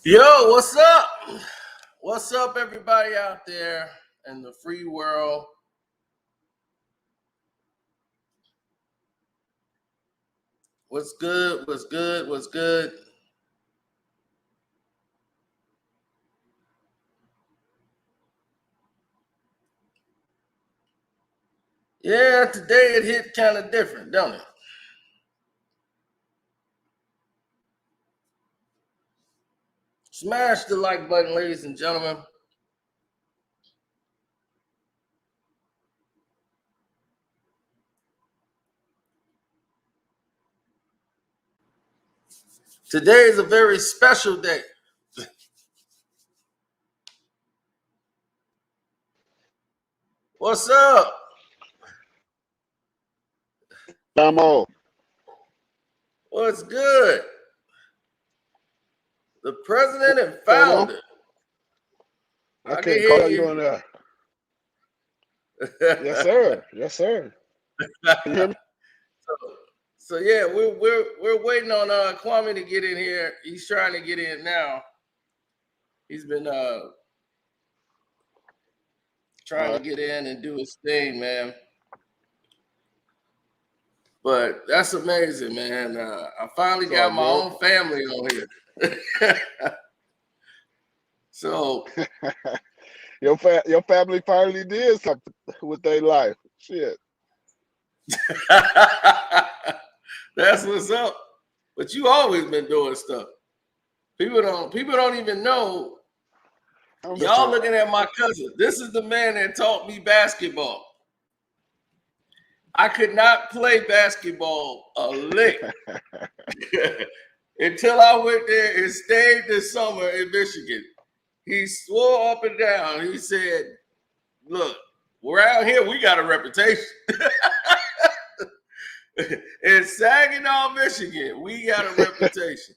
Yo, what's up? What's up, everybody out there in the free world? What's good? What's good? What's good? Yeah, today it hit kind of different, don't it? Smash the like button, ladies and gentlemen. Today is a very special day. What's up? I'm on. What's good? The president and founder. I can can't hear call you. you on there. Yes, sir. Yes, sir. Can you hear me? So yeah, we're waiting on Kwame to get in here. He's trying to get in now. He's been trying to get in and do his thing, man. But that's amazing, man. I finally got my own family on here. So your family finally did something with their life. Shit. That's what's up. But you always been doing stuff. People don't even know. Y'all looking at my cousin. This is the man that taught me basketball. I could not play basketball a lick until I went there and stayed this summer in Michigan. He swore up and down. He said, look, around here, we got a reputation. In Saginaw, Michigan, we got a reputation.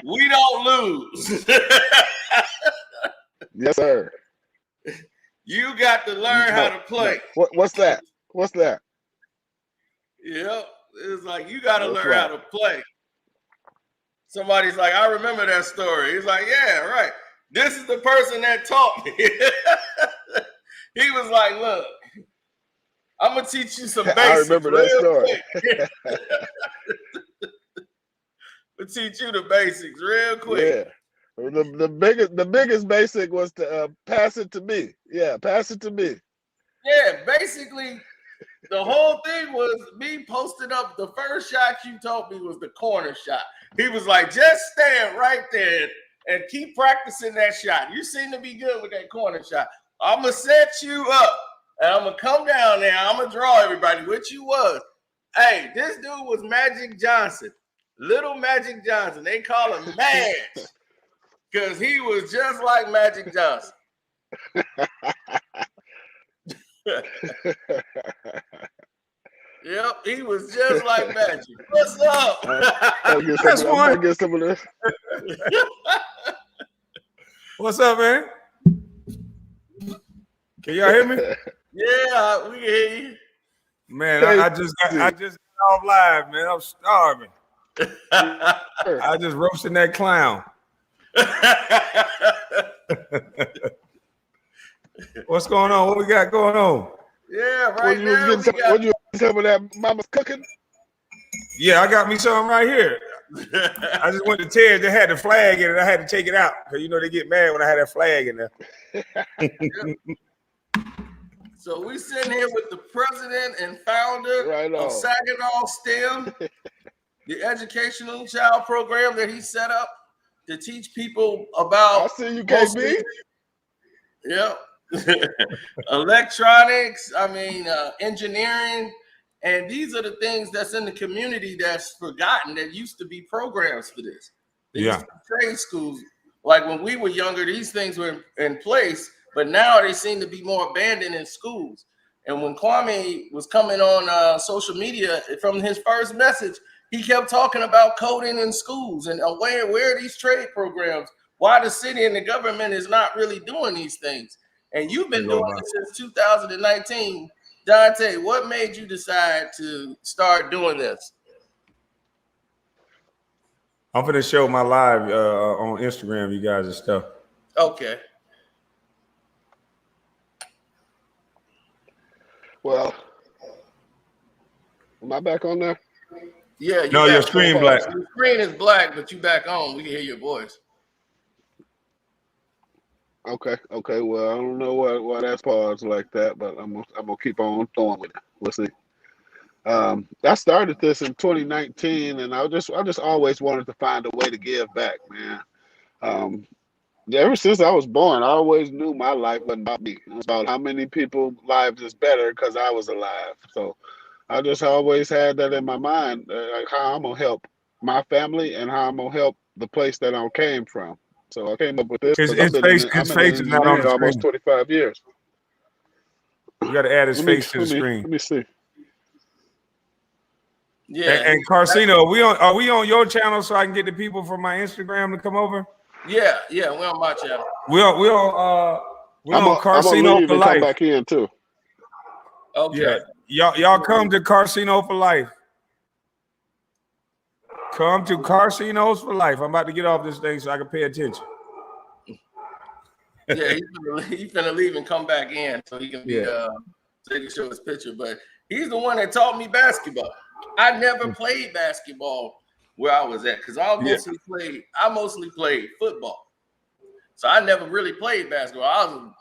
We don't lose. Yes, sir. You got to learn how to play. What's that? What's that? Yep. It's like you got to learn how to play. Somebody's like, I remember that story. He's like, yeah, right. This is the person that taught me. He was like, look, I'm going to teach you some basics. I remember that story. I'll teach you the basics real quick. Yeah. The biggest basic was to pass it to me. Yeah, pass it to me. Yeah, basically, the whole thing was me posting up. The first shot you taught me was the corner shot. He was like, just stand right there and keep practicing that shot. You seem to be good with that corner shot. I'm going to set you up, and I'm going to come down there. I'm going to draw everybody, which you was. Hey, this dude was Magic Johnson. Little Magic Johnson. They call him Madge because he was just like Magic Johnson. Yep, he was just like Magic. What's up? I'm gonna get some of this. What's up, man? Can y'all hear me? Yeah, we can hear you. Man, I just got off live, man. I'm starving. I just roasted that clown. What's going on? What we got going on? Yeah, right now. When you get some of that mama's cooking? Yeah, I got me something right here. I just went to Ted. They had the flag in it. I had to take it out because you know they get mad when I had that flag in there. So we sitting here with the president and founder of Saginaw STEM, the educational child program that he set up to teach people about. I see you, KB. Yep. Electronics, engineering, and these are the things that's in the community that's forgotten that used to be programs for this. Trade schools, like when we were younger, these things were in place, but now they seem to be more abandoned in schools. And when Kwame was coming on social media from his first message, he kept talking about coding in schools and where are these trade programs? Why the city and the government is not really doing these things. And you've been doing it since 2019. Dante, what made you decide to start doing this? I'm gonna show my live on Instagram, you guys and stuff. Okay. Well, am I back on there? Yeah. No, your screen black. Your screen is black, but you back on. We can hear your voice. Okay. Well, I don't know why that's paused like that, but I'm gonna keep on going with it. We'll see. I started this in 2019, and I just always wanted to find a way to give back, man. Ever since I was born, I always knew my life wasn't about me. It was about how many people's lives is better because I was alive. So I just always had that in my mind, like how I'm gonna help my family and how I'm gonna help the place that I came from. So I came up with this because His face is not on engineering the almost screen. 25 years. You got to add his face to the screen. Let me see. Yeah. And Carcino, are we on your channel so I can get the people from my Instagram to come over? Yeah, we're on my channel. We're on Carcino for Life. Come back in too. Okay. Yeah, y'all come to Carcino for Life. Come to Carcinos for Life. I'm about to get off this thing so I can pay attention. Yeah, he's finna leave and come back in so he can be so he can show his picture. But he's the one that taught me basketball. I never played basketball where I was at because I mostly played football. So I never really played basketball. I was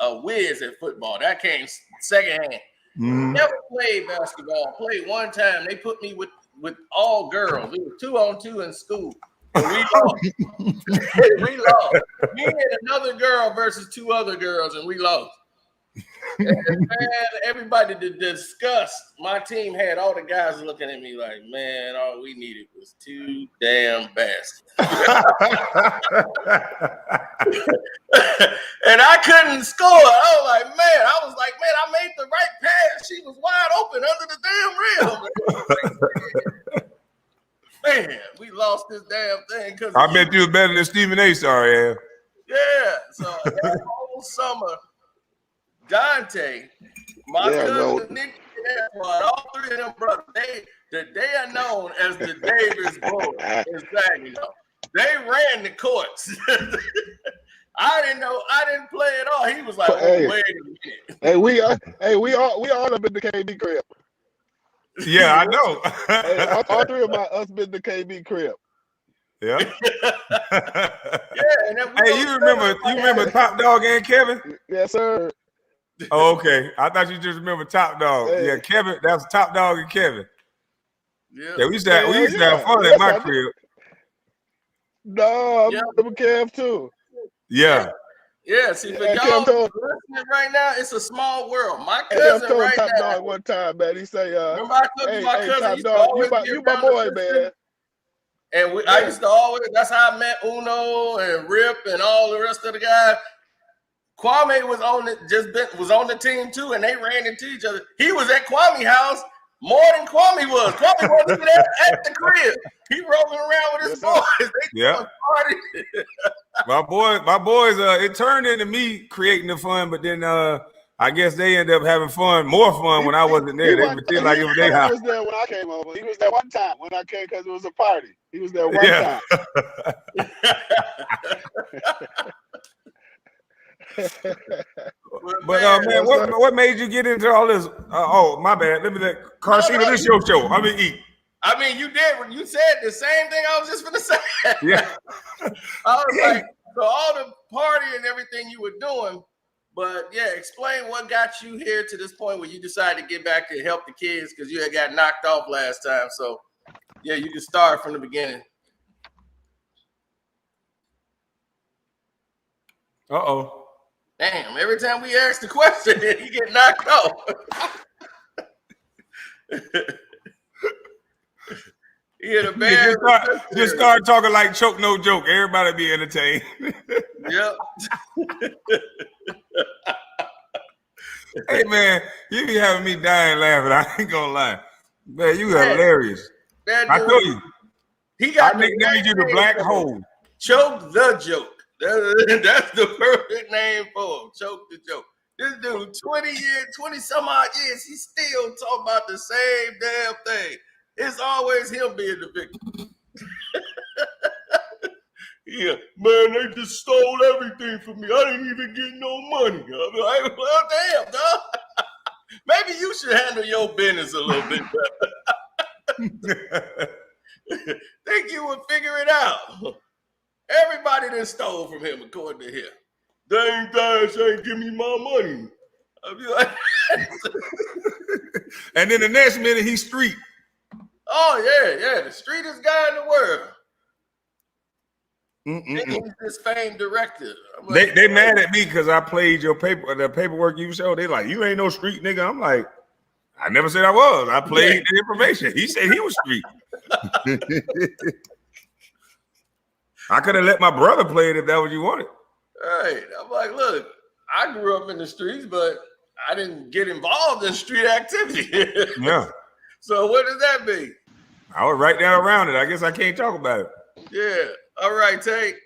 a whiz at football. That came secondhand. Never played basketball. Played one time. They put me with all girls. It was 2-on-2 in school. And we lost. We lost. Me and another girl versus 2 other girls, and we lost. And man, everybody to discuss. My team had all the guys looking at me like, man, all we needed was 2 damn baskets. And I couldn't score. I was like, I made the right pass. She was wide open under the damn rim. Man, we lost this damn thing because I bet you was better than Stephen A. Sorry, yeah. So that whole summer, Dante, my cousin Nick, all 3 of them brothers, they are known as the Davis boys. Exactly. They ran the courts. I didn't play at all. He was like, wait a minute. Hey, we all up in the KB crib. Yeah, I know. Hey, all 3 of us been the KB crib. Yeah. Yeah. And hey, you remember Top Dog and Kevin? Yes, sir. Oh, okay. I thought you just remember Top Dog. Hey. Yeah, Kevin. That was Top Dog and Kevin. Yeah, we used to have fun at my crib. No, I remember Kev too. Yeah. Yeah, see, for y'all listening right now, it's a small world. My cousin told right Top now. Dog one time, man. He say, remember I told you my cousin, Top Dog, you my boy, man. And I used to always, that's how I met Uno and Rip and all the rest of the guys. Kwame was on the team too, and they ran into each other. He was at Kwame's house more than Kwame was. Kwame wasn't even at the crib. He rolling around with his boys. Yeah. my boys, it turned into me creating the fun, but then I guess they ended up having more fun when I wasn't there. They would feel like it was their house. He was there when I came over. He was there one time when I came because it was a party. He was there one time. But man, what made you get into all this? Oh, my bad. Let me Carcino, this is your show. I'm gonna eat. I mean, you did. You said the same thing I was just gonna say. Yeah. I was like, so all the party and everything you were doing, but yeah, explain what got you here to this point where you decided to get back to help the kids because you had got knocked off last time. So yeah, you can start from the beginning. Uh-oh. Damn, every time we ask the question, he get knocked off. He hit a bad. Just start talking like Choke No Joke. Everybody be entertained. Yep. Hey man, you be having me dying laughing. I ain't gonna lie. Man, you hilarious. I told you. I nicknamed you the Black Hole. Choke the Joke. That's the perfect name for him. Choke the Joke. This dude, 20 some odd years, he still talking about the same damn thing. It's always him being the victim. Yeah, man, they just stole everything from me. I didn't even get no money. I'm like, well, damn, dog. Maybe you should handle your business a little bit better. Think you would figure it out. Everybody that stole from him, according to him. Dang, Dash ain't give me my money. I'll be like, and then the next minute he's street. oh yeah, the streetest guy in the world. He's this famed director. Like, they mad at me because I played the paperwork you showed. They like, you ain't no street nigga. I'm like, I never said I was. I played the information. He said he was street. I could have let my brother play it if that was what you wanted. Right. I'm like, look, I grew up in the streets, but I didn't get involved in street activity. Yeah. So what does that mean? I was right there around it. I guess I can't talk about it. Yeah. All right, Tate.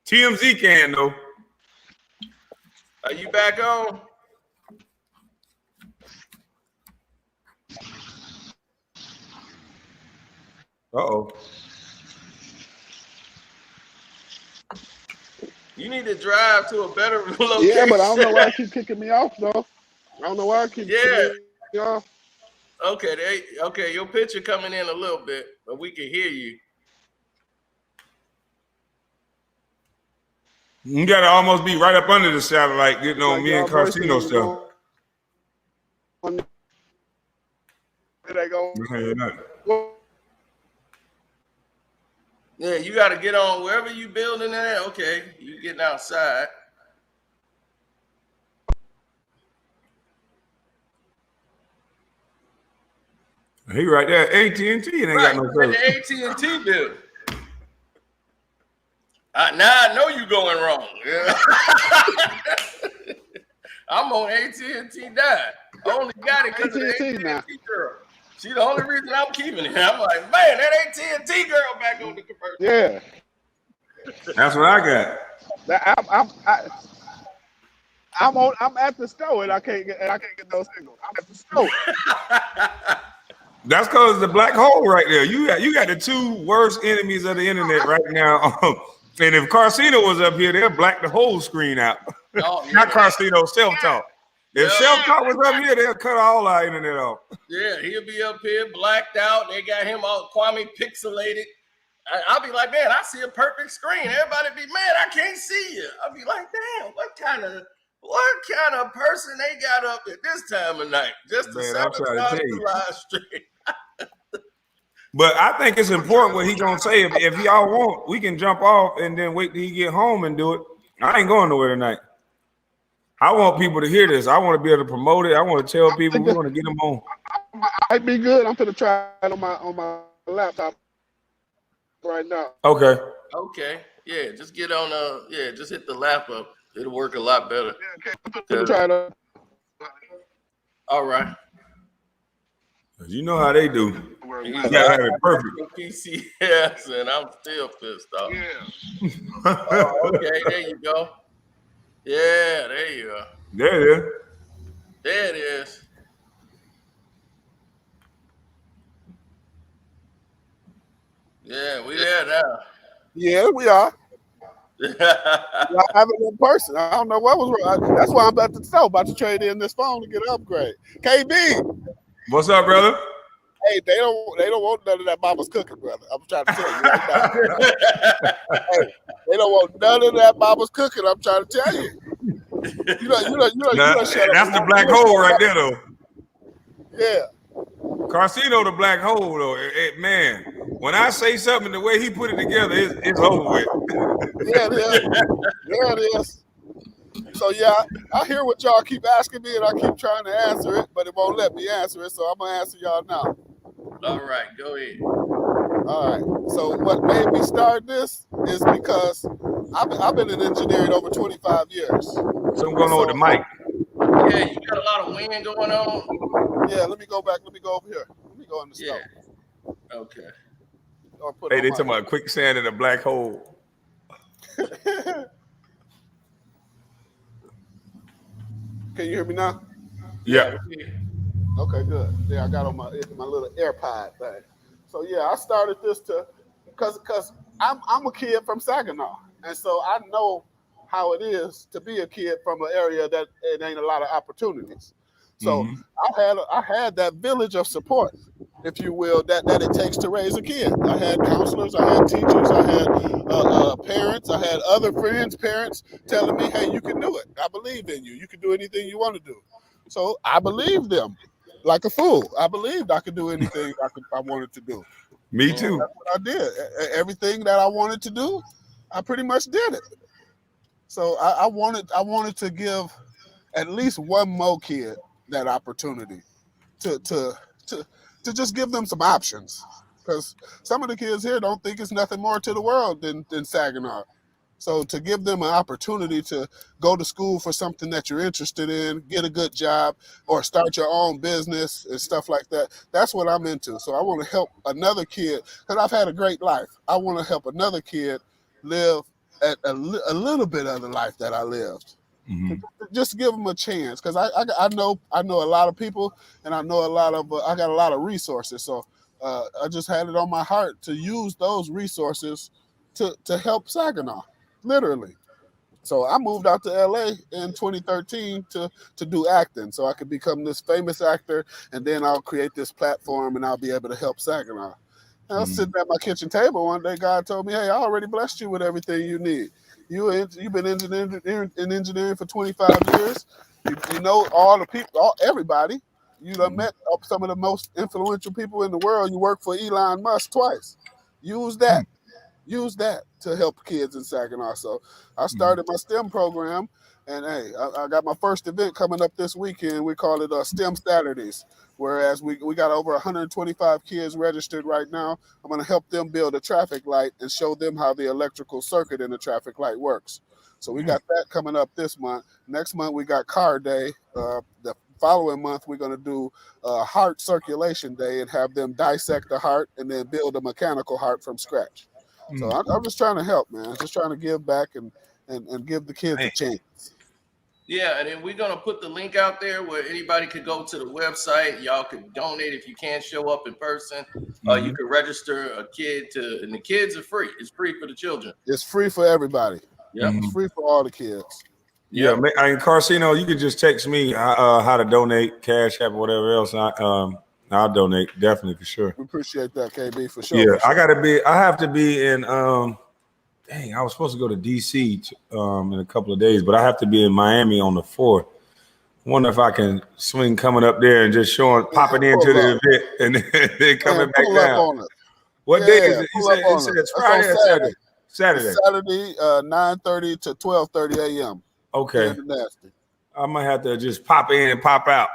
TMZ can though. Are you back on? Uh-oh. You need to drive to a better location. Yeah, but I don't know why I keep kicking me off though. I don't know why I keep kicking me off. Okay, your picture coming in a little bit, but we can hear you. You gotta almost be right up under the satellite, getting on me and Carsino stuff. There they go. Yeah, you got to get on wherever you building at. Okay, you getting outside. He right there, AT&T, and ain't got no service. The AT&T building. Now I know you going wrong. I'm on AT&T now. I only got it because of the AT&T girl. She's the only reason I'm keeping it. I'm like, man, that AT&T girl back on the commercial. Yeah, that's what I got. I'm at the store and I can't get those signals. I'm at the store. That's because the black hole right there. You got the two worst enemies of the internet right now. And if Carsino was up here, they'll black the whole screen out. Oh, yeah. Not Carsino, self-talk. If self-talk was up here, they'll cut all our internet off. Yeah, he'll be up here blacked out. They got him all Kwame pixelated. I'll be like, man, I see a perfect screen. Everybody be, man, I can't see you. I'll be like, damn, what kind of person they got up at this time of night just to sabotage the live stream? But I think it's important what he gonna say. If y'all want, we can jump off and then wait till he get home and do it. I ain't going nowhere tonight. I want people to hear this. I want to be able to promote it. I want to tell people we want to get them on. I'd be good. I'm gonna try it on my laptop right now. Okay. Yeah, just get on just hit the lap up. It'll work a lot better. Yeah, okay. I'm try it. All right. You know how they do. You gotta have it perfect. PCS, and I'm still pissed off. Yeah. Okay, there you go. Yeah, there you go. There it is. There it is. Yeah, we there now. Yeah, we are. I haven't in person. I don't know what was wrong. That's why I'm about to trade in this phone to get an upgrade. KB. What's up, brother? Hey, they don't want none of that mama's cooking, brother. I'm trying to tell you right now. Hey, they don't want none of that mama's cooking. I'm trying to tell you. You shut up. That's the black hole right there, though. Yeah. Carsino, the black hole, though. Man, when I say something, the way he put it together, it's over with. Yeah, it is. Yeah, it is. So yeah, I hear what y'all keep asking me, and I keep trying to answer it, but it won't let me answer it. So I'm gonna answer y'all now. All right, go ahead. All right. So what made me start this is because I've been in engineering over 25 years. Something going on with the mic. Yeah, you got a lot of wind going on. Yeah, let me go back. Let me go over here. Let me go in the stove. Okay. Hey, they talking about quicksand in a black hole. Can you hear me now? Yeah. Okay, good. Yeah, I got on my little AirPod thing. So yeah, I started this because I'm a kid from Saginaw, and so I know how it is to be a kid from an area that it ain't a lot of opportunities. So I had that village of support, if you will, that it takes to raise a kid. I had counselors, I had teachers, I had parents, I had other friends' parents telling me, "Hey, you can do it. I believe in you. You can do anything you want to do." So I believed them like a fool. I believed I could do anything I wanted to do. Me And too. that's what I did. Everything that I wanted to do, I pretty much did it. So I wanted to give at least one more kid that opportunity to just give them some options, because some of the kids here don't think it's nothing more to the world than Saginaw. So to give them an opportunity to go to school for something that you're interested in, get a good job, or start your own business and stuff like that, that's what I'm into. So I want to help another kid, because I've had a great life. I want to help another kid live at a little bit of the life that I lived. Just give them a chance, because I know a lot of people, and I know I got a lot of resources. So I just had it on my heart to use those resources to help Saginaw, literally. So I moved out to LA in 2013 to do acting, so I could become this famous actor, and then I'll create this platform and I'll be able to help Saginaw. And I was sitting at my kitchen table one day. God told me, "Hey, I already blessed you with everything you need. You've been in engineering for 25 years. You know all the people, everybody. You done met some of the most influential people in the world. You worked for Elon Musk twice. Use that. Use that to help kids in Saginaw." So I started my STEM program, and hey, I got my first event coming up this weekend. We call it STEM Saturdays, whereas we got over 125 kids registered right now. I'm going to help them build a traffic light and show them how the electrical circuit in the traffic light works. So we got that coming up this month. Next month, we got Car Day. The following month, we're going to do Heart Circulation Day and have them dissect the heart and then build a mechanical heart from scratch. So I'm just trying to help, man. Just trying to give back and give the kids a chance. Yeah, and then we're gonna put the link out there where anybody could go to the website. Y'all could donate if you can't show up in person. You could register a kid and the kids are free. It's free for the children. It's free for everybody. Yeah, it's free for all the kids. Yeah, in Carcino, you could just text me how to donate, Cash App, or whatever else. I'll donate definitely for sure. We appreciate that, KB, for sure. Yeah, for sure. I have to be in. Dang, I was supposed to go to DC in a couple of days, but I have to be in Miami on the 4th. Wonder if I can swing coming up there and just popping into the event and then coming back down. What day is it? You said it's Friday or Saturday? Saturday. It's Saturday, 9:30 to 12:30 a.m. Okay. I might have to just pop in and pop out.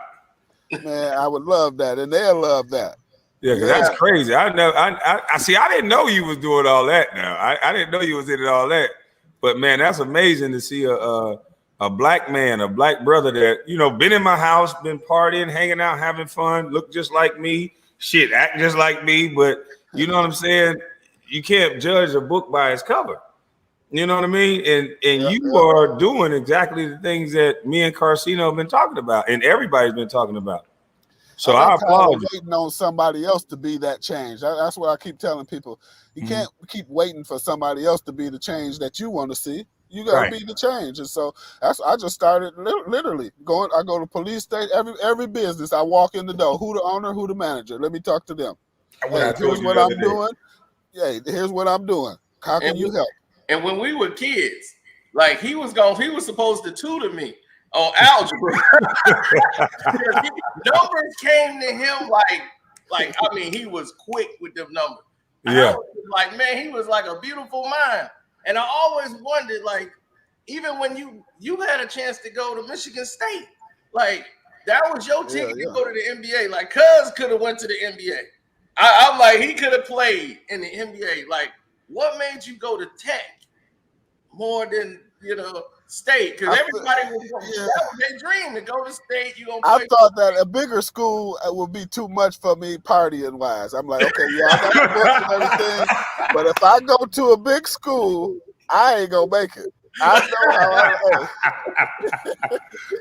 Man, I would love that, and they'll love that. Yeah, because that's crazy. I see. I didn't know you was doing all that. Now I didn't know you was into all that. But man, that's amazing to see a black man, a black brother that been in my house, been partying, hanging out, having fun, look just like me, act just like me. But you know what I'm saying? You can't judge a book by its cover. You know what I mean? And you are doing exactly the things that me and Carcino have been talking about, and everybody's been talking about. So I applaud you. Waiting on somebody else to be that change. That's what I keep telling people. You can't keep waiting for somebody else to be the change that you want to see. You gotta be the change. And so I just started literally going. I go to police station, every business. I walk in the door. Who the owner? Who the manager? Let me talk to them. Hey, here's what I'm doing. Yeah, here's what I'm doing. How can you help? And when we were kids, like he was supposed to tutor me on algebra. Numbers came to him like I mean, he was quick with them numbers. Yeah. Like, man, he was like a beautiful mind. And I always wondered, like, even when you had a chance to go to Michigan State, like that was your ticket to go to the NBA. Like, Cuz could have went to the NBA. I'm like, he could have played in the NBA. Like, what made you go to Tech more than State? Because everybody that was their dream to go to State. I thought that a bigger school would be too much for me partying wise. I'm like, okay, I got the books and everything, but if I go to a big school, I ain't gonna make it. I know how I am.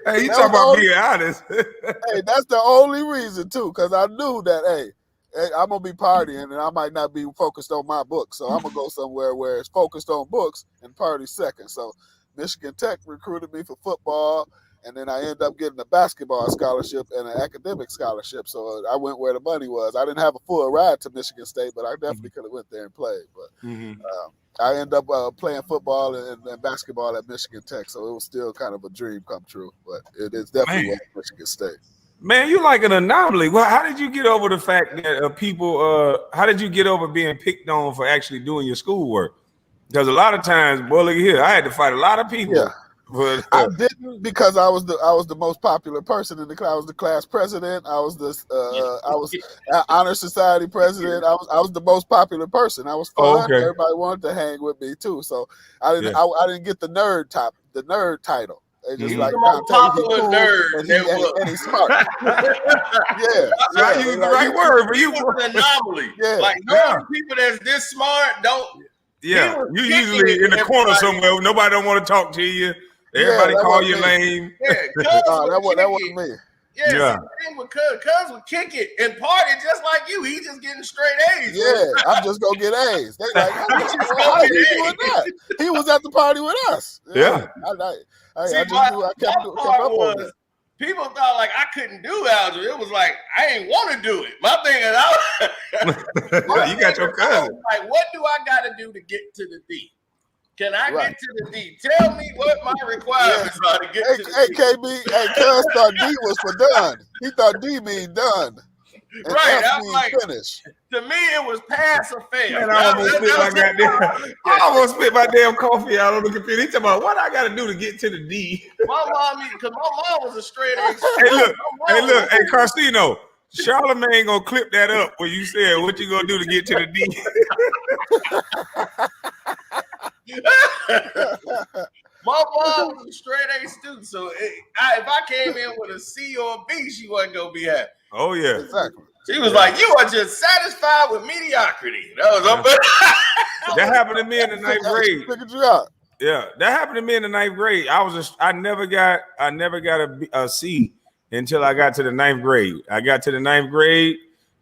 Hey, you talking about being honest? Hey, that's the only reason too, because I knew that. Hey, I'm gonna be partying, and I might not be focused on my book. So I'm gonna go somewhere where it's focused on books and party second. So Michigan Tech recruited me for football, and then I ended up getting a basketball scholarship and an academic scholarship. So I went where the money was. I didn't have a full ride to Michigan State, but I definitely could have went there and played. But I ended up playing football and basketball at Michigan Tech, so it was still kind of a dream come true. But it is definitely was Michigan State. Man, you like an anomaly. Well, how did you get over the fact that people? How did you get over being picked on for actually doing your schoolwork? Because a lot of times, boy, look here, I had to fight a lot of people. Yeah. But I didn't, because I was the most popular person in the class. I was the class president. I was honor society president. I was the most popular person. I was fun. okay. Everybody wanted to hang with me too. So I didn't get the nerd title. They just like the most popular nerd, and he's smart. Yeah, so I used the right word for you. Was an anomaly. Yeah, like normally people that's this smart don't. Yeah, you usually in the corner somewhere. Nobody don't want to talk to you. Everybody call you lame. Yeah, that wasn't me. Yeah, the thing with Cuz would kick it and party just like you. He just getting straight A's. Yeah, I'm just gonna get A's. They like, how he doing that? He was at the party with us. Yeah. I kept up on it. People thought like I couldn't do algebra. It was like I ain't want to do it. My thing is, you got your cousin. Like, what do I got to do to get to the D? Can I get to the D? Tell me what my requirements are to get to the D. KB, Cuz thought D was for done. He thought D mean done. And right, F I was like, finish. To me, it was pass or fail. Man, I almost spit my damn coffee out on the computer. He talking about what I got to do to get to the D. My mom was a straight A. Hey, Carcino, Charlamagne gonna clip that up where you said what you gonna do to get to the D. My mom was a straight A student, so if I came in with a C or a B, she wasn't gonna be happy. Oh yeah, exactly. She was like, "You are just satisfied with mediocrity." That was up. That happened to me in the ninth grade. Figured you out. Yeah, that happened to me in the ninth grade. I never got a C until I got to the ninth grade. I got to the ninth grade.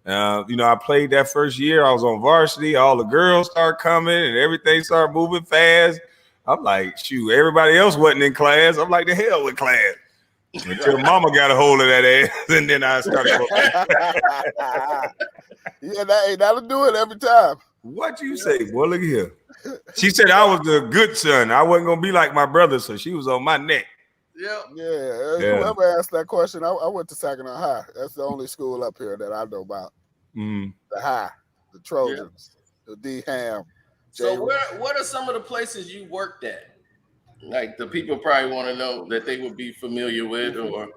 I played that first year. I was on varsity. All the girls started coming, and everything started moving fast. I'm like, shoot, everybody else wasn't in class. I'm like, the hell with class. Until mama got a hold of that ass, and then I started Yeah, that'll do it every time. What you say, boy? Look here. She said I was the good son. I wasn't gonna be like my brother, so she was on my neck. Yeah. Whoever asked that question, I went to Saginaw High. That's the only school up here that I know about. The High, the Trojans, the D Ham. So what are some of the places you worked at? Like the people probably want to know that they would be familiar with, or.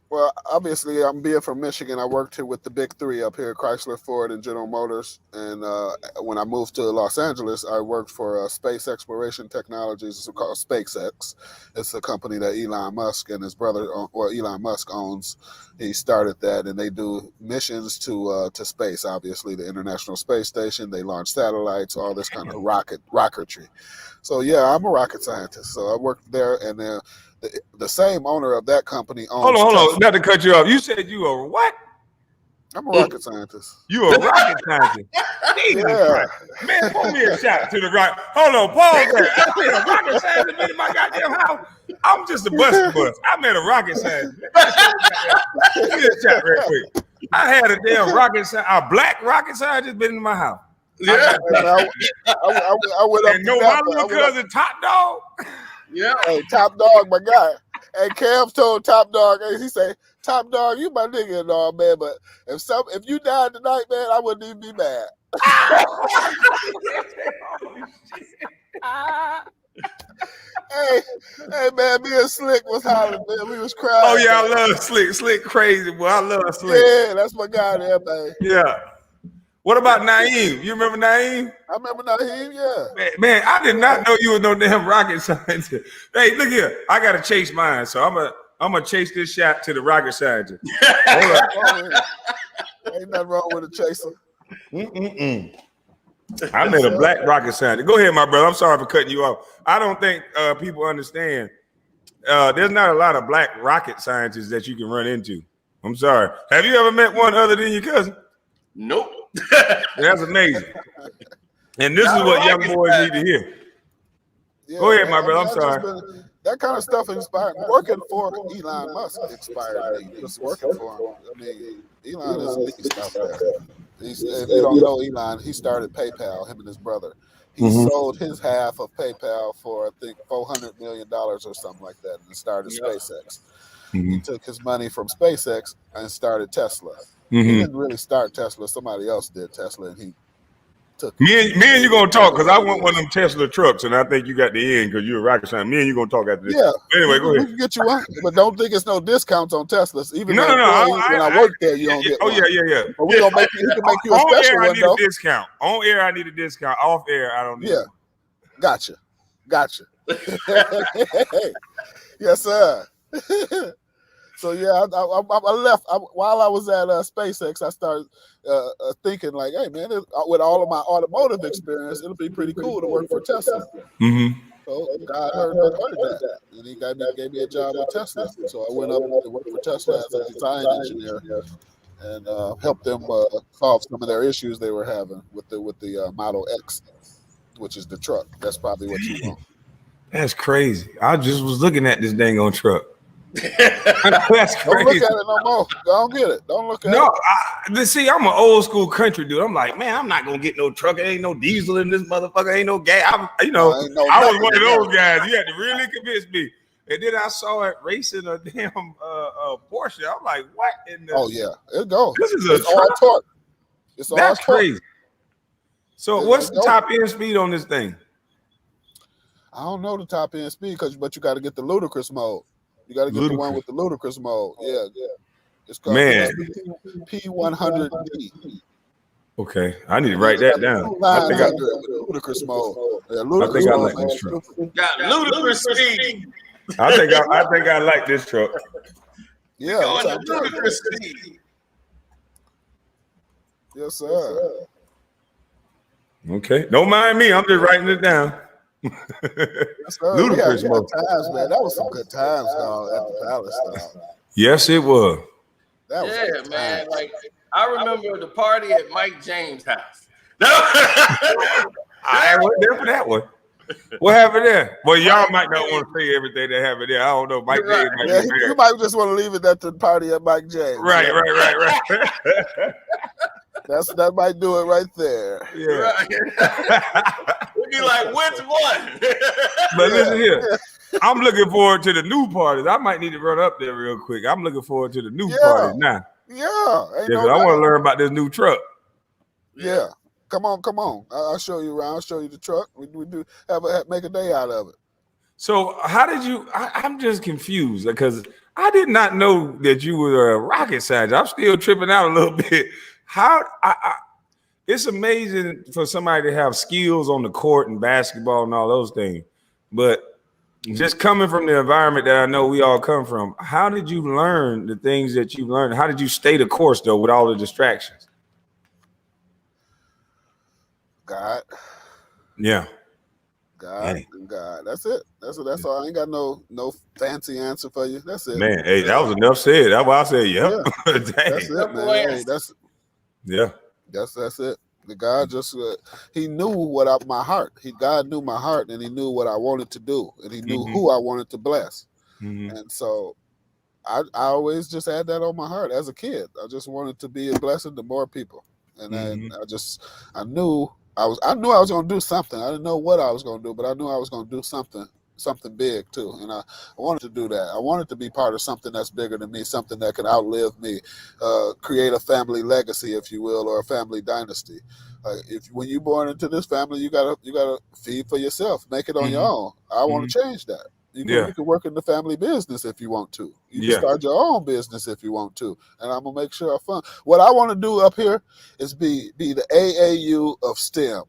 Well, obviously, I'm being from Michigan. I worked here with the big three up here, Chrysler, Ford, and General Motors. And when I moved to Los Angeles, I worked for Space Exploration Technologies. It's called SpaceX. It's a company that Elon Musk and his brother, Elon Musk owns. He started that, and they do missions to space, obviously, the International Space Station. They launch satellites, all this kind of rocketry. So, yeah, I'm a rocket scientist. So I worked there, and then the same owner of that company owns. Hold on. Not to cut you off. You said you are what? I'm a rocket scientist. You are a rocket scientist. Yeah. Man, pull me a shot to the right. Hold on, pause there. I made a rocket scientist in my goddamn house. I'm just a bus. I made a rocket scientist. Give me a shot real quick. I had a damn a black rocket scientist been in my house. Yeah. I went up and know my little cousin Top Dog. Yeah. Hey, Top Dog, my guy. Hey, Cam told Top Dog, he said, Top Dog, you my nigga and all, man, but if you died tonight, man, I wouldn't even be mad. Hey, man, me and Slick was hollering, man. We was crying. Oh, yeah, I love Slick. Slick crazy, boy. I love Slick. Yeah, that's my guy there, man. Yeah. What about Naeem? You remember Naeem? I remember Naeem, yeah. Man, I did not know you were no damn rocket scientist. Hey, look here. I got to chase mine, so I'm gonna chase this shot to the rocket scientist. Hold on. Ain't nothing wrong with a chaser. I met a black rocket scientist. Go ahead, my brother. I'm sorry for cutting you off. I don't think people understand. There's not a lot of black rocket scientists that you can run into. I'm sorry. Have you ever met one other than your cousin? Nope. That's amazing. And this is what young boys need to hear. Yeah, Go ahead, my I brother. mean, I'm sorry. That kind of stuff inspired. Working for Elon Musk inspired me. Just working for him. I mean, Elon is least out there. If you don't know Elon, he started PayPal. Him and his brother. He sold his half of PayPal for I think $400 million or something like that, and started SpaceX. He took his money from SpaceX and started Tesla. He didn't really start Tesla. Somebody else did Tesla, and he took. Me and you gonna talk because I want one of them Tesla trucks, and I think you got the end because you're a rocket scientist. Me and you gonna talk after this. Yeah. Anyway, go ahead. We can get you one, but don't think it's no discounts on Teslas. Even No. when I work there, you don't get one. Yeah. But we gonna make you. He can make you a On special air, one I need though. a discount. On air, I need a discount. Off air, I don't need. Yeah. Gotcha. Yes, sir. So yeah, I left while I was at SpaceX. I started thinking like, hey man, with all of my automotive experience, it'll be pretty cool to work for Tesla. So God heard that, and he gave me a job with Tesla. So I went up to work for Tesla as a design engineer and helped them solve some of their issues they were having with the Model X, which is the truck. That's probably what you want. That's crazy. I just was looking at this dang on truck. That's crazy. Don't look at it no more. Don't get it. Don't look at it. No, see, I'm an old school country dude. I'm like, man, I'm not gonna get no truck. There ain't no diesel in this motherfucker. Ain't no gas. I was one of those guys. You had to really convince me. And then I saw it racing a damn Porsche. I'm like, what? Oh yeah, it goes. This is it's all torque. It's all That's torque. crazy. So what's the top end speed on this thing? I don't know the top end speed but you got to get the ludicrous mode. You got to get the one with the ludicrous mode. Yeah. It's called P100D. Okay, I need to write that down. I think ludicrous mode. Yeah, I think I like this truck. Got ludicrous speed. I think I like this truck. Yeah, ludicrous speed. Yes, sir. Okay, don't mind me. I'm just writing it down. Yes, ludicrous mode. Times, man. That was some good times, dog, at the Palace, dog. Yes, it was. Man. Like I remember the party at Mike James' house. No, I wasn't there for that one. What happened there? Well, y'all might not want to say everything that happened there. I don't know. Mike James might be there. You might just want to leave it at the party at Mike James. Right. That might do it right there. Yeah. Right. We'd be like, which one? But listen here. I'm looking forward to the new parties. I might need to run up there real quick. I'm looking forward to the new parties now. Yeah. I want to learn about this new truck. Yeah. Come on. I'll show you around. I'll show you the truck. We do make a day out of it. So how did you? I'm just confused because I did not know that you were a rocket scientist. I'm still tripping out a little bit. It's amazing for somebody to have skills on the court and basketball and all those things, but just coming from the environment that I know we all come from, how did you learn the things that you learned? How did you stay the course though with all the distractions? God. Yeah. God. That's it. That's all. I ain't got no fancy answer for you. That's it. Man, hey, that was enough said. That's why I said, yeah. That's it, man. Hey, that's it. The God just he knew my heart. God knew my heart, and he knew what I wanted to do, and he knew who I wanted to bless. And so I always just had that on my heart as a kid. I just wanted to be a blessing to more people. And then I knew I was going to do something. I didn't know what I was going to do, but I knew I was going to do something big too. And I wanted to do that. I wanted to be part of something that's bigger than me, something that can outlive me, create a family legacy, if you will, or a family dynasty. When you're born into this family, you gotta feed for yourself, make it on your own. I want to change that. You can work in the family business if you want to. You can start your own business if you want to. And I'm gonna make sure I fund. What I want to do up here is be the AAU of STEM.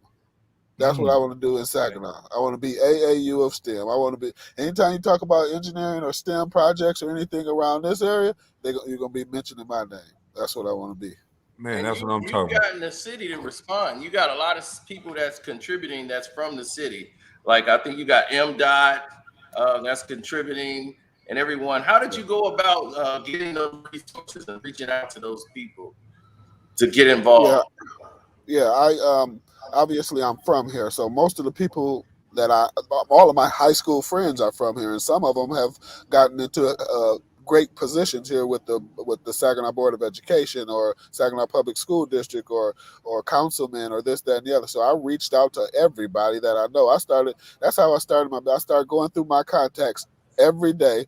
That's what I want to do in Saginaw. I want to be AAU of STEM. I want to be. Anytime you talk about engineering or STEM projects or anything around this area, you're gonna be mentioning my name. That's what I want to be. Man, that's what I'm talking about. You got in the city to respond. You got a lot of people that's contributing that's from the city. Like I think you got MDOT. That's contributing and everyone. How did you go about getting those resources and reaching out to those people? to get involved? Yeah. Obviously I'm from here, so most of the people that all of my high school friends are from here, and some of them have gotten into great positions here with the Saginaw Board of Education or Saginaw Public School District or councilman or this, that, and the other. So I reached out to everybody that I know. That's how I started I started going through my contacts every day.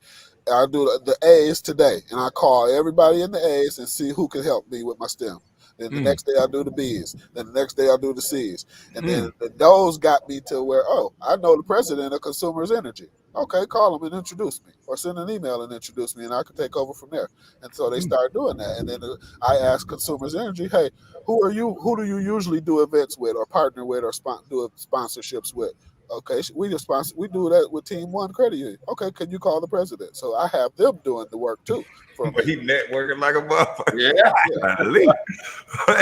I do the A's today, and I call everybody in the A's and see who can help me with my STEM. Then the next day I'll do the B's. Then the next day I'll do the C's. And then those got me to where, I know the president of Consumers Energy. Okay, call him and introduce me, or send an email and introduce me, and I can take over from there. And so they started doing that. And then I asked Consumers Energy, hey, who do you usually do events with or partner with or do sponsorships with? Okay, we do that with Team One Credit Union. Okay, can you call the president? So I have them doing the work too. But he networking like a motherfucker. Yeah.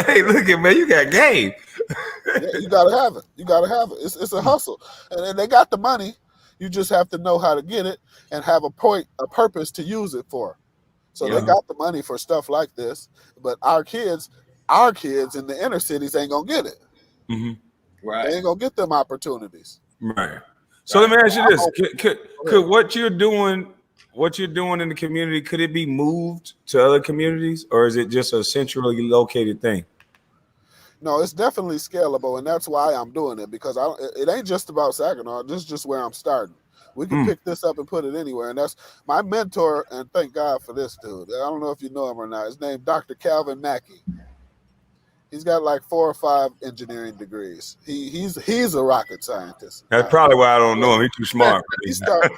Hey, look at man, you got game. Yeah, you gotta have it. It's a hustle, and they got the money. You just have to know how to get it and have a purpose to use it for. So they got the money for stuff like this, but our kids in the inner cities ain't gonna get it. Right. They ain't gonna get them opportunities. Right. So let me ask you this: could what you're doing in the community, could it be moved to other communities, or is it just a centrally located thing? No, it's definitely scalable, and that's why I'm doing it, because it ain't just about Saginaw. This is just where I'm starting. We can pick this up and put it anywhere, and that's my mentor, and thank God for this dude. I don't know if you know him or not. His name Dr. Calvin Mackey. He's got like 4 or 5 engineering degrees. He's a rocket scientist. That's probably why I don't know him. He's too smart. He started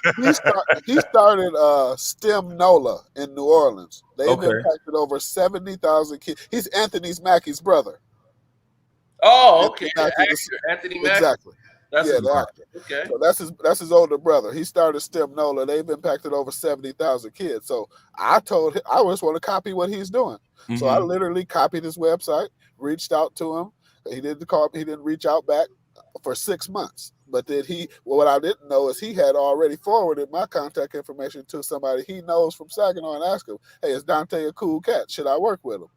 STEM NOLA in New Orleans. They've impacted over 70,000 kids. He's Anthony Mackey's brother. Oh, okay. Anthony Mackey. Exactly. That's the actor. Okay. So that's his older brother. He started STEM NOLA. They've impacted over 70,000 kids. So I told him I just want to copy what he's doing. So I literally copied his website, reached out to him. He didn't reach out back for 6 months. But then what I didn't know is he had already forwarded my contact information to somebody he knows from Saginaw and asked him, hey, is Dante a cool cat? Should I work with him?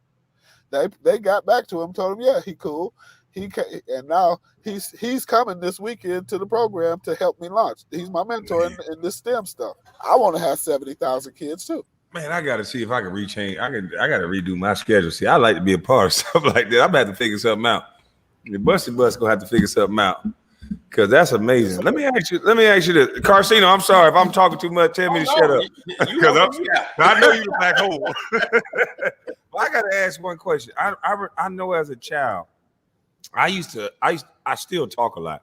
They got back to him, told him, yeah, he cool. And now he's coming this weekend to the program to help me launch. He's my mentor in this STEM stuff. I want to have 70,000 kids too. Man, I got to see if I can rechange. I got to redo my schedule. See, I like to be a part of stuff like that. I'm gonna have to figure something out. The Busty Bus gonna have to figure something out, because that's amazing. Let me ask you this, Carcino. I'm sorry if I'm talking too much. Tell me to shut up, because I know you're back home. Well, I got to ask one question. I know as a child, I still talk a lot,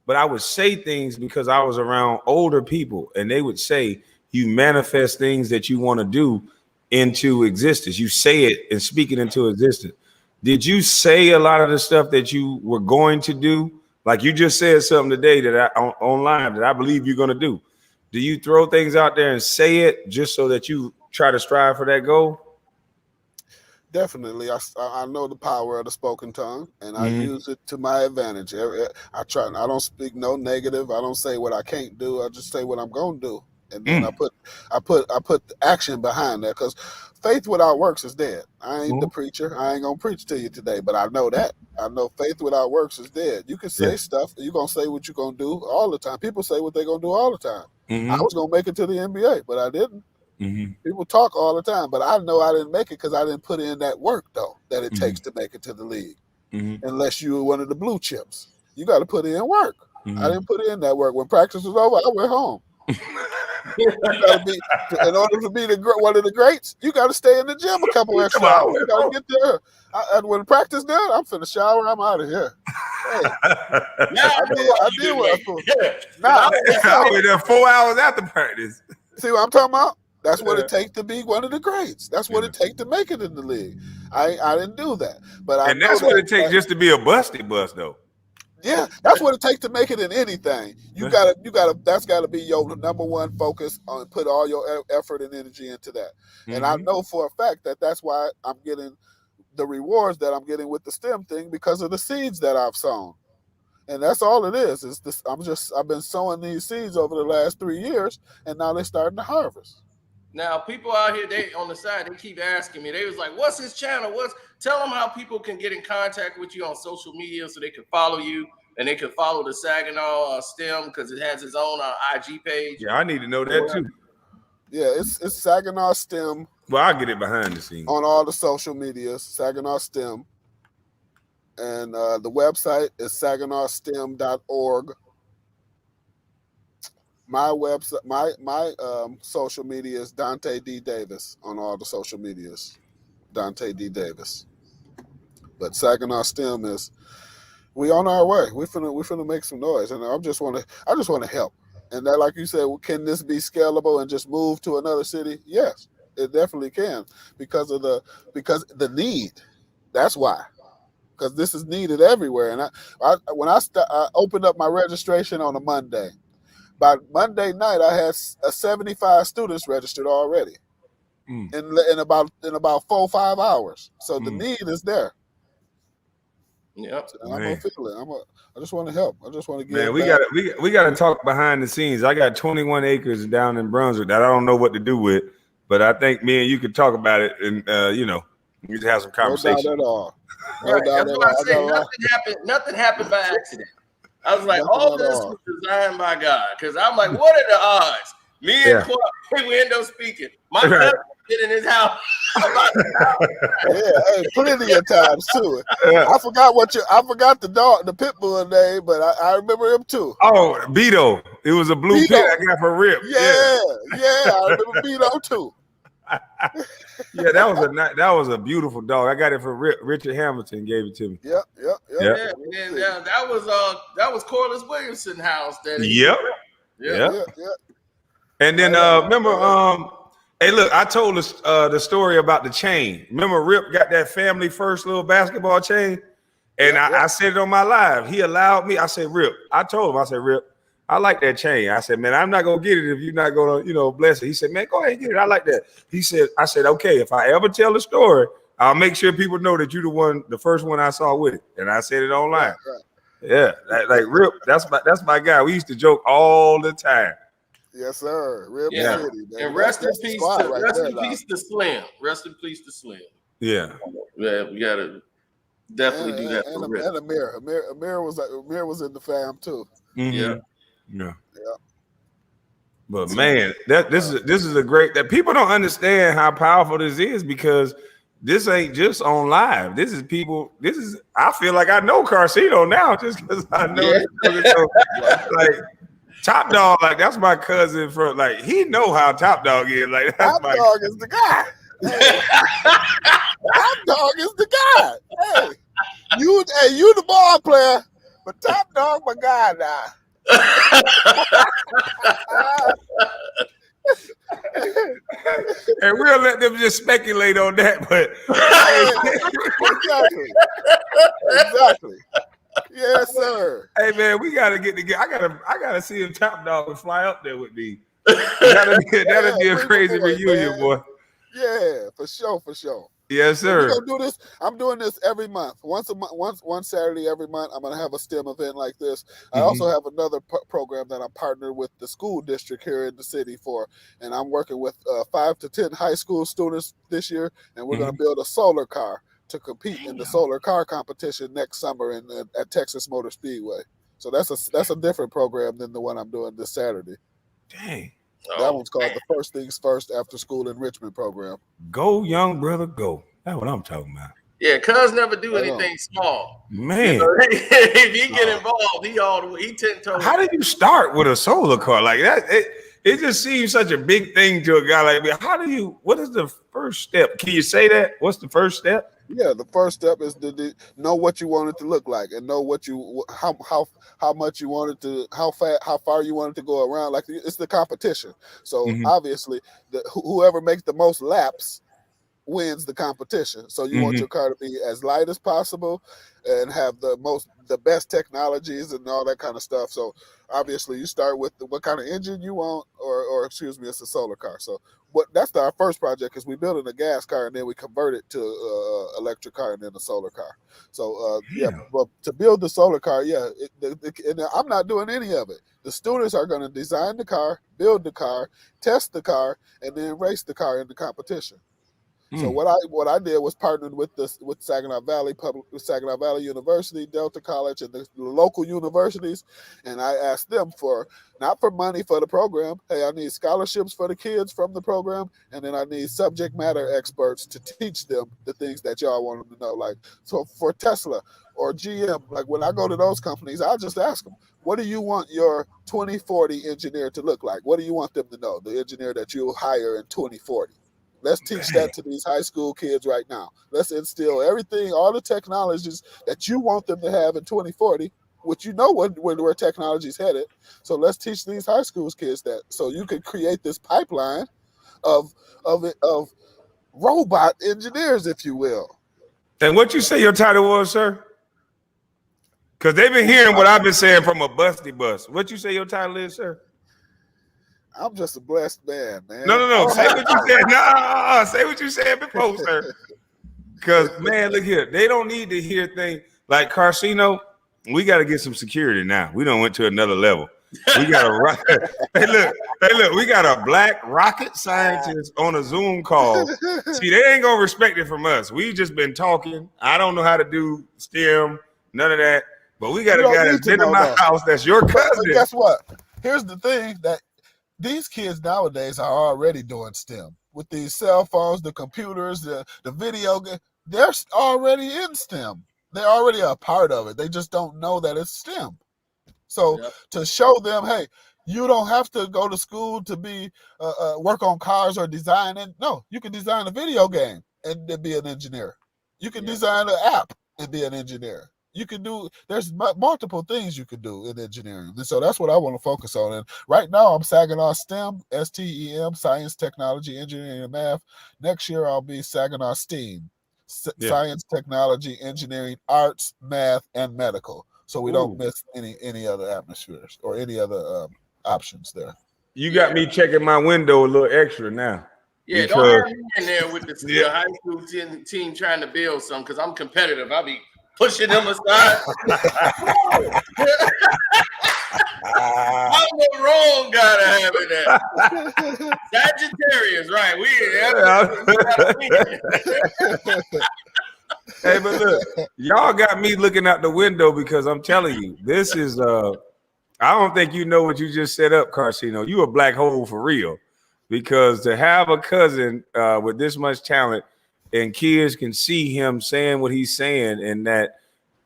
but I would say things because I was around older people, and they would say, you manifest things that you want to do into existence. You say it and speak it into existence. Did you say a lot of the stuff that you were going to do? Like you just said something today that online that I believe you're going to do. Do you throw things out there and say it just so that you try to strive for that goal? Definitely. I know the power of the spoken tongue, and I use it to my advantage. I don't speak no negative. I don't say what I can't do. I just say what I'm going to do. And then I put the action behind that, because faith without works is dead. I ain't the preacher. I ain't gonna preach to you today, but I know that. I know faith without works is dead. You can say stuff. You're gonna say what you're gonna do all the time. People say what they're gonna do all the time. I was gonna make it to the NBA, but I didn't. People talk all the time, but I know I didn't make it because I didn't put in that work though that it takes to make it to the league. Unless you were one of the blue chips, you got to put in work. I didn't put in that work. When practice was over, I went home. You gotta be, in order to be one of the greats, you got to stay in the gym a couple extra hours. You got to get there. And when practice done, I'm finna shower. I'm out of here. Hey, I did what I was supposed to. Now I was there 4 hours after practice. See what I'm talking about? That's what it takes to be one of the greats. That's what it takes to make it in the league. I didn't do that, but that's what it takes just to be a busty bus, though. Yeah, that's what it takes to make it in anything. You gotta. That's gotta be your number one focus on. Put all your effort and energy into that. And I know for a fact that that's why I'm getting the rewards that I'm getting with the STEM thing, because of the seeds that I've sown. And that's all it is. It's this. I've been sowing these seeds over the last 3 years, and now they're starting to harvest. Now, people out here, they on the side, they keep asking me. They was like, "What's his channel? tell them how people can get in contact with you on social media so they can follow you and they can follow the Saginaw STEM because it has its own IG page. Yeah, I need to know that too. Yeah, it's Saginaw STEM. Well, I'll get it behind the scenes. On all the social medias, Saginaw STEM. And the website is saginawstem.org. My website, my social media is Dante D. Davis on all the social medias. Dante D. Davis. But Saginaw STEM is, we on our way. We finna make some noise, and I just want to help. And that, like you said, can this be scalable and just move to another city? Yes, it definitely can because the need. That's why. Because this is needed everywhere. And when I opened up my registration on a Monday, by Monday night I had 75 students registered already in about 4 or 5 hours. So the need is there. Yep. So I'm gonna feel it. I just want to help. I just want to give. Man, we got to talk behind the scenes. I got 21 acres down in Brunswick that I don't know what to do with, but I think me and you could talk about it, and we just have some conversation. No doubt at all. Right. That's what I say. Nothing happened by accident. I was like, all this was designed by God. Because I'm like, what are the odds? Me and Clark, we end up speaking. My cousin get in his house. Hey, plenty of times too. I forgot the dog, the pit bull name, but I remember him too. Oh, Beto. It was a blue pit I got for Rip. Yeah, I remember Beto too. Yeah, that was a beautiful dog. I got it for Richard Hamilton. Gave it to me. Yep. Yeah, and that was Corliss Williamson's house. Yep. And then remember, hey, look, I told us the story about the chain. Remember, Rip got that family first little basketball chain, and I said it on my live. He allowed me. I said, Rip. I told him. I said, Rip, I like that chain. I said, man, I'm not gonna get it if you're not gonna, bless it. He said, man, go ahead and get it. I like that. I said, okay, if I ever tell a story, I'll make sure people know that you're the first one I saw with it. And I said it online. Right. Yeah, like Rip, that's my guy. We used to joke all the time. Yes, sir. Rip City, man. And rest in peace to Slim. Rest in peace to Slim. Yeah. Yeah, we gotta definitely do that for Rip. And Amir was in the fam too. Mm-hmm. Yeah. But man, this is a great that people don't understand how powerful this is because this ain't just on live. This is I feel like I know Carcino now just because I know like Top Dog, like that's my cousin from like he know how Top Dog is. Like Top Dog is the guy. Top Dog is the guy. Hey, you the ball player, but Top Dog my guy now. And we'll let them just speculate on that, but exactly. Yes, sir. Hey man, we gotta get together. I gotta see if Top Dog will fly up there with me. That'll be a crazy reunion, boy. Yeah, for sure. Yes, sir. We're gonna do this. I'm doing this every month. One Saturday every month. I'm gonna have a STEM event like this. I also have another program that I'm partnered with the school district here in the city for, and I'm working with 5 to 10 high school students this year, and we're gonna build a solar car to compete in the solar car competition next summer at Texas Motor Speedway. So that's a different program than the one I'm doing this Saturday. Dang. That one's called the First Things First After School Enrichment Program. Go, young brother, go. That's what I'm talking about. Yeah, cuz never do anything small. Man. If he get involved, he 10 toes. How did you start with a solar car like that? It just seems such a big thing to a guy like me. What is the first step? Can you say that? What's the first step? Yeah, the first step is to know what you want it to look like and know how much you want it to, how far you want it to go around. Like it's the competition. So obviously, whoever makes the most laps wins the competition. So you want your car to be as light as possible and have the best technologies and all that kind of stuff. So obviously, you start with what kind of engine you want, or excuse me, it's a solar car. So that's our first project is we building a gas car and then we convert it to electric car and then a solar car. So but to build the solar car, and I'm not doing any of it. The students are going to design the car, build the car, test the car, and then race the car in the competition. So what I did was partnered with Saginaw Valley University, Delta College, and the local universities, and I asked them for not for money for the program. Hey, I need scholarships for the kids from the program, and then I need subject matter experts to teach them the things that y'all want them to know. Like, so for Tesla or GM, like when I go to those companies, I'll just ask them, what do you want your 2040 engineer to look like? What do you want them to know? The engineer that you'll hire in 2040. Let's teach that to these high school kids right now. Let's instill everything, all the technologies that you want them to have in 2040, which you know where technology's headed. So let's teach these high school kids that, so you can create this pipeline of robot engineers, if you will. And what you say your title was, sir? Because they've been hearing what I've been saying from a busty bus. What you say your title is, sir? I'm just a blessed man, man. No. Say what you said. No, say what you said before, sir. Because, man, look here. They don't need to hear things like Carcino. We got to get some security now. We done went to another level. We got a hey, look. We got a black rocket scientist on a Zoom call. See, they ain't gonna respect it from us. We just been talking. I don't know how to do STEM, none of that. But we got a guy that's been in my house that's your cousin. But guess what? Here's the thing that these kids nowadays are already doing STEM with these cell phones, the computers, the video game. They're already in STEM. They're already a part of it. They just don't know that it's STEM. So to show them, hey, you don't have to go to school to be work on cars or design it. No, you can design a video game and be an engineer. You can design an app and be an engineer. You can do, there's multiple things you can do in engineering. And so that's what I want to focus on. And right now I'm Saginaw STEM, STEM, science, technology, engineering, and math. Next year I'll be Saginaw STEAM, science, technology, engineering, arts, math, and medical. So we don't miss any other atmospheres or any other options there. You got me checking my window a little extra now. Yeah, because, don't have me in there with the high school team trying to build something because I'm competitive. I'll be pushing them aside. I'm the wrong guy to have in there. Sagittarius, right? Hey, but look, y'all got me looking out the window because I'm telling you, this is I don't think you know what you just set up, Carcino. You a black hole for real. Because to have a cousin with this much talent and kids can see him saying what he's saying, and that,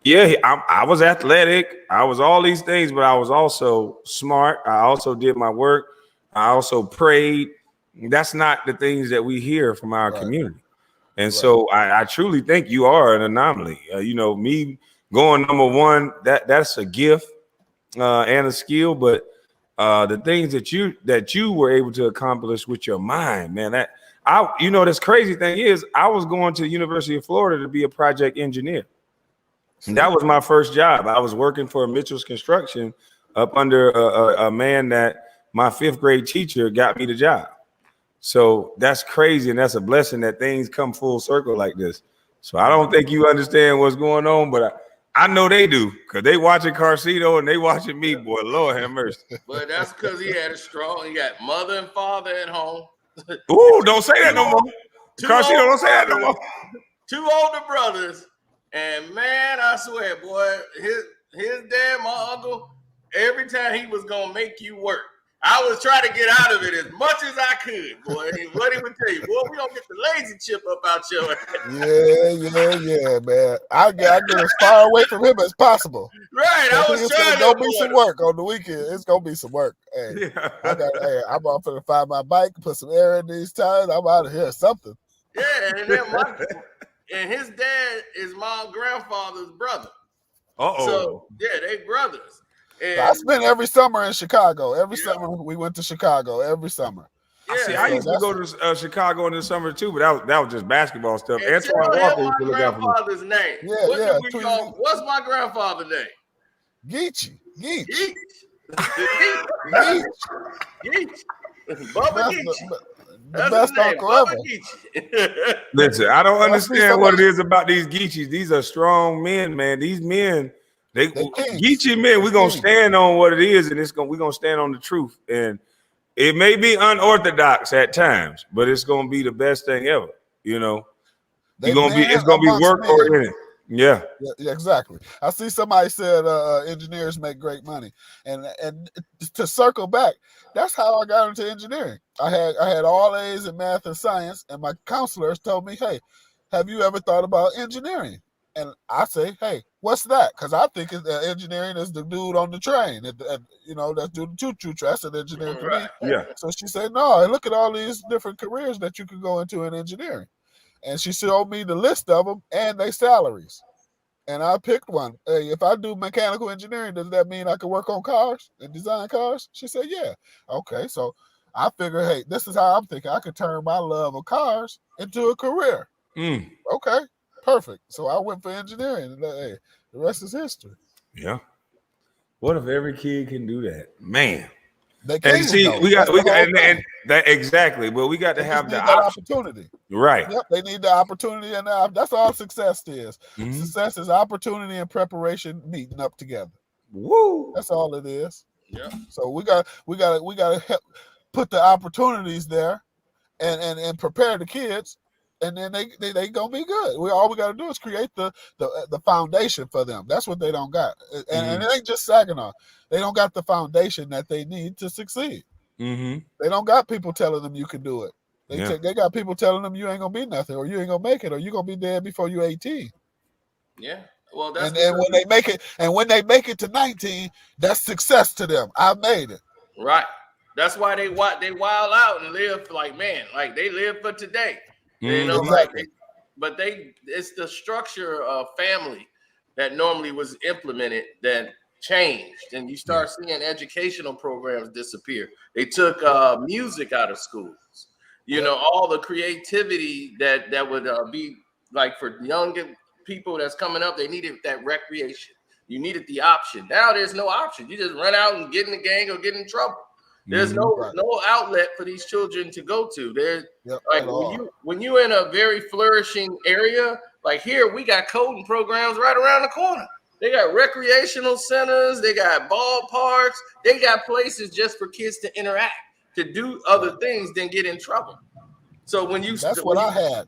I was athletic, I was all these things, but I was also smart. I also did my work. I also prayed. That's not the things that we hear from our community. And so I truly think you are an anomaly. Me going number one, that's a gift and a skill, but the things that you were able to accomplish with your mind, man, this crazy thing is I was going to the University of Florida to be a project engineer. And that was my first job. I was working for Mitchell's Construction up under a man that my 5th grade teacher got me the job. So that's crazy. And that's a blessing that things come full circle like this. So I don't think you understand what's going on, but I know they do, because they watching Carcino and they watching me, boy. Lord have mercy. But that's because he got he got mother and father at home. Ooh, don't say that no more. Carcino, don't say that no more. 2 older brothers. And man, I swear, boy, his dad, my uncle, every time he was going to make you work. I was trying to get out of it as much as I could, boy. What he would tell you, boy, we don't get the lazy chip up out your ass. Yeah, man. I get as far away from him as possible. Right, I was trying to. It's gonna be some work on the weekend. It's gonna be some work. Hey, I'm off to find my bike, put some air in these tires. I'm out of here. Something. Yeah, and then and his dad is my grandfather's brother. So they brothers. And I spent every summer in Chicago. Every summer we went to Chicago. Every summer. Yeah, I used to go to Chicago in the summer too, but that was just basketball stuff. Antoine Walker used to look out for me. Grandfather's name. What's my grandfather's name? Geechee. Bubba Geechee. The best uncle ever. Listen, I don't understand what it is about these Geechees. These are strong men, man. These men, Geechee men, we're gonna stand on what it is, and we're gonna stand on the truth. And it may be unorthodox at times, but it's gonna be the best thing ever. You know, They it's gonna be work or in it. Yeah, exactly. I see somebody said engineers make great money, and to circle back, that's how I got into engineering. I had all A's in math and science, and my counselors told me, "Hey, have you ever thought about engineering?" And I say, "Hey, what's that?" Because I think engineering is the dude on the train, that's doing the choo-choo train. That's an engineer to me. yeah. So she said, "No, look at all these different careers that you could go into in engineering." And she showed me the list of them and their salaries. And I picked one. Hey, if I do mechanical engineering, does that mean I can work on cars and design cars? She said, yeah. Okay, so I figured, hey, this is how I'm thinking. I could turn my love of cars into a career. Okay, perfect. So I went for engineering. And hey, the rest is history. Yeah. What if every kid can do that? Man. They can, and see, we got and that exactly, but we got to have the opportunity. Right. Yep, they need the opportunity, and that's all success is. Success is opportunity and preparation meeting up together. Woo! That's all it is. Yeah. So we got to help put the opportunities there, and prepare the kids, and then they gonna be good. All we got to do is create the foundation for them. That's what they don't got, and it ain't just Saginaw. They don't got the foundation that they need to succeed. They don't got people telling them you can do it. They got people telling them you ain't gonna be nothing, or you ain't gonna make it, or you gonna be dead before you're 18. Yeah. Well, that's and when they make it to 19, that's success to them. I made it. Right. That's why they wild out and live like they live for today. You know, exactly. it's the structure of family that normally was implemented that changed, and you start seeing educational programs disappear. They took music out of schools. You know, all the creativity that would be like for young people that's coming up, they needed that recreation. You needed the option. Now there's no option. You just run out and get in the gang or get in trouble. There's no outlet for these children to go to. There's when you in a very flourishing area, like here, we got coding programs right around the corner. They got recreational centers, they got ballparks, they got places just for kids to interact, to do other things than get in trouble. So I had.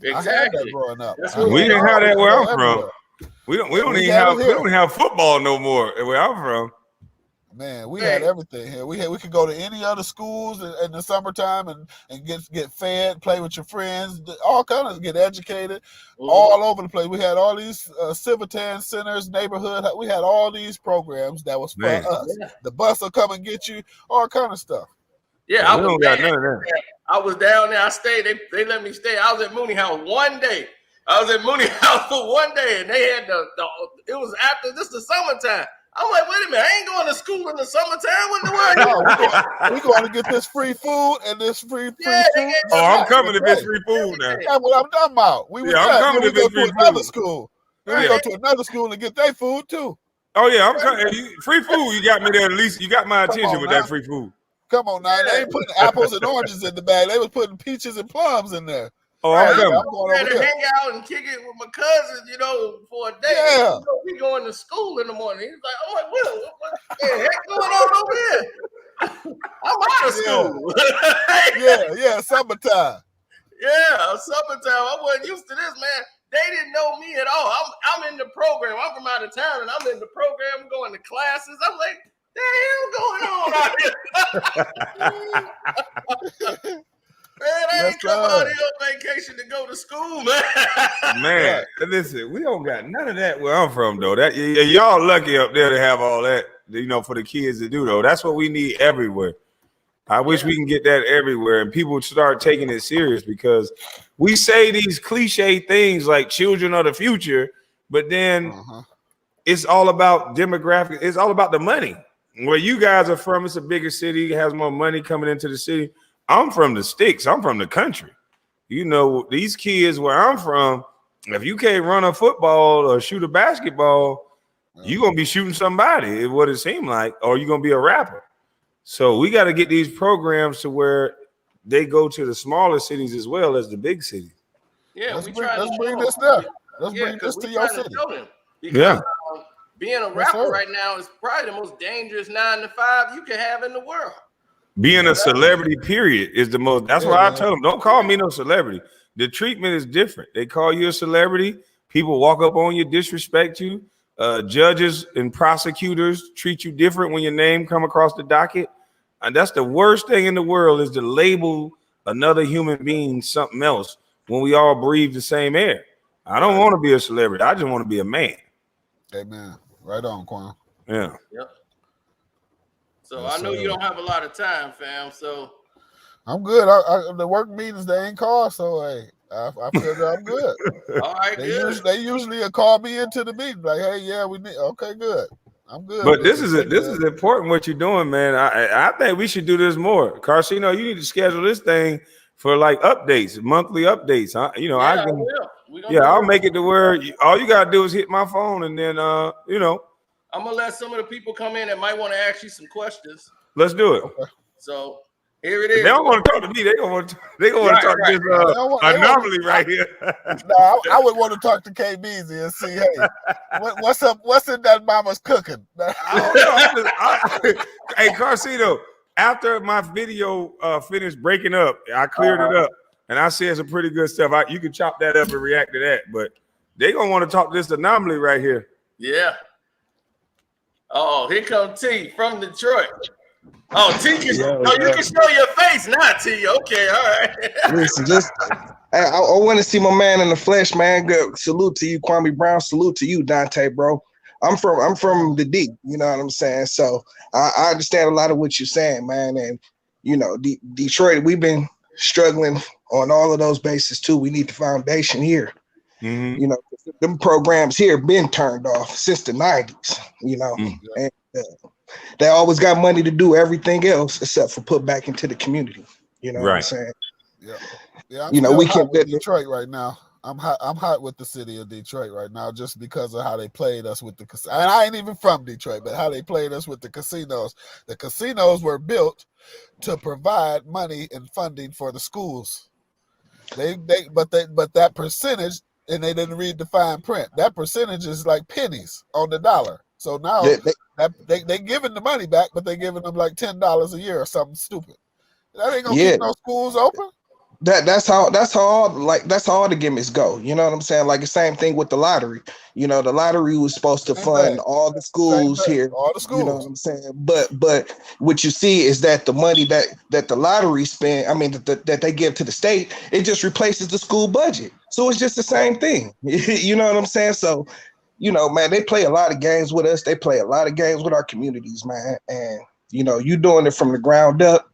Exactly. I had that growing up. We didn't have that where I'm from. We don't even have football no more where I'm from. Man, we had everything here. We could go to any other schools in the summertime and get fed, play with your friends, all kinds of get educated, all over the place. We had all these Civitan centers, neighborhood. We had all these programs that was for us. Yeah. The bus will come and get you, all kind of stuff. Yeah, I was down there. I stayed. They let me stay. I was at Mooney House one day. For one day, and they had it was after the summertime. I'm like, wait a minute, I ain't going to school in the summertime. What in the world? We're going to get this free food and this free food. I'm coming to this free food now. That's what I'm talking about. I'm coming to this free food. Another school. Then we go to another school and get their food too. Oh yeah, I'm coming. Free food, you got me there. At least you got my attention with that free food. Come on now, they ain't putting apples and oranges in the bag. They was putting peaches and plums in there. Oh, I'm coming. I'm going to hang out and kick it with my cousins, for a day. Yeah. We going to school in the morning. He's like, oh, what the heck going on over here? I'm out of school. Yeah, summertime. Yeah, summertime. I wasn't used to this, man. They didn't know me at all. I'm in the program. I'm from out of town, and I'm in the program going to classes. I'm like, the hell going on out here? Man, I ain't come out here on vacation to go to school, man. Man, listen, we don't got none of that where I'm from, though. That y'all lucky up there to have all that, for the kids to do, though. That's what we need everywhere. I wish we can get that everywhere, and people start taking it serious, because we say these cliche things like children of the future, but then it's all about demographic. It's all about the money. Where you guys are from, it's a bigger city, has more money coming into the city. I'm from the sticks. I'm from the country. These kids where I'm from, if you can't run a football or shoot a basketball, you're going to be shooting somebody, is what it seemed like, or you're going to be a rapper. So we got to get these programs to where they go to the smaller cities as well as the big cities. Yeah, let's bring this there. Let's bring this to your city. Because being a rapper right now is probably the most dangerous 9 to 5 you can have in the world. Being a celebrity, period, is the most. That's why I tell them, don't call me no celebrity. the treatment is different. They call you a celebrity. People walk up on you, disrespect you. Judges and prosecutors treat you different when your name come across the docket. And that's the worst thing in the world, is to label another human being something else when we all breathe the same air. I don't want to be a celebrity. I just want to be a man. Amen. Right on, Quan. Yeah. Yep. So Yes, I know sir. you don't have a lot of time, fam. So I'm good. The work meetings, they ain't called, so hey, I figure I'm good. all right, good. They usually call me into the meeting like, hey, yeah, we need. Okay, good. I'm good. But this is important what you're doing, man. I think we should do this more. Carcino, you need to schedule this thing for like updates, monthly updates. You know, I will. I'll make it to where all you gotta do is hit my phone, and then you know, I'm gonna let some of the people come in that might want to ask you some questions. let's do it. Okay. So here it is. They don't want to talk to me. They gonna want to talk to this anomaly right here. No, I would want to talk to KBZ and see, hey, what's up? What's in that mama's cooking? Hey, Carcino, after my video finished breaking up, I cleared it up, and I said some pretty good stuff. You can chop that up and react to that, but they gonna want to talk to this anomaly right here. Yeah. Oh, here comes T from Detroit. Oh, T, you can show your face now, T. Okay, all right. Listen, I want to see my man in the flesh, man. Good. Salute to you, Kwame Brown. Salute to you, Dante, bro. I'm from the D. You know what I'm saying? So I understand a lot of what you're saying, man. And you know, Detroit, we've been struggling on all of those bases too. We need the foundation here. Mm-hmm. You know, them programs here been turned off since the 90s. You know, and they always got money to do everything else except for put back into the community. You know what I'm saying? Yeah. I'm you know, we hot can with Detroit right now. I'm hot with the city of Detroit right now just because of how they played us with the casino. And I ain't even from Detroit, but how they played us with the casinos. The casinos were built to provide money and funding for the schools. But that percentage, and they didn't read the fine print. That percentage is like pennies on the dollar. So now they giving the money back, but they giving them like $10 a year or something stupid. That ain't gonna keep no schools open. That's how all the gimmicks go. You know what I'm saying? Like the same thing with the lottery. You know, the lottery was supposed to fund all the schools here. All the schools. You know what I'm saying? But what you see is that the money that the lottery spend, I mean that they give to the state, it just replaces the school budget. So it's just the same thing. You know what I'm saying? So, you know, man, they play a lot of games with us. They play a lot of games with our communities, man. And you know, you doing it from the ground up.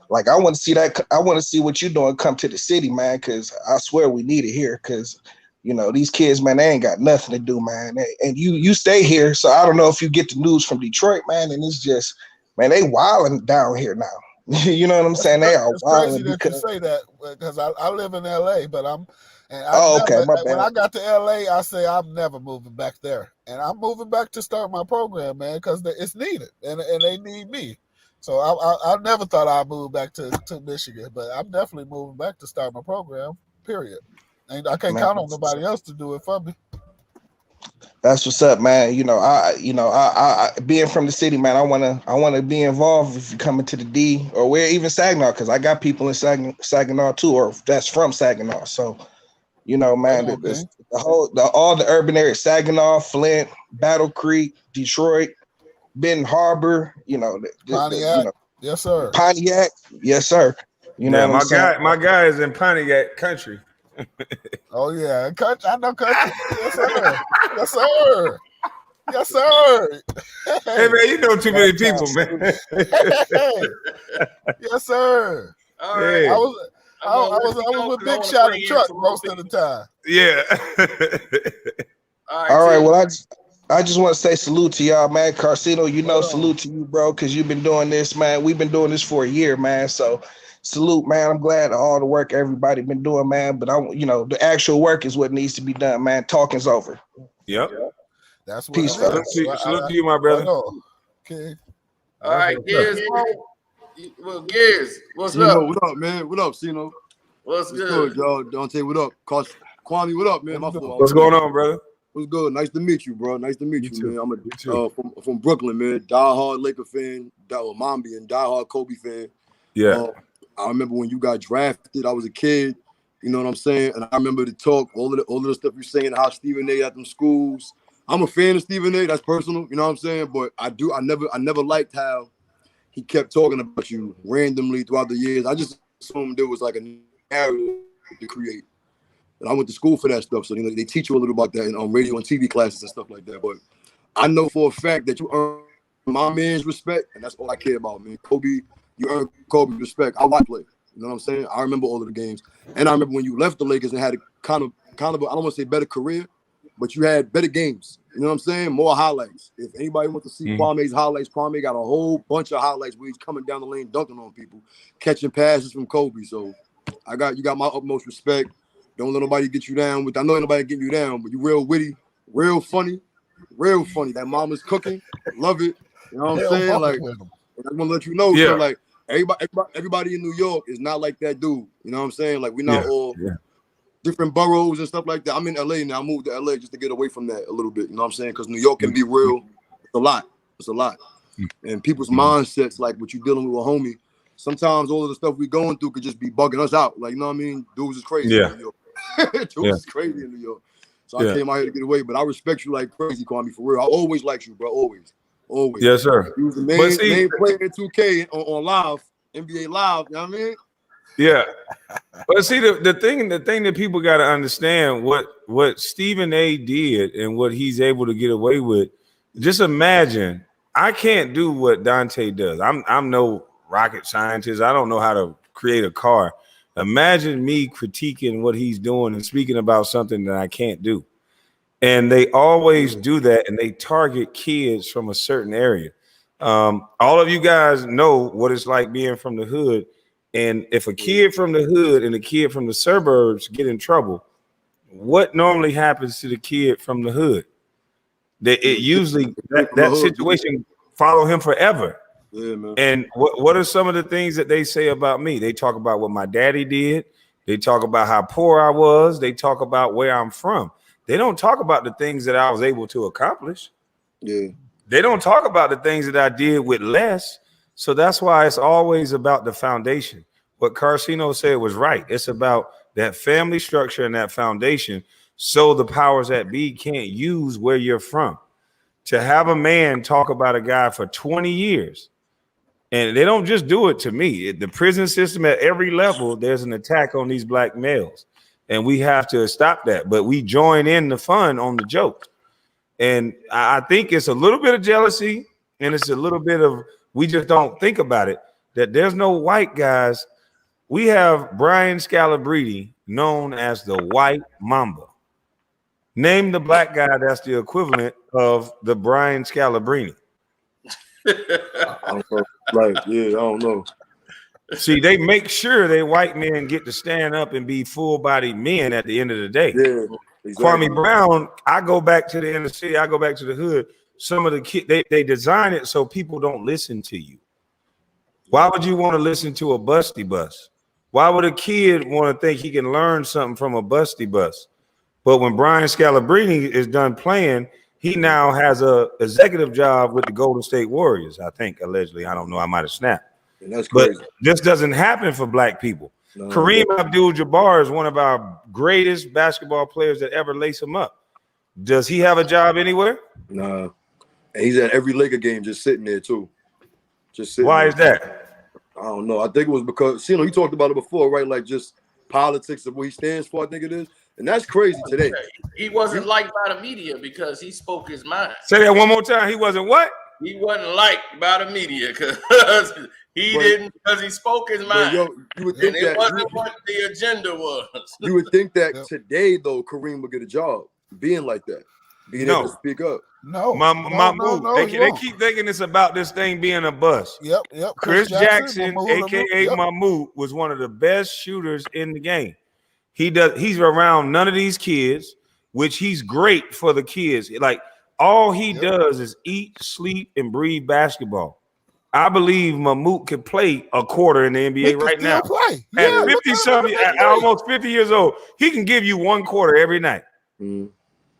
Like I want to see that. I want to see what you're doing come to the city, man. Because I swear we need it here. Because you know these kids, man, they ain't got nothing to do, man. And you stay here, so I don't know if you get the news from Detroit, man. And it's just, man, they wilding down here now. You know what I'm saying? They are wilding. It's crazy that you say that because I live in LA, but okay, my bad. When I got to LA, I say I'm never moving back there, and I'm moving back to start my program, man, because it's needed, and they need me. So I never thought I'd move back to Michigan, but I'm definitely moving back to start my program, period. And I can't count on nobody else to do it for me. That's what's up, man. I being from the city, man, I wanna be involved if you come into the D or where even Saginaw, because I got people in Saginaw too, or that's from Saginaw. So, you know, man, all the urban areas, Saginaw, Flint, Battle Creek, Detroit, Benton Harbor, you know, Pontiac, yes sir. Pontiac, yes sir. You know, my guy is in Pontiac country. Oh yeah, I know country. Yes sir. Yes sir. Yes sir. Hey man, you know too many people, man. Yes sir. All right. I was with Big Shot and Truck most of the time. Yeah. All right. Well, I just want to say salute to y'all, man. Carcino, you know, salute to you, bro, because you've been doing this, man. We've been doing this for a year, man. So salute, man. I'm glad all the work everybody been doing, man. But the actual work is what needs to be done, man. Talking's over. Yep. That's what peace, salute to you, my brother. Okay. All right, Giz. Well, Giz, what's up? What up, man? What up, Sino? What's good, y'all? Dante, what up? Kwame, what up, man? What's going on, brother? What's good? Nice to meet you, bro. Nice to meet you, man. I'm from Brooklyn, man. Diehard Laker fan, Mambi, and diehard Kobe fan. Yeah. I remember when you got drafted. I was a kid, You know what I'm saying? And I remember the talk, all of the stuff you're saying, how Stephen A. at them schools. I'm a fan of Stephen A. That's personal, you know what I'm saying? But I never liked how he kept talking about you randomly throughout the years. I just assumed there was like a narrative to create. And I went to school for that stuff, so they teach you a little about that in radio and TV classes and stuff like that. But I know for a fact that you earn my man's respect, and that's all I care about, man. Kobe, you earn Kobe's respect. I watch play. You know what I'm saying? I remember all of the games. And I remember when you left the Lakers and had a kind of I don't want to say better career, but you had better games. You know what I'm saying? More highlights. If anybody wants to see Kwame's highlights, Kwame got a whole bunch of highlights where he's coming down the lane, dunking on people, catching passes from Kobe. So you got my utmost respect. Don't let nobody get you down. I know ain't nobody getting you down, but you real witty, real funny. That mama's cooking. Love it. You know what I'm saying? Like, I'm gonna let you know. So like everybody in New York is not like that dude. You know what I'm saying? Like we're not all different boroughs and stuff like that. I'm in LA now. I moved to LA just to get away from that a little bit. You know what I'm saying? Because New York can be real. It's a lot. And people's mindsets, like what you dealing with a homie. Sometimes all of the stuff we going through could just be bugging us out. Like, you know what I mean? Dudes is crazy in New York. Dudes is crazy in New York. So I came out here to get away. But I respect you like crazy, Kwame, for real. I always liked you, bro. Always. Yes, sir. You was the main player in 2K on live, NBA Live. You know what I mean? Yeah. But see, the thing that people got to understand, what Stephen A. did and what he's able to get away with, just imagine, I can't do what Dante does. I'm no rocket scientist. I don't know how to create a car. Imagine me critiquing what he's doing and speaking about something that I can't do. And they always do that, and they target kids from a certain area. All of you guys know what it's like being from the hood. And if a kid from the hood and a kid from the suburbs get in trouble, what normally happens to the kid from the hood? It usually that situation follow him forever. Yeah, man. And what are some of the things that they say about me? They talk about what my daddy did. They talk about how poor I was. They talk about where I'm from. They don't talk about the things that I was able to accomplish. Yeah. They don't talk about the things that I did with less. So that's why it's always about the foundation. What Carcino said was right. It's about that family structure and that foundation, so the powers that be can't use where you're from. To have a man talk about a guy for 20 years, and they don't just do it to me. The prison system at every level, there's an attack on these black males, and we have to stop that. But we join in the fun on the joke. And I think it's a little bit of jealousy, and it's a little bit of, we just don't think about it, that there's no white guys. We have Brian Scalabrine, known as the White Mamba. Name the black guy that's the equivalent of the Brian Scalabrine. I don't know. Right. Yeah, I don't know. See, they make sure they white men get to stand up and be full-bodied men at the end of the day. Yeah. Exactly. Kwame Brown, I go back to the inner city, I go back to the hood. Some of the kids, they design it so people don't listen to you. Why would you want to listen to a busty bus? Why would a kid want to think he can learn something from a busty bus? But when Brian Scalabrine is done playing, he now has a executive job with the Golden State Warriors, I think, allegedly. I don't know. I might have snapped. And that's crazy. But this doesn't happen for black people. No, Kareem Abdul-Jabbar is one of our greatest basketball players that ever lace him up. Does he have a job anywhere? Nah. And he's at every Laker game just sitting there, too. Just sitting Why there. is that? I don't know. I think it was because, you talked about it before, right? Like just politics of what he stands for, I think it is. And that's crazy today. He wasn't liked by the media because he spoke his mind. Say that one more time. He wasn't what? He wasn't liked by the media because because he spoke his mind. Yo, you would think it wasn't what the agenda was. You would think that today, though, Kareem would get a job being like that, being able to speak up. No, they keep thinking it's about this thing being a bust. Yep. Chris Jackson, aka Mahmoud, was one of the best shooters in the game. He's around none of these kids, which he's great for the kids. Like all he does is eat, sleep, and breathe basketball. I believe Mahmoud could play a quarter in the NBA right now. At 50-something, almost 50 years old, he can give you one quarter every night. Mm.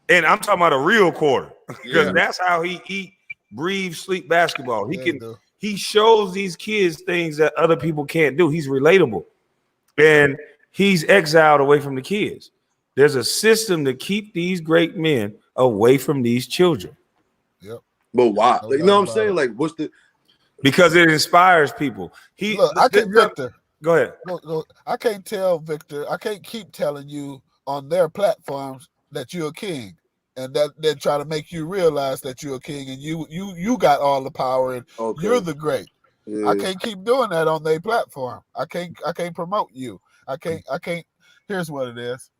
And I'm talking about a real quarter because that's how he eat, breathe, sleep basketball. He shows these kids things that other people can't do. He's relatable. And he's exiled away from the kids. There's a system to keep these great men away from these children. Yep. But why? No Like, you doubt know what I'm about saying? it. Like, what's the? Because it inspires people. Look, I can't, Victor. Go ahead. No, I can't tell Victor. I can't keep telling you on their platforms that you're a king, and that they're trying to make you realize that you're a king, and you got all the power, and you're the great. Yeah. I can't keep doing that on their platform. I can't promote you. I can't. Here's what it is.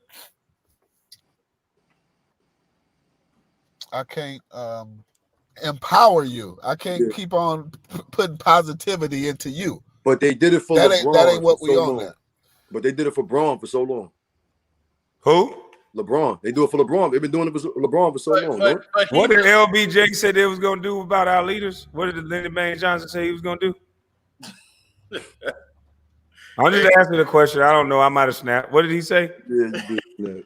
I can't empower you. I can't keep on putting positivity into you. But they did it for LeBron. That ain't what we so on long. that. But they did it for Braun for so long. Who? LeBron. They do it for LeBron. They've been doing it for LeBron for so long. What did LBJ say they was going to do about our leaders? What did Lyndon Baines Johnson say he was going to do? I'm just asking the question. I don't know. I might have snapped. What did he say? Yeah, you did.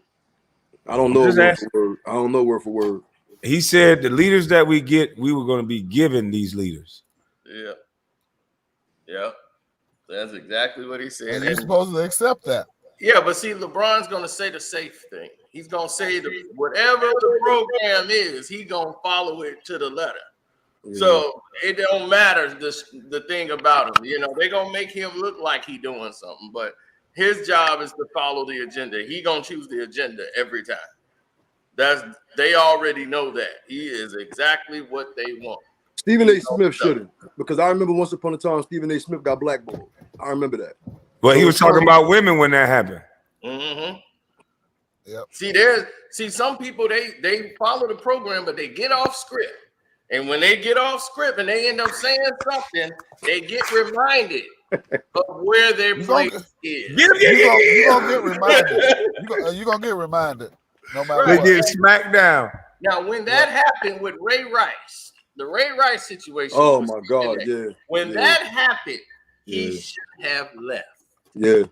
I don't know word for word. I don't know word for word. He said the leaders that we get, we were going to be given these leaders. Yeah. Yeah. That's exactly what he said. And you're supposed to accept that. Yeah, but see, LeBron's going to say the safe thing. He's going to say whatever the program is, he's going to follow it to the letter. Yeah. So it don't matter the thing about him. You know, they're going to make him look like he's doing something, but his job is to follow the agenda. He going to choose the agenda every time. They already know that. He is exactly what they want. Stephen A. Smith shouldn't, because I remember once upon a time Stephen A. Smith got blackballed. I remember that. Well, he was talking about women when that happened. Mm-hmm. Yep. See, some people they follow the program, but they get off script. And when they get off script and they end up saying something, they get reminded of where their place is. You're gonna get reminded. You're gonna get reminded. No matter they what. get smacked down. Now, when that happened with Ray Rice, the Ray Rice situation. Oh my God, yeah. When that happened, he should have left. Yeah.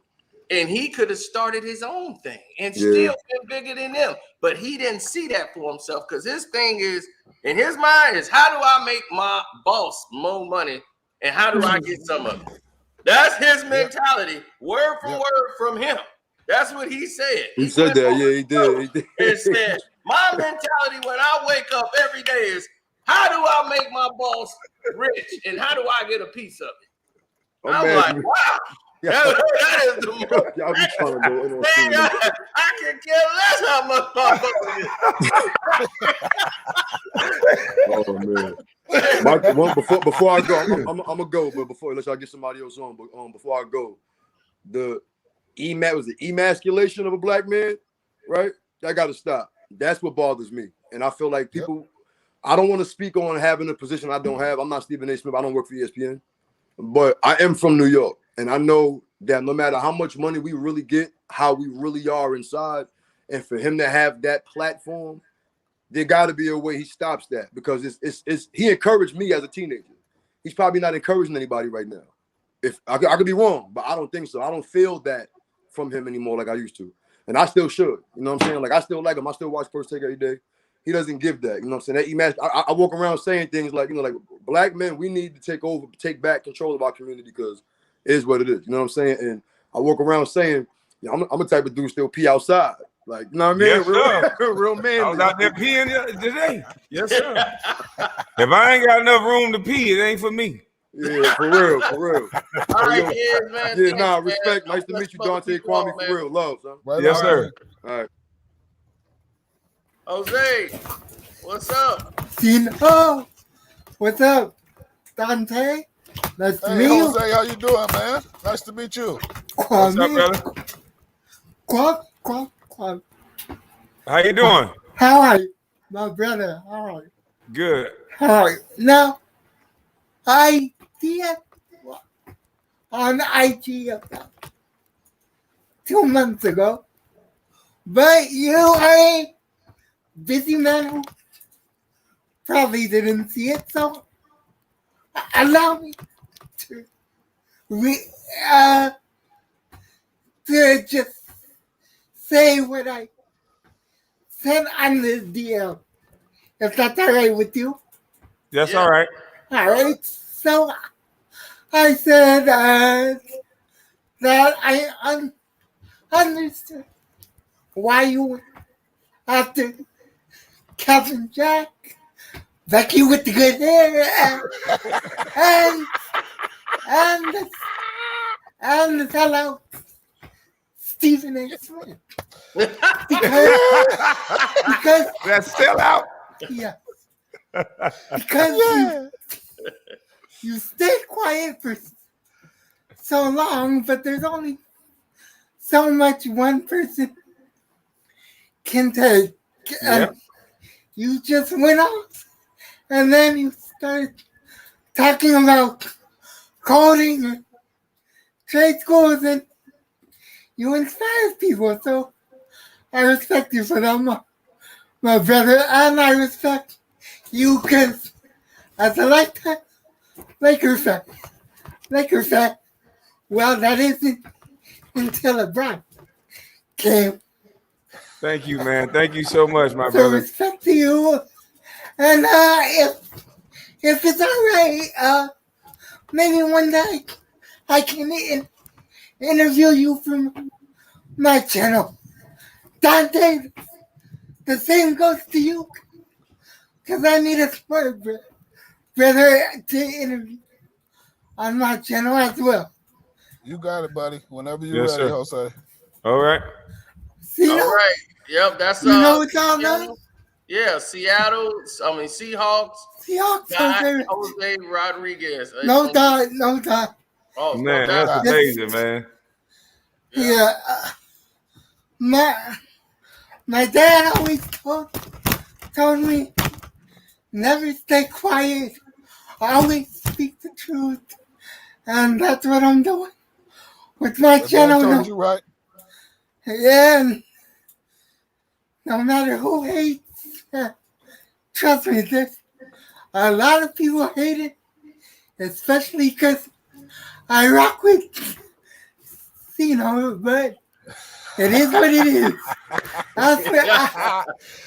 And he could have started his own thing and still been bigger than them. But he didn't see that for himself, because his thing is, in his mind, is how do I make my boss more money and how do I get some of it? That's his mentality, word for word from him. That's what he said. He said that, yeah, he did. And said, my mentality when I wake up every day is, how do I make my boss rich and how do I get a piece of it? I'm like, wow. That is the most. Y'all be trying to go in on I can care less how much my Oh man! Before I go, I'm gonna go. But before, let y'all get somebody else on. But before I go, the emasculation of a black man, right? That got to stop. That's what bothers me, and I feel like people. I don't want to speak on having a position I don't have. I'm not Stephen A. Smith. I don't work for ESPN, but I am from New York. And I know that no matter how much money we really get, how we really are inside, and for him to have that platform, there got to be a way he stops that, because it's he encouraged me as a teenager. He's probably not encouraging anybody right now. If I could be wrong, but I don't think so. I don't feel that from him anymore like I used to, and I still should. You know what I'm saying? Like I still like him. I still watch First Take every day. He doesn't give that. You know what I'm saying? That I walk around saying things like, you know, like black men, we need to take back control of our community, because it is what it is. You know what I'm saying? And I walk around saying, I'm a type of dude still pee outside. Like, you know what I mean? Yes, real man. I was out there peeing today. Yes, sir. If I ain't got enough room to pee, it ain't for me. Yeah, for real. All right, man. Yeah, nah, respect. Nice to meet you, Dante Kwame, for real. Love, son. Right yes, on. sir. All right. Jose, what's up? Tino, what's up? Dante, nice to meet you. Jose, how you doing, man? Nice to meet you. What's up, brother? Quack. How you doing? How are you, my brother? How are you? Good. How are you? Now, I did on IG about 2 months ago, but you are a busy man who probably didn't see it, so allow me to just say what I said on this DM, if that's all right with you. That's all right. All right, so I said that I understood why you went after Captain Jack, Becky with the good hair, and the fellow Stephen A. Smith. Because That's still out. yeah. Because you stayed quiet for so long, but there's only so much one person can take. And you just went off, and then you started talking about coding and trade schools, and you inspired people. So I respect you for that, my brother, and I respect you because as a lifetime Laker fan, well, that isn't until LeBron came. Thank you, man. Thank you so much, my So brother. respect to you. And if it's all right, maybe one day I can interview you from my channel. Dante, the same goes to you. Because I need a smart brother to interview on my channel as well. You got it, buddy. Whenever you're Yes, ready, sir. Jose. All right. See, All right. Yep, that's you know what's all Seattle. Yeah, Seahawks. Seahawks, Jose Rodriguez. No doubt. Oh, Man, no doubt. that's amazing, man. Yeah. My dad always told me, never stay quiet. Always speak the truth. And that's what I'm doing with my channel. Told you right. Yeah. And no matter who hates, trust me, there's a lot of people hate it, especially because I rock with, but it is what it is.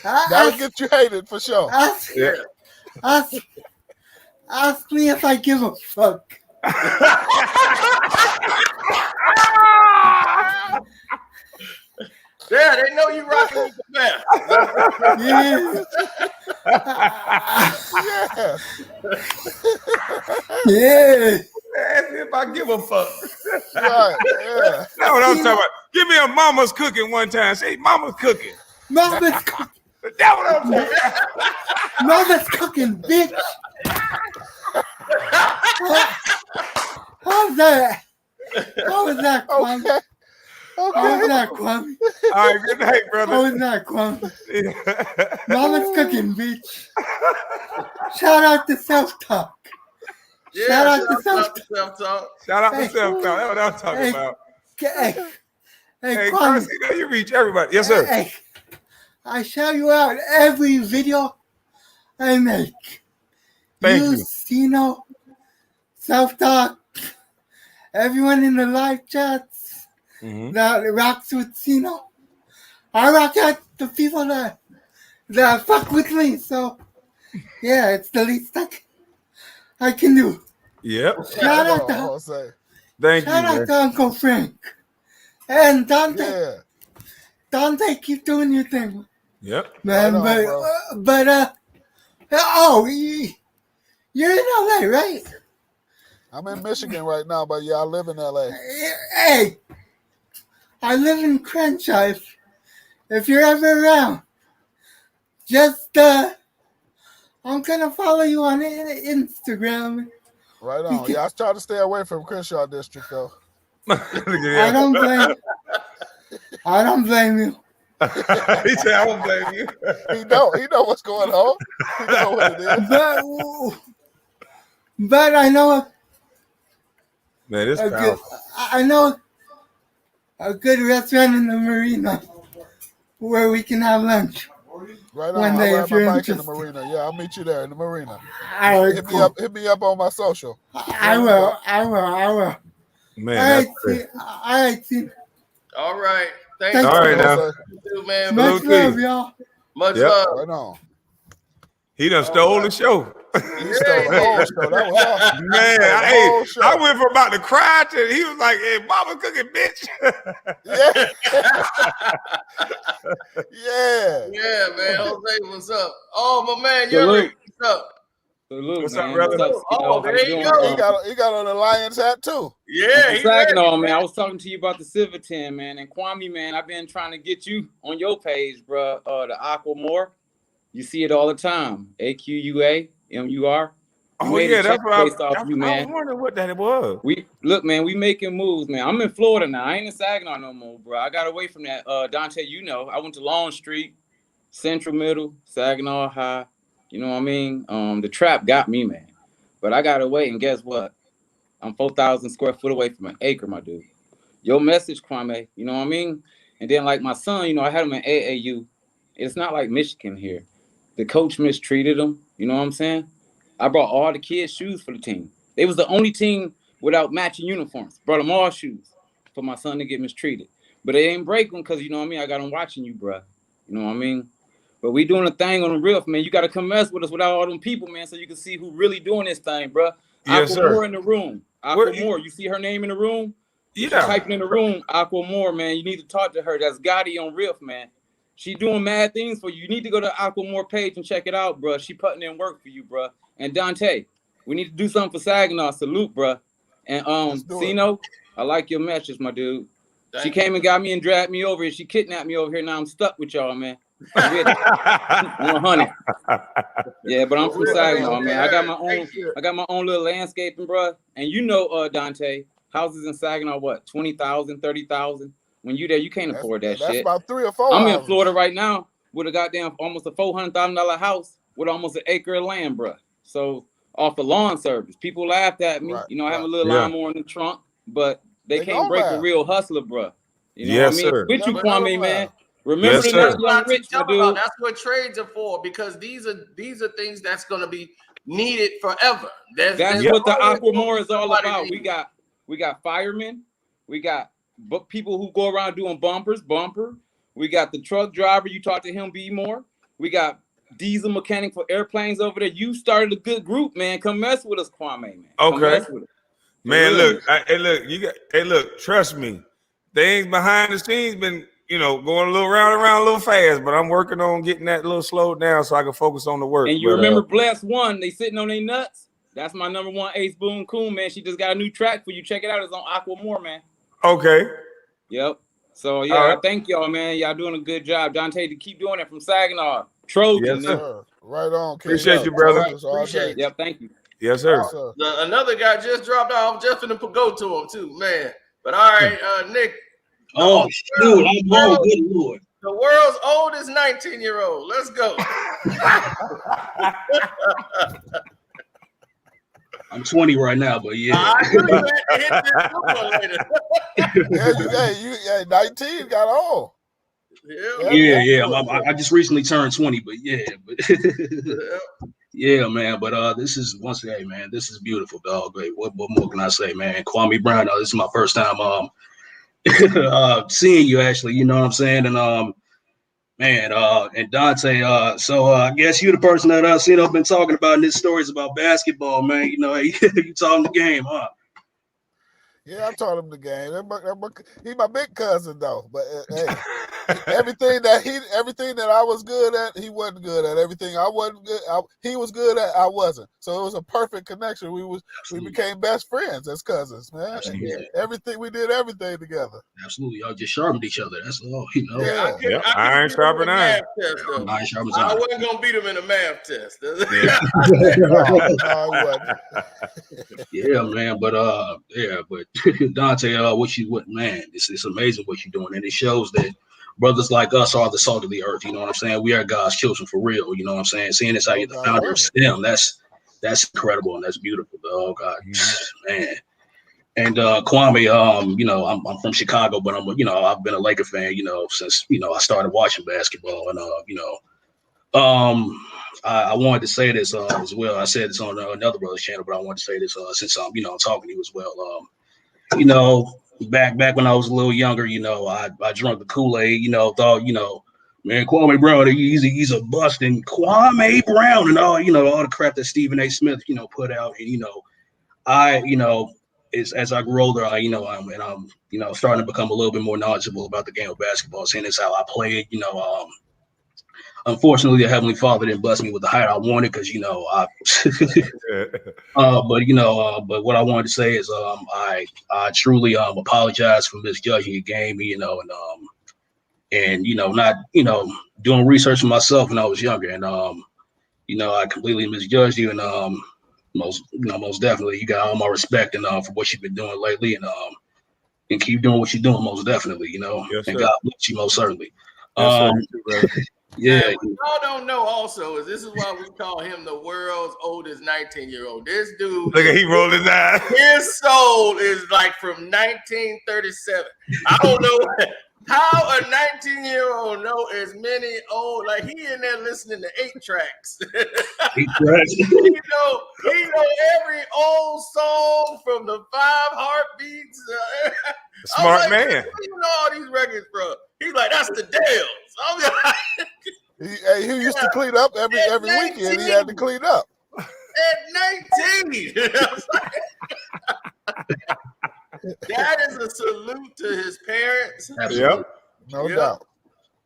That'll get you hated for sure. Ask me if I give a fuck. Yeah, they know you rocking with the best. Yeah. Ask me if I give a fuck. Right, yeah. That's what I'm talking about. Give me a mama's cooking one time. Say, mama's cooking. Mama's cooking. That's what I'm talking about. Mama's cooking, bitch. How's that? How was that, Kwame? Okay. How was that, Kwame? All right, good night, brother. How was that, Kwame? Mama's cooking, bitch. Shout out to self-talk. Yeah, Shout out to self-talk. Shout out to Hey. self-talk. That's what I'm talking about. Hey, Hey, Kwame. Chris, you know you reach everybody. Yes, sir. Hey, I shout you out every video I make. Thank you. Sino, self-talk, everyone in the live chats that rocks with Sino. I rock out the people that fuck with me. So, yeah, it's the least I can do. Yep. Shout out to Jose. Thank you, Shout out man. to Uncle Frank. And Dante. Yeah. Dante, keep doing your thing, Yep. man. Right on, You're in LA, right? I'm in Michigan right now, but yeah, I live in LA. Hey, I live in Crenshaw. If you're ever around, just I'm gonna follow you on Instagram. Right on. Yeah, I try to stay away from Crenshaw District though. I don't blame you. He said, I don't blame you. He know what's going on. He know what it is. But I know Man, it's I powerful. know a good restaurant in the marina where we can have lunch. Right on. One I'll day, ride if my you're bike in the interested. marina. Yeah, I'll meet you there in the marina. All right, cool. Hit me up on my social. I will. Man, All that's right, great. All right. Thank Thank you. All right, now. Jose. You too, man. Much Salute to you. love, y'all. Much Yep. love. Right on. He done stole the show. He stole the whole show. That was awesome. Man, whole show. I went from about to cry to he was like, "Hey, mama cooking, bitch." Yeah. Yeah, man. Jose, what's up? Oh, my man, Salute. what's up? Salute, What's man. up, brother? What's up, Oh, How there you you doing? go. He got on the Lions hat too. Yeah, he's ready, Saginaw, man. I was talking to you about the Silver 10, man. And Kwame, man, I've been trying to get you on your page, bro. The Aquamore. You see it all the time. AQUAMUR. Oh yeah, that's what I was man. wondering what that was. Look, man, we making moves, man. I'm in Florida now. I ain't in Saginaw no more, bro. I got away from that. Dante, you know, I went to Long Street, Central Middle, Saginaw High. You know what I mean? The trap got me, man. But I got away, and guess what? I'm 4,000 square foot away from an acre, my dude. Your message, Kwame, you know what I mean? And then like my son, you know, I had him in AAU. It's not like Michigan here. The coach mistreated him. You know what I'm saying? I brought all the kids' shoes for the team. They was the only team without matching uniforms. Brought them all shoes for my son to get mistreated. But they ain't break them because, you know what I mean? I got them watching you, bro. You know what I mean? But we doing a thing on the real, man. You got to come mess with us without all them people, man, so you can see who really doing this thing, bro. Yes, Aquamore sir. in the room. Aquamore. You see her name in the room? Yeah. Typing in the room, Aquamore, man. You need to talk to her. That's Gotti on Riff, man. She doing mad things for you. You need to go to Aquamore page and check it out, bro. She putting in work for you, bro. And Dante, we need to do something for Saginaw. Salute, bro. And Sino, I like your message, my dude. She came and got me and dragged me over here. She kidnapped me over here. Now I'm stuck with y'all, man. 100. Yeah, but I'm from Saginaw, man. I got my own little landscaping, bro. And you know, Dante, houses in Saginaw, what, 20,000, 30,000? When you there, you can't afford that shit. That's about 3 or 4. I'm in Florida right now with a goddamn almost a $400,000 house with almost an acre of land, bro. So off of lawn service, people laughed at me. You know, I have a little lawnmower in the trunk, but they can't break a real hustler, bro. You know what I mean? Sir. With you, Kwame, man. Remember the next young rich, my dude. That's what trades are for, because these are things that's going to be needed forever. That's what the Aquamore is all about. We got firemen, we got people who go around doing bumper. We got the truck driver. You talk to him, be more. We got diesel mechanic for airplanes over there. You started a good group, man. Come mess with us, Kwame, man. Come mess with us. Man, look, trust me. Things behind the scenes been, you know, going a little round a little fast, but I'm working on getting that a little slowed down so I can focus on the work. And you remember Bless One, they sitting on their nuts? That's my number one Ace Boone Coon, man. She just got a new track for you. Check it out. It's on Aquamore, man. Okay. Yep. So, yeah, I thank y'all, man. Y'all doing a good job. Dante, to keep doing it from Saginaw. Trojan. Yes, sir. Right on. Appreciate you, brother. Appreciate it. Yep, thank you. Yes, sir. Another guy just dropped off. Just finna go to him, too, man. But all right, Nick. Oh, shoot. I'm old. Good Lord. The world's oldest 19-year-old. Let's go. I'm 20 right now, but yeah. I knew you had to hit this later. 19 got on. Yeah. I just recently turned 20, but yeah. Yeah, man. But this is once again, man. This is beautiful, dog. What more can I say, man? Kwame Brown. This is my first time seeing you, actually. You know what I'm saying? And man, and Dante. So I guess you're the person that I've seen. I've been talking about in these stories about basketball, man. You know, you taught him the game, huh? Yeah, I taught him the game. He's my big cousin, though. But hey, everything that I was good at, he wasn't good at. Everything I wasn't good, he was good at, I wasn't. So it was a perfect connection. We became best friends as cousins, man. We did everything together. Absolutely, y'all just sharpened each other. That's all, you know. Yeah, iron sharpened iron. I wasn't gonna beat him in a math test. Yeah, man. But Dante, man, it's amazing what you're doing, and it shows that brothers like us are the salt of the earth. You know what I'm saying? We are God's children for real. You know what I'm saying? Seeing this out, you're the founder of STEM. That's incredible and that's beautiful, dog. Man. And Kwame, you know, I'm from Chicago, but I've been a Laker fan, you know, since I started watching basketball, and I wanted to say this as well. I said this on another brother's channel, but I wanted to say this since I'm talking to you as well. Back when I was a little younger, I drank the Kool-Aid, thought, Man, Kwame Brown, he's a bust, and Kwame Brown and all the crap that Stephen A. Smith put out, and I as I grew older, I'm starting to become a little bit more knowledgeable about the game of basketball, seeing as how I play it. Unfortunately, the Heavenly Father didn't bless me with the height I wanted because but what I wanted to say is I truly apologize for misjudging your game, and not doing research for myself when I was younger, and I completely misjudged you, and most definitely you got all my respect and for what you've been doing lately, and keep doing what you're doing, most definitely, Yes, and sir. God bless you, most certainly. Yes, sir. You too, brother. Yeah. Now, what y'all don't know also is this is why we call him the world's oldest 19-year-old. This dude, Look at he rolled his eyes. his soul is like from 1937. I don't know how a 19-year-old know as many old, like he in there listening to 8 tracks. He know every old song from the 5 Heartbeats. Smart man. Where you know all these records from? He's like, that's the Dales. I'm like, he used to clean up every weekend. He had to clean up. At 19. That is a salute to his parents. Yep. No doubt.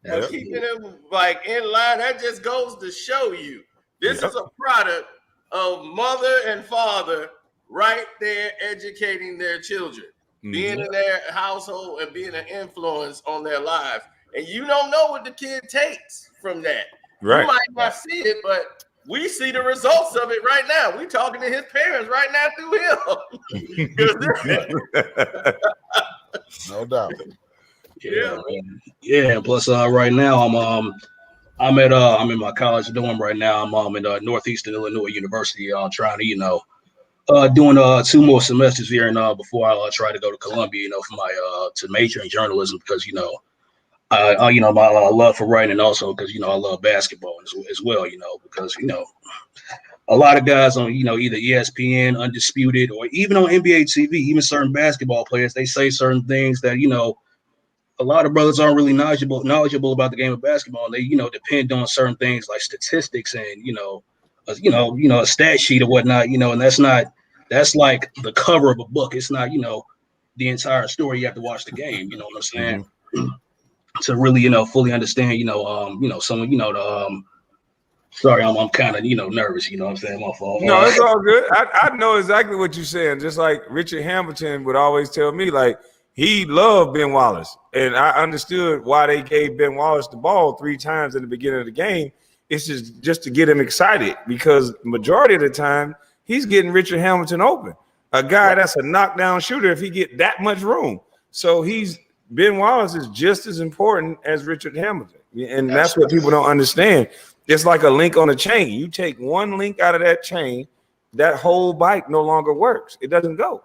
For keeping him like in line. That just goes to show you this is a product of mother and father right there educating their children, being in their household and being an influence on their lives. And you don't know what the kid takes from that. Right. You might not see it, but we see the results of it right now. We're talking to his parents right now through him. No doubt. Yeah. Plus, right now I'm in my college dorm right now. I'm in Northeastern Illinois University. Trying to doing 2 more semesters here, and before I try to go to Columbia, for my to major in journalism, because my love for writing, and also because I love basketball as well, because a lot of guys on either ESPN, Undisputed, or even on NBA TV, even certain basketball players, they say certain things that a lot of brothers aren't really knowledgeable about the game of basketball, and they depend on certain things like statistics and a stat sheet or whatnot, and that's like the cover of a book. It's not the entire story. You have to watch the game. You know what I'm saying? To really fully understand someone sorry, I'm kind of nervous. You know what I'm saying? My fault. No, it's all good. I know exactly what you're saying. Just like Richard Hamilton would always tell me, like he loved Ben Wallace, and I understood why they gave Ben Wallace the ball 3 times in the beginning of the game. It's just to get him excited, because majority of the time he's getting Richard Hamilton open, a guy that's a knockdown shooter if he get that much room. So Ben Wallace is just as important as Richard Hamilton, and that's what people don't understand. It's like a link on a chain. You take one link out of that chain, that whole bike no longer works. It doesn't go.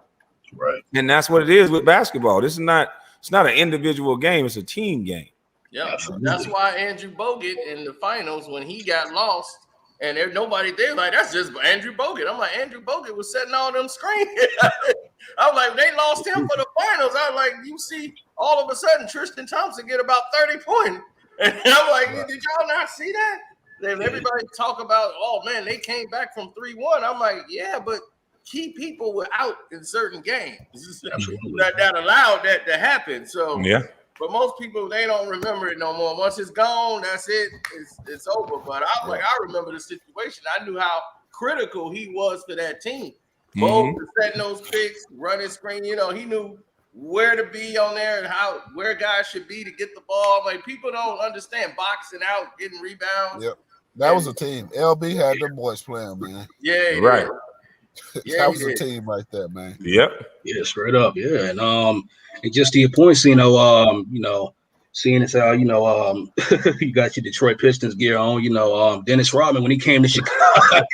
Right. And that's what it is with basketball. It's not an individual game. It's a team game. Yeah, that's why Andrew Bogut in the finals, when he got lost and there's nobody there, like, that's just Andrew Bogut. I'm like, Andrew Bogut was setting all them screens. I'm like, they lost him for the finals. I was like, you see, all of a sudden Tristan Thompson get about 30 points. And I'm like, did y'all not see that? Then everybody talk about, oh man, they came back from 3-1. I'm like, yeah, but key people were out in certain games that allowed that to happen. So yeah. But most people, they don't remember it no more. Once it's gone, that's it. It's over. But I remember the situation. I knew how critical he was for that team. Both setting those picks, running screen. He knew where to be on there and where guys should be to get the ball. Like, people don't understand boxing out, getting rebounds. Yep, that was a team. LB had them boys playing, man. Yeah, right. Yeah, that was a team right there, man. Yep. Yeah, straight up. Yeah, and just to your point, seeing as how you got your Detroit Pistons gear on, Dennis Rodman when he came to Chicago.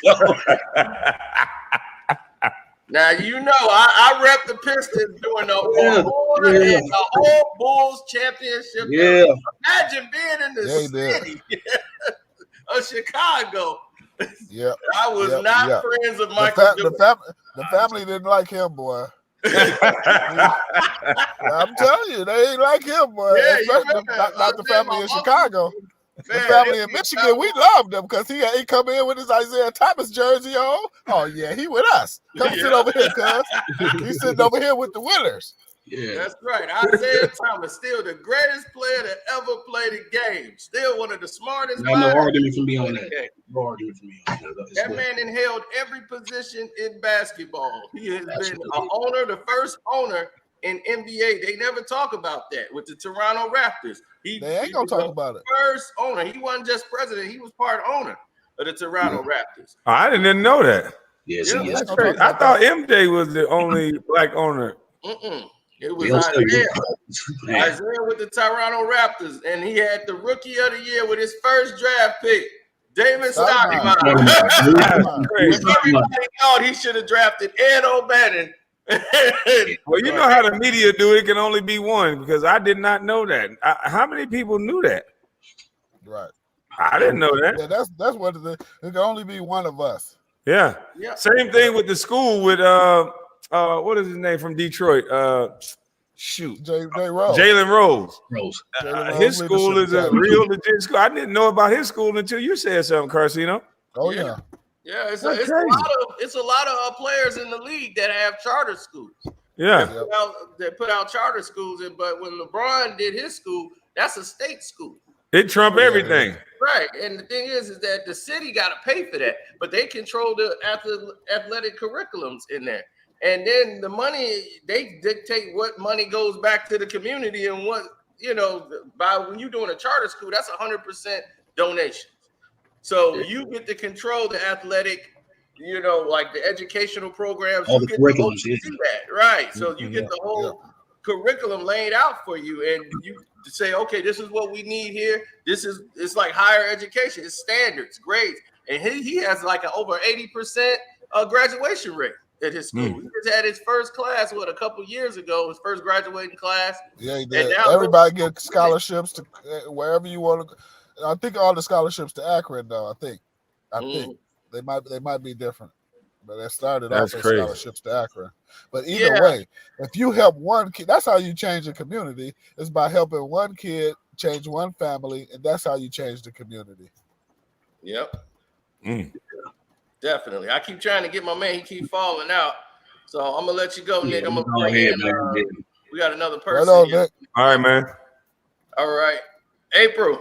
Now I rep the Pistons during the whole Bulls championship. Yeah. Imagine being in the city of Chicago. Yeah, I was not friends of Michael Jordan. The family didn't like him, boy. I'm telling you, they ain't like him, boy. Yeah, especially not the family in Chicago. The family in Michigan, we loved him because he come in with his Isaiah Thomas jersey on. Oh yeah, he with us. Come sit over here, cuz. He's sitting over here with the winners. Yeah, that's right. Isaiah Thomas, still the greatest player that ever played a game. Still one of the smartest. no argument from me on that. No argument from me on that. That man held every position in basketball. He has been an owner, the first owner in NBA. They never talk about that with the Toronto Raptors. They ain't gonna talk about it. First owner. He wasn't just president. He was part owner of the Toronto Raptors. I didn't know that. Yes, Yeah, he is. I thought MJ was the only black owner. It was Isaiah. Isaiah with the Toronto Raptors, and he had the Rookie of the Year with his first draft pick, David Stoudemire. Everybody thought he should have drafted Ed O'Bannon. Well, you know how the media do it. It can only be one because I did not know that. How many people knew that? Right. I didn't know that. Yeah, that's what it can only be one of us. Yeah. Same thing with the school with what is his name from Detroit? Jalen Rose. His school is a real legit school. I didn't know about his school until you said something, Carcino. Oh yeah. Yeah, it's a lot of players in the league that have charter schools. Yeah. They put out charter schools, but when LeBron did his school, that's a state school. It trumped everything. Right. And the thing is that the city got to pay for that, but they control the athletic curriculums in there. And then the money, they dictate what money goes back to the community and what, by when you're doing a charter school, that's 100% donations. So you get to control the athletic, like the educational programs. All the curriculums, that, right? So you get the whole curriculum laid out for you, and you say, okay, this is what we need here. It's like higher education. It's standards, grades, and he has like an over 80% graduation rate at his school. He just had his first class a couple years ago, his first graduating class. Yeah, he did. Everybody gets scholarships to wherever you want to. I think all the scholarships to Akron, though. I think they might be different, but they started off as scholarships to Akron. But either way, if you help one kid, that's how you change a community. It's by helping one kid change one family, and that's how you change the community. Yep. Definitely. I keep trying to get my man. He keep falling out. So I'm gonna let you go, Nick. I'm gonna bring in. We got another person. All right, man. All right, April.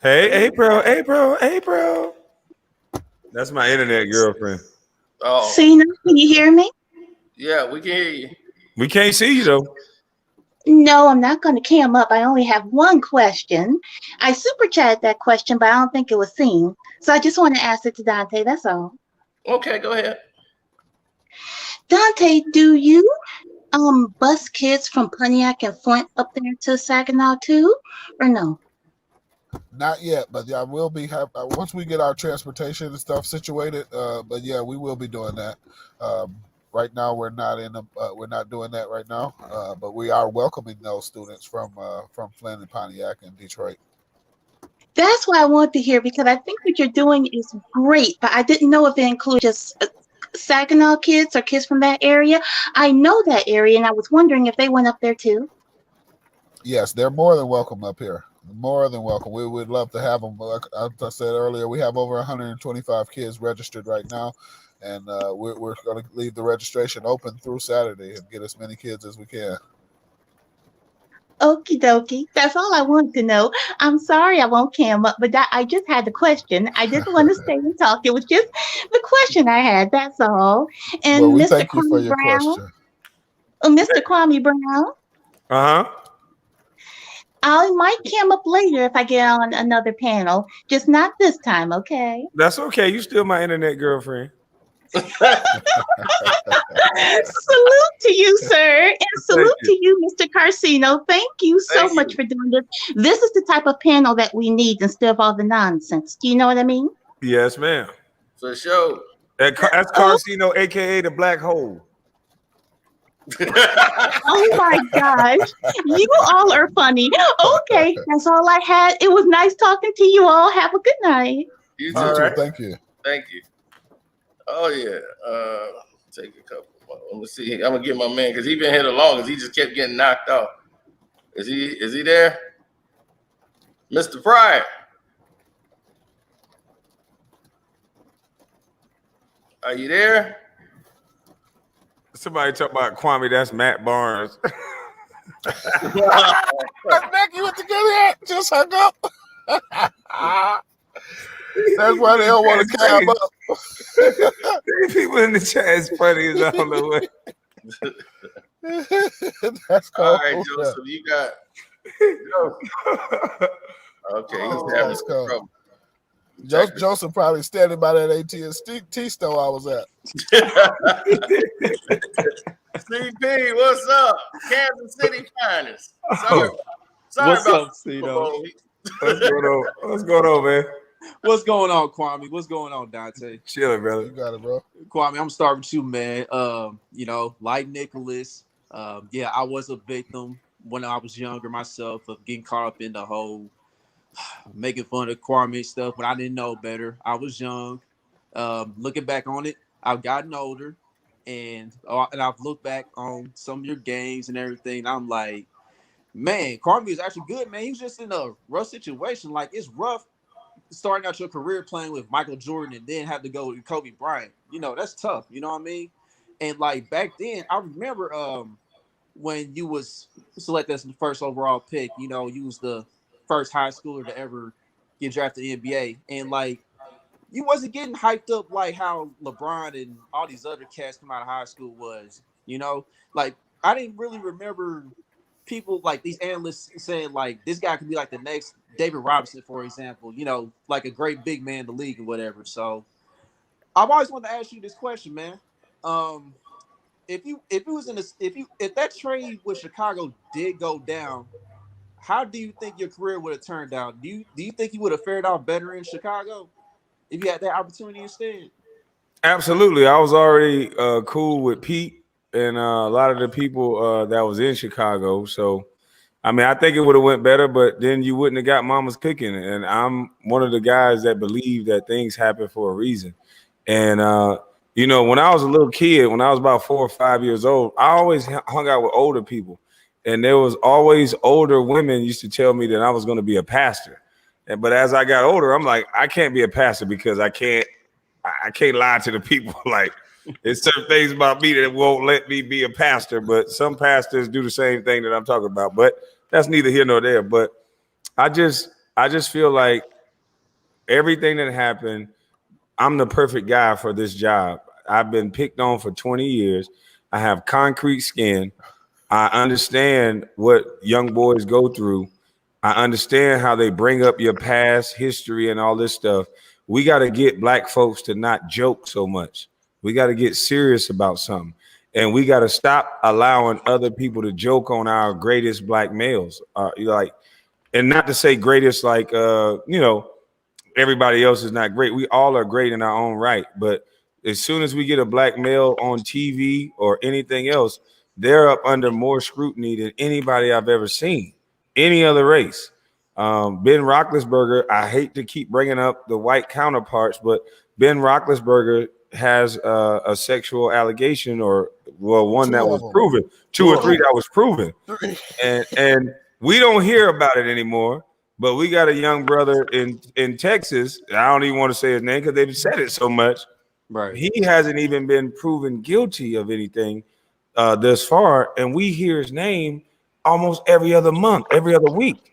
Hey, April. That's my internet girlfriend. Oh. Cena, can you hear me? Yeah, we can hear you. We can't see you though. No, I'm not going to cam up. I only have one question. I super chatted that question, but I don't think it was seen. So I just want to ask it to Dante. That's all. Okay, go ahead. Dante, do you bus kids from Pontiac and Flint up there to Saginaw too, or no? Not yet, but I will be once we get our transportation and stuff situated. But yeah, we will be doing that. Right now, we're not doing that right now. But we are welcoming those students from Flint and Pontiac and Detroit. That's what I wanted to hear, because I think what you're doing is great, but I didn't know if it included just Saginaw kids or kids from that area. I know that area, and I was wondering if they went up there too. Yes, they're more than welcome up here. More than welcome. We would love to have them. Like I said earlier, we have over 125 kids registered right now, and we're going to leave the registration open through Saturday and get as many kids as we can. Okie dokie. That's all I wanted to know. I'm sorry I won't cam up, but I just had the question. I didn't want to stay and talk. It was just the question I had. That's all. And well, Mr. Kwame Brown. Mr. Kwame Brown. I might cam up later if I get on another panel. Just not this time, okay? That's okay. You still my internet girlfriend. Salute to you, sir, and salute to you, Mr. Carcino. Thank you so much for doing this. This is the type of panel that we need instead of all the nonsense. Do you know what I mean? Yes, ma'am. For sure. That's Carcino, aka the black hole. Oh my gosh, you all are funny. Okay, that's all I had. It was nice talking to you all. Have a good night. You too. All right. Thank you. Thank you. Oh yeah. Take a couple. Let me see. I'm gonna get my man because he been here the longest. He just kept getting knocked off. Is he there? Mr. Pryor. Are you there? Somebody talk about Kwame. That's Matt Barnes. Becky with the good hat just hung up. That's why they don't want to cab up. People in the chat is funny as I don't know what. That's cool. All right, Joseph, you got. Okay, he's having some trouble. Joseph probably standing by that AT&T store I was at. CP, what's up? Kansas City finest. Sorry What's about up, Cito? What's going on, man? What's going on, Kwame? What's going on, Dante? Chilling, brother. You got it, bro. Kwame, I'm starting with you, man. Like Nicholas, I was a victim when I was younger myself of getting caught up in the whole making fun of Kwame stuff, but I didn't know better. I was young. Looking back on it, I've gotten older, and I've looked back on some of your games and everything. And I'm like, man, Kwame is actually good, man. He was just in a rough situation. Like, it's rough starting out your career playing with Michael Jordan and then have to go with Kobe Bryant. That's tough. You know what I mean? And like back then, I remember when you was selected as the first overall pick, you was the first high schooler to ever get drafted in the NBA. And like, you wasn't getting hyped up like how LeBron and all these other cats come out of high school was, like I didn't really remember people like these analysts saying like this guy could be like the next David Robinson, for example, like a great big man in the league or whatever. So I've always wanted to ask you this question, man. If that trade with Chicago did go down, how do you think your career would have turned out? Do you think you would have fared out better in Chicago if you had that opportunity instead? Absolutely. I was already cool with Pete and a lot of the people that was in Chicago. So, I mean, I think it would have went better, but then you wouldn't have got Mama's cooking. And I'm one of the guys that believe that things happen for a reason. And, when I was a little kid, when I was about 4 or 5 years old, I always hung out with older people. And there was always older women used to tell me that I was going to be a pastor. But as I got older, I'm like, I can't be a pastor because I can't lie to the people. Like, there's certain things about me that won't let me be a pastor, but some pastors do the same thing that I'm talking about. But that's neither here nor there. But I just feel like everything that happened, I'm the perfect guy for this job. I've been picked on for 20 years. I have concrete skin. I understand what young boys go through. I understand how they bring up your past history and all this stuff. We got to get black folks to not joke so much. We got to get serious about something. And we got to stop allowing other people to joke on our greatest black males. And not to say greatest like, everybody else is not great. We all are great in our own right. But as soon as we get a black male on TV or anything else, they're up under more scrutiny than anybody I've ever seen, any other race. Ben Roethlisberger, I hate to keep bringing up the white counterparts, but Ben Roethlisberger has a sexual allegation one that was proven, two or three that was proven. And we don't hear about it anymore. But we got a young brother in Texas. I don't even want to say his name because they've said it so much. Right. He hasn't even been proven guilty of anything thus far. And we hear his name almost every other month, every other week.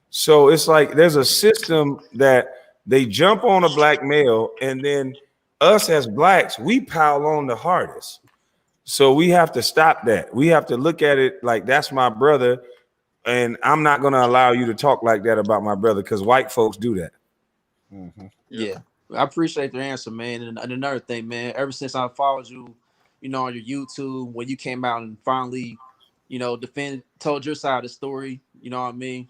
So it's like there's a system that they jump on a black male, and then us as blacks, we pile on the hardest. So we have to stop that. We have to look at it like that's my brother. And I'm not going to allow you to talk like that about my brother because white folks do that. Mm-hmm. Yeah, I appreciate the answer, man. And another thing, man, ever since I followed you, on your YouTube, when you came out and finally, told your side of the story, you know what I mean?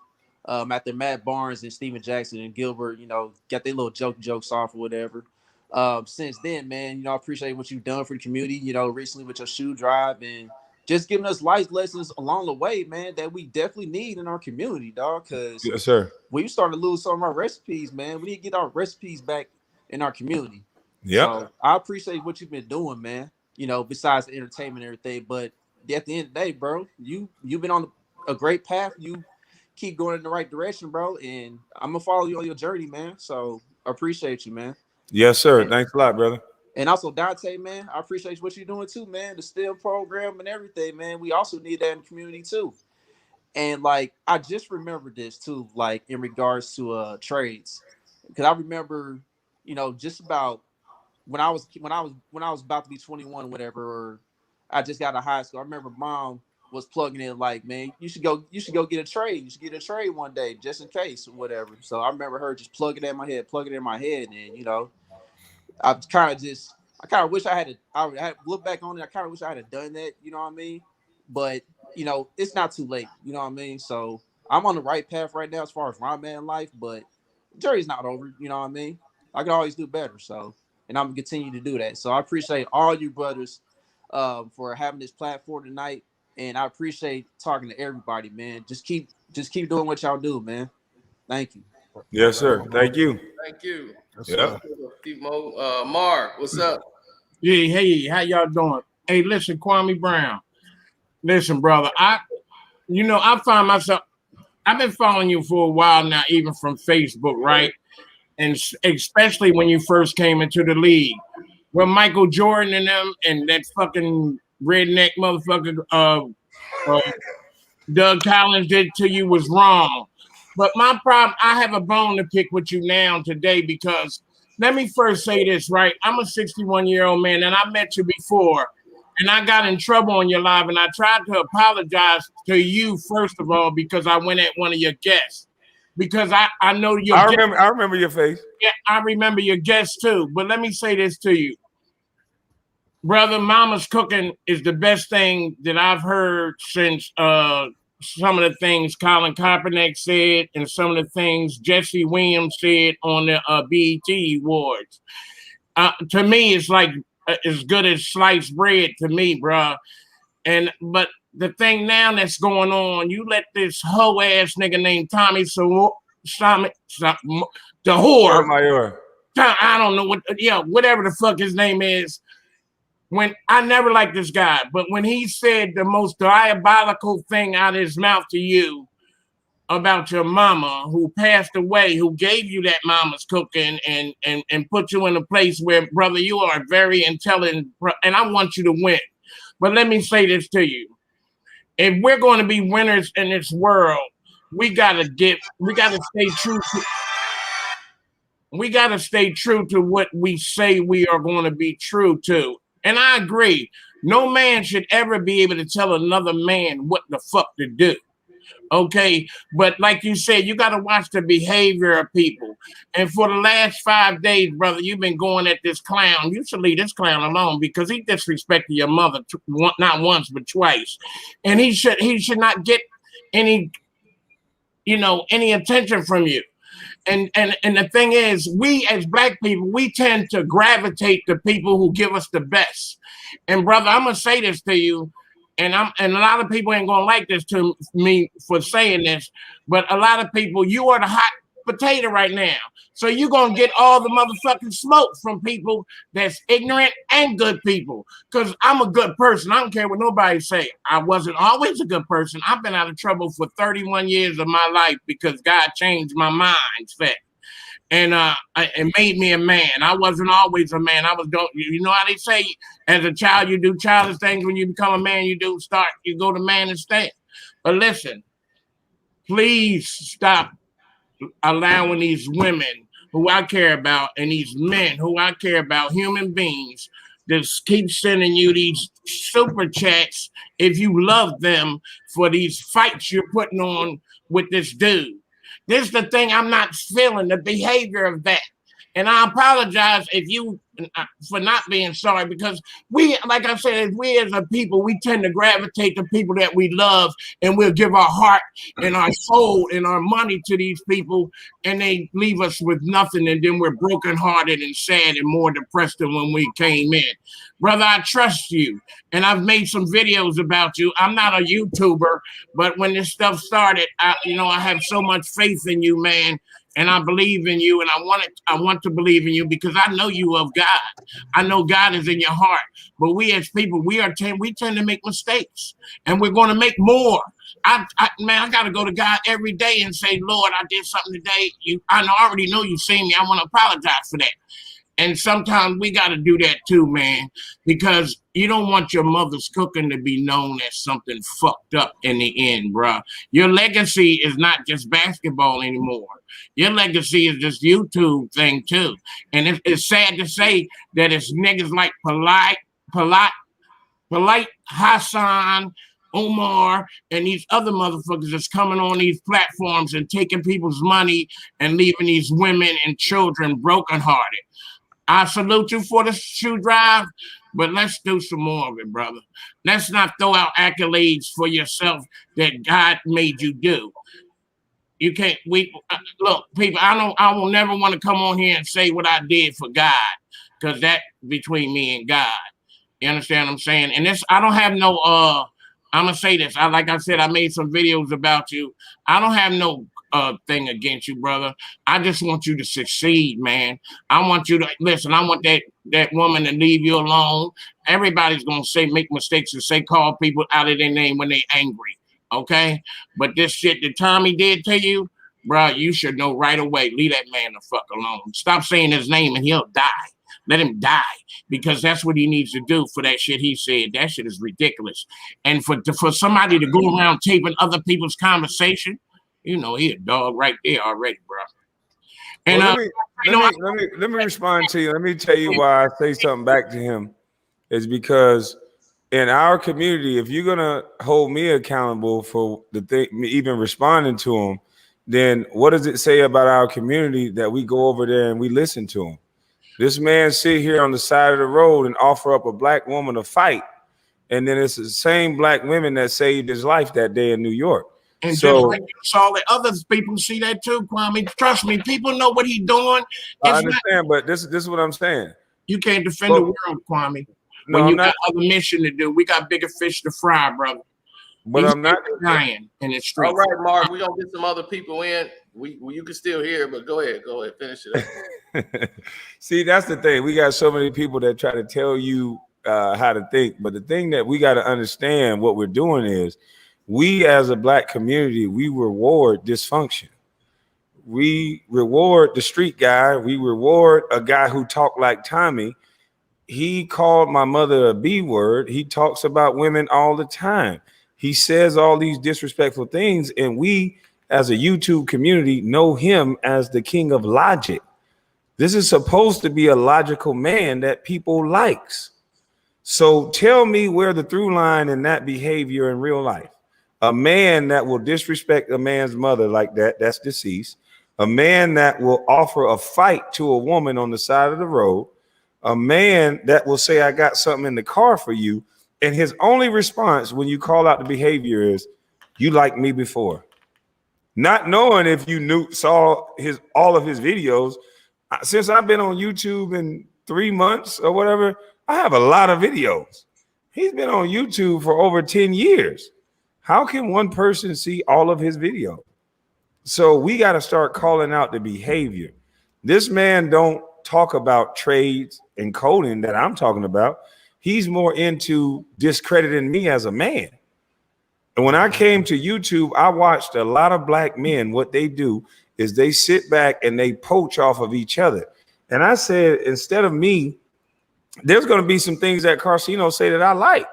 After Matt Barnes and Steven Jackson and Gilbert, got their little jokes off or whatever. Since then, man, I appreciate what you've done for the community, recently with your shoe drive and just giving us life lessons along the way, man, that we definitely need in our community, dog. Because yes, sir, we starting to lose some of our recipes, man. We need to get our recipes back in our community. Yeah. So I appreciate what you've been doing, man. Besides the entertainment and everything, but at the end of the day, bro, you've been on a great path. You keep going in the right direction, bro. And I'm gonna follow you on your journey, man. So I appreciate you, man. Yes, sir. Thanks a lot, brother. And also Dante, man, I appreciate what you're doing too, man. The STEM program and everything, man. We also need that in the community too. And like I just remembered this too, like in regards to trades. Because I remember, just about when I was about to be 21 or whatever, or I just got out of high school. I remember mom was plugging in like, man, you should go get a trade. You should get a trade one day just in case or whatever. So I remember her just plugging it in my head. And I kind of wish I had look back on it. I kind of wish I had done that. You know what I mean? But it's not too late. You know what I mean? So I'm on the right path right now as far as my man life, but the journey's not over. You know what I mean? I can always do better. So, and I'm gonna continue to do that. So I appreciate all you brothers for having this platform tonight, and I appreciate talking to everybody, man. Just keep doing what y'all do, man. Thank you. Yes, sir. Thank you. Thank you. Yeah. Keep Mar, what's up? Yeah, hey, how y'all doing? Hey, listen, Kwame Brown. Listen, brother, I find myself, I've been following you for a while now, even from Facebook, right? And especially when you first came into the league. When Michael Jordan and them and that fucking redneck motherfucker Doug Collins did to you was wrong. But my problem, I have a bone to pick with you now today because let me first say this, right? I'm a 61-year-old man and I met you before and I got in trouble on your live and I tried to apologize to you first of all because I went at one of your guests. Because I know your I remember your face. Yeah, I remember your guests too. But let me say this to you. Brother, Mama's Cooking is the best thing that I've heard since some of the things Colin Kaepernick said and some of the things Jesse Williams said on the BET Awards. To me, it's like as good as sliced bread to me, bro. But the thing now that's going on, you let this hoe ass nigga named Tommy the whore. I don't know whatever the fuck his name is. When I never liked this guy, but when he said the most diabolical thing out of his mouth to you about your mama who passed away, who gave you that Mama's Cooking and put you in a place where, brother, you are very intelligent and I want you to win. But let me say this to you. If we're going to be winners in this world, we gotta stay true to what we say we are going to be true to. And I agree. No man should ever be able to tell another man what the fuck to do. Okay, but like you said, you got to watch the behavior of people. And for the last 5 days, brother, you've been going at this clown. You should leave this clown alone because he disrespected your mother not once but twice, and he should not get any attention from you. And the thing is, we as Black people, we tend to gravitate to people who give us the best. And brother, I'm gonna say this to you. And a lot of people ain't gonna like this to me for saying this, but a lot of people, you are the hot potato right now. So you're gonna get all the motherfucking smoke from people that's ignorant and good people. Because I'm a good person. I don't care what nobody say. I wasn't always a good person. I've been out of trouble for 31 years of my life because God changed my mindset. And it made me a man. I wasn't always a man. You know how they say, as a child, you do childish things. When you become a man, you go to man and stay. But listen, please stop allowing these women who I care about and these men who I care about, human beings, just keep sending you these super chats if you love them for these fights you're putting on with this dude. This is the thing I'm not feeling, the behavior of that. And I apologize for not being sorry because we, like I said, we as a people, we tend to gravitate to people that we love and we'll give our heart and our soul and our money to these people and they leave us with nothing and then we're brokenhearted and sad and more depressed than when we came in. Brother, I trust you and I've made some videos about you. I'm not a YouTuber, but when this stuff started, I have so much faith in you, man. And I believe in you, and I want to believe in you because I know you of God. I know God is in your heart. But we as people, we tend to make mistakes, and we're going to make more. Man, I gotta go to God every day and say, Lord, I did something today. I already know you seen me. I want to apologize for that. And sometimes we got to do that too, man, because you don't want your mother's cooking to be known as something fucked up in the end, bro. Your legacy is not just basketball anymore. Your legacy is this YouTube thing too. And it's sad to say that it's niggas like Polite Hassan, Omar, and these other motherfuckers that's coming on these platforms and taking people's money and leaving these women and children brokenhearted. I salute you for the shoe drive, but let's do some more of it, brother. Let's not throw out accolades for yourself that God made you do. You can't. Look, people. I will never want to come on here and say what I did for God, because that's between me and God. You understand what I'm saying? And this, I don't have no. I'm gonna say this. Like I said, I made some videos about you. I don't have no thing against you, brother. I just want you to succeed, man. I want you to listen. I want that woman to leave you alone. Everybody's gonna make mistakes and call people out of their name when they angry. Okay, but this shit that Tommy did to you, bro, you should know right away. Leave that man the fuck alone. Stop saying his name and he'll die. Let him die, because that's what he needs to do for that shit he said. That shit is ridiculous. And for somebody to go around taping other people's conversation, he a dog right there already, bro. And let me respond to you. Let me tell you why I say something back to him. Is because in our community, if you're gonna hold me accountable for the thing, even responding to him, then what does it say about our community that we go over there and we listen to him? This man sit here on the side of the road and offer up a black woman to fight, and then it's the same black women that saved his life that day in New York. And so, just like you saw that other people see that too, Kwame. Trust me, people know what he's doing. I understand, but this is what I'm saying. You can't defend the world, Kwame. No, when you got other mission to do, we got bigger fish to fry, brother. But I'm not dying in the street. All right, Mark, we're gonna get some other people in. You can still hear, but go ahead, finish it up. See, that's the thing. We got so many people that try to tell you how to think, but the thing that we got to understand what we're doing is we as a black community, we reward dysfunction. We reward the street guy. We reward a guy who talked like Tommy. He called my mother a B word. He talks about women all the time. He says all these disrespectful things, and we as a YouTube community know him as the king of logic. This is supposed to be a logical man that people likes. So tell me where the through line in that behavior in real life. A man that will disrespect a man's mother like that, that's deceased. A man that will offer a fight to a woman on the side of the road. A man that will say, I got something in the car for you. And his only response when you call out the behavior is, you liked me before. Not knowing if you saw all of his videos. Since I've been on YouTube in 3 months or whatever, I have a lot of videos. He's been on YouTube for over 10 years. How can one person see all of his videos? So we got to start calling out the behavior. This man don't talk about trades and coding that I'm talking about. He's more into discrediting me as a man. And when I came to YouTube, I watched a lot of black men. What they do is they sit back and they poach off of each other. And I said, instead of me, there's going to be some things that Carcino say that I like.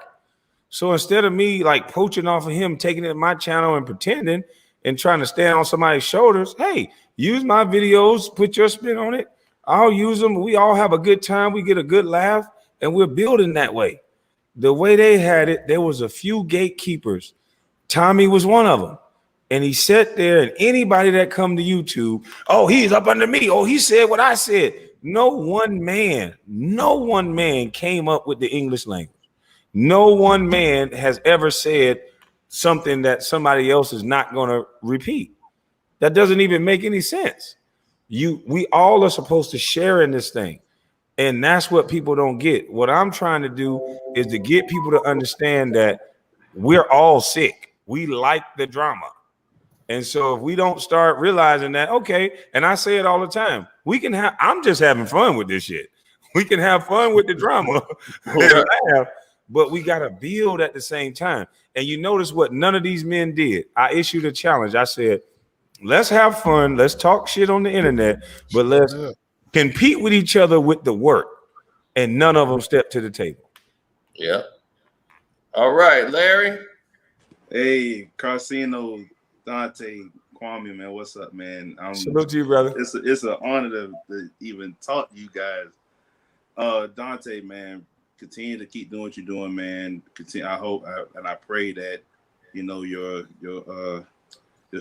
So instead of me like poaching off of him, taking it to my channel and pretending and trying to stand on somebody's shoulders, hey, use my videos, put your spin on it. I'll use them. We all have a good time. We get a good laugh, and we're building that way. The way they had it, there was a few gatekeepers. Tommy was one of them. And he sat there, and anybody that come to YouTube, oh, he's up under me. Oh, he said what I said. No one man came up with the English language. No one man has ever said something that somebody else is not going to repeat. That doesn't even make any sense. We all are supposed to share in this thing. And that's what people don't get. What I'm trying to do is to get people to understand that we're all sick. We like the drama. And so if we don't start realizing that, okay, and I say it all the time, I'm just having fun with this shit. We can have fun with the drama. but we got to build at the same time. And you notice what none of these men did. I issued a challenge. I said, let's have fun. Let's talk shit on the internet, but let's compete with each other with the work. And none of them stepped to the table. Yeah. All right, Larry. Hey, Carcino, Dante, Kwame, man, what's up, man? Salute to you, brother. It's an honor to even talk to you guys. Dante, man, continue to keep doing what you're doing, man. Continue. I hope and I pray that your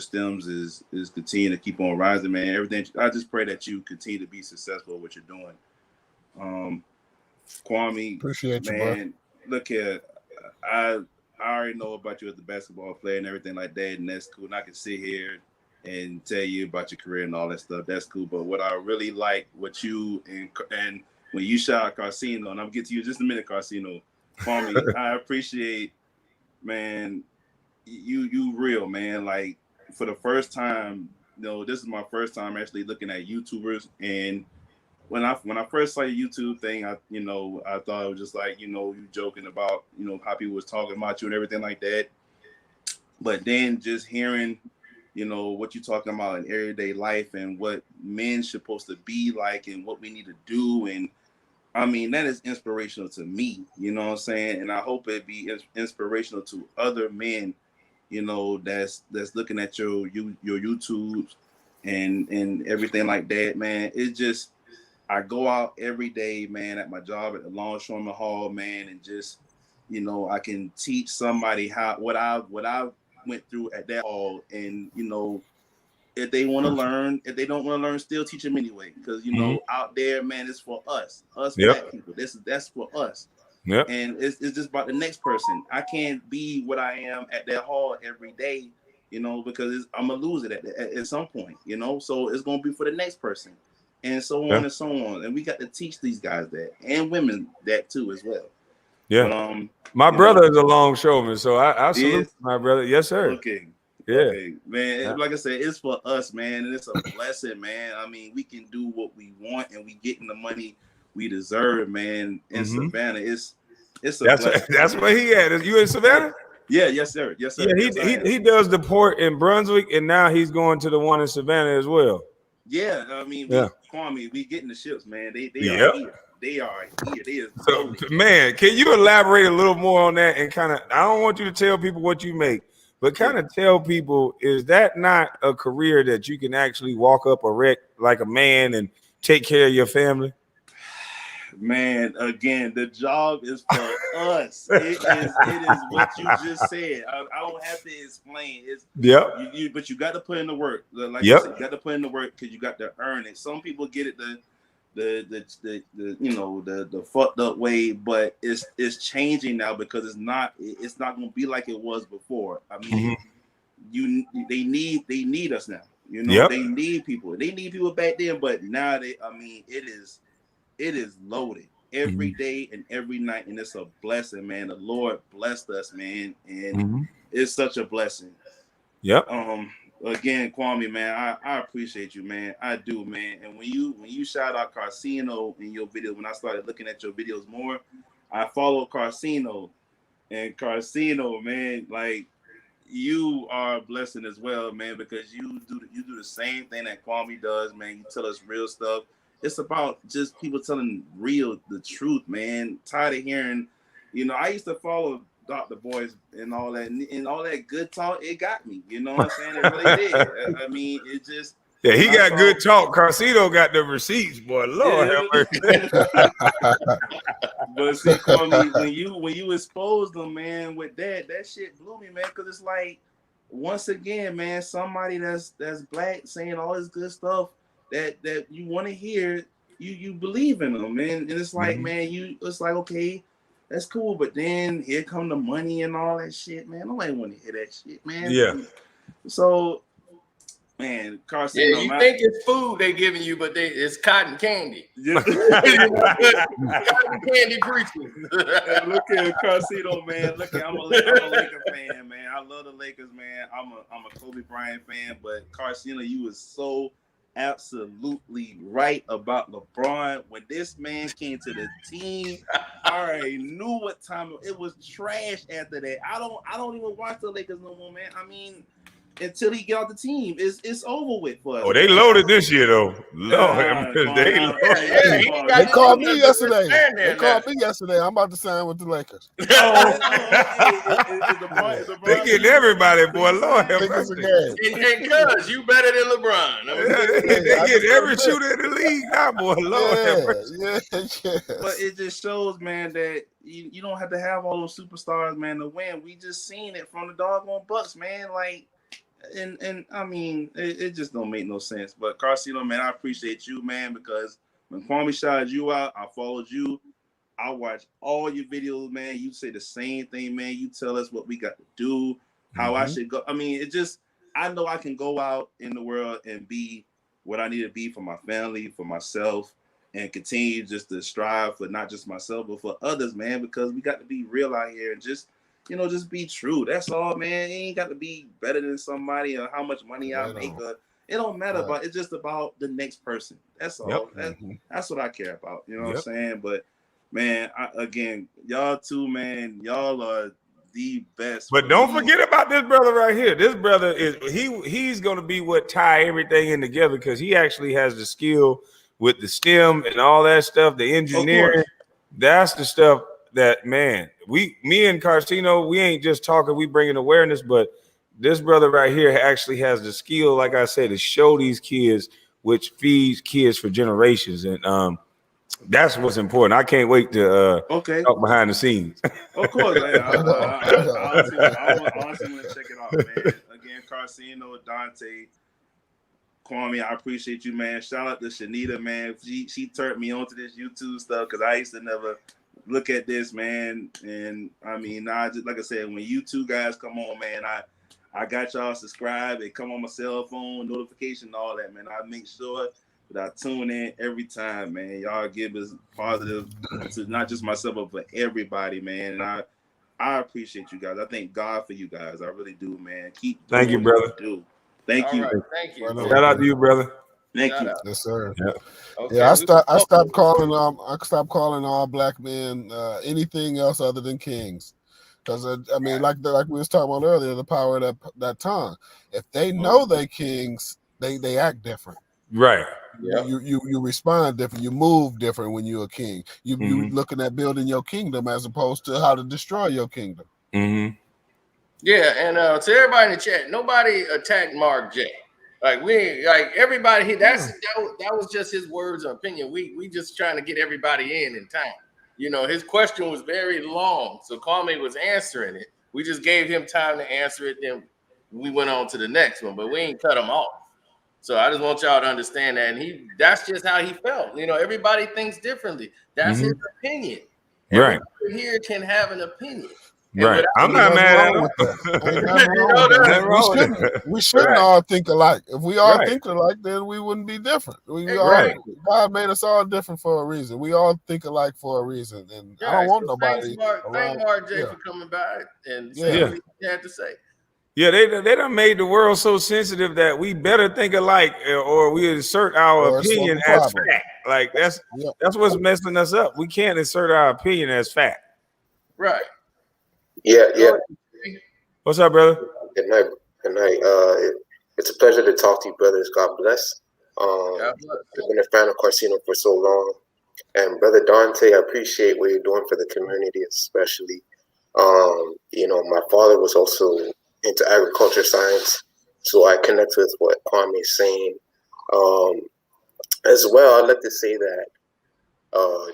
stems is continue to keep on rising, man. Everything. I just pray that you continue to be successful at what you're doing. Kwame, appreciate you, man. Look here, I already know about you as a basketball player and everything like that, and that's cool. And I can sit here and tell you about your career and all that stuff. That's cool. But what I really like, what you and when you shout out Carcino, and I'll get to you in just a minute, Carcino. Kwame, I appreciate, man. You real, man. Like for the first time, this is my first time actually looking at YouTubers, and when I first saw your YouTube thing, I thought it was just like, you joking about, how people was talking about you and everything like that. But then just hearing, what you're talking about in everyday life and what men supposed to be like and what we need to do. And I mean, that is inspirational to me, you know what I'm saying? And I hope it be inspirational to other men, that's looking at your YouTubes and everything like that, man. It's just, I go out every day, man, at my job at the Longshoreman Hall, man, and just, I can teach somebody what I went through at that hall, and if they want to learn, if they don't want to learn, still teach them anyway, because out there, man, it's for us black people. That's for us. Yep. And it's just about the next person. I can't be what I am at that hall every day, because I'm gonna lose it at some point, So it's gonna be for the next person. And so on and so on. And we got to teach these guys that, and women that too as well. Yeah. But, my brother is a longshoreman, so I salute my brother. Yes, sir. Okay. Yeah. Okay. Man, like I said, it's for us, man. And it's a blessing, man. I mean, we can do what we want and we getting the money we deserve, man. In Savannah, it's a blessing. That's where he at. Is you in Savannah? Yeah, yes, sir. Yes, sir. Yeah, he does the port in Brunswick, and now he's going to the one in Savannah as well. Yeah, I mean, Kwame, we getting the ships, man. They are here. They are here. They is so, man, can you elaborate a little more on that and kind of? I don't want you to tell people what you make, but kind of tell people, is that not a career that you can actually walk up a wreck like a man and take care of your family? Man, again, the job is for us. It is what you just said. I don't have to explain. It's but you got to put in the work. Like you said, you got to put in the work because you got to earn it. Some people get it the fucked up way, but it's changing now because it's not gonna be like it was before. I mean, they need us now. They need people. They need people back then, but now it is loaded every day and every night, and it's a blessing, man. The Lord blessed us, man, and it's such a blessing. Yep. Again, Kwame, man, I appreciate you, man. I do, man. And when you shout out Carcino in your video, when I started looking at your videos more, I follow Carcino, and Carcino, man, like you are a blessing as well, man, because you do the same thing that Kwame does, man. You tell us real stuff. It's about just people telling the truth, man. Tired of hearing, I used to follow Dr. Boys and all that good talk. It got me, you know what I'm saying? It really did. I mean, it just. Yeah, he got good talk. Carcino got the receipts, boy. Lord have mercy. But see, Kwame, when you expose them, man, with that shit blew me, man, because it's like, once again, man, somebody that's black saying all this good stuff that you want to hear, you believe in them, man. And it's like, man, it's like, okay, that's cool, but then here come the money and all that shit, man. Nobody want to hear that shit, man. Yeah. So, man, Carcino, yeah, you think it's food they giving you, but it's cotton candy. Cotton candy preaching. Look at Carcino, man. Look at I'm a Laker fan, man. I love the Lakers, man. I'm a Kobe Bryant fan, but Carcino, you was so absolutely right about LeBron. When this man came to the team, I already knew what time it was. Trash after that. I don't even watch the Lakers no more, man. I mean, until he get out the team, it's over with for us. Oh, they loaded this year though. Lord, they loaded. They called me yesterday. They called me yesterday. I'm about to sign with the Lakers. They getting everybody, boy. Lord have mercy. And cuz you better than LeBron. They get every shooter in the league now, boy. Lord have mercy. But it just shows, man, that you don't have to have all those superstars, man, to win. We just seen it from the doggone Bucks, man. Like, and I mean, it just don't make no sense. But Carcino, man, I appreciate you, man, because when Kwame shouted you out, I followed you. I watch all your videos, man. You say the same thing, man. You tell us what we got to do, how I should go. I mean, it just, I know I can go out in the world and be what I need to be for my family, for myself, and continue just to strive for not just myself, but for others, man, because we got to be real out here and just, you know, just be true. That's all, man. It ain't got to be better than somebody or how much money I make. It don't matter, but it's just about the next person. That's all. That's what I care about. You know what I'm saying? But, man, again, y'all too, man, y'all are the best. But don't forget about this brother right here. This brother is he's going to be what tie everything in together because he actually has the skill with the STEM and all that stuff, the engineering. That's the stuff that, man, me and Carcino, we ain't just talking, we bringing awareness, but this brother right here actually has the skill, like I said, to show these kids, which feeds kids for generations. And that's what's important. I can't wait to talk behind the scenes. Of course, I honestly want to check it out, man. Again, Carcino, Dante, Kwame, I appreciate you, man. Shout out to Shanita, man. She turned me on to this YouTube stuff because I used to never look at this, man. And I mean, I just, like I said, when you two guys come on, man, I got y'all subscribed. It come on my cell phone, notification, all that, man. I make sure that I tune in every time, man. Y'all give us positive to not just myself, but for everybody, man. And I appreciate you guys. I thank God for you guys. I really do, man. Keep doing Thank you, brother. what you do. Thank you. Right, thank you. Shout out to you, brother. Thank you. Yes, sir. Yeah. Okay, I stopped calling all black men anything else other than kings. Because I mean, like we was talking about earlier, the power of that tongue. If they know they kings, they act different. Right. Yeah. You respond different. You move different when you're a king. You looking at building your kingdom as opposed to how to destroy your kingdom. Yeah, and to everybody in the chat, nobody attacked Mark J. Like everybody, that was just his words of opinion. We just trying to get everybody in time. You know, his question was very long, so Kwame was answering it. We just gave him time to answer it, then we went on to the next one, but we ain't cut him off. So I just want y'all to understand that, and that's just how he felt. You know, everybody thinks differently. That's his opinion. Right. Everybody here can have an opinion. Right. I'm not mad at that. We shouldn't all think alike. If we all think alike, then we wouldn't be different. God made us all different for a reason. We all think alike for a reason. And I don't want nobody. Thank Mark J for coming by and saying what he had to say. Yeah, they done made the world so sensitive that we better think alike or we insert our opinion as fact. Like that's what's messing us up. We can't insert our opinion as fact. Right. Yeah. What's up, brother? Good night. It's a pleasure to talk to you, brothers. God bless. I've been a fan of Carcino for so long. And Brother Dante, I appreciate what you're doing for the community, especially. You know, my father was also into agriculture science, so I connect with what Kwame is saying. As well, I'd like to say that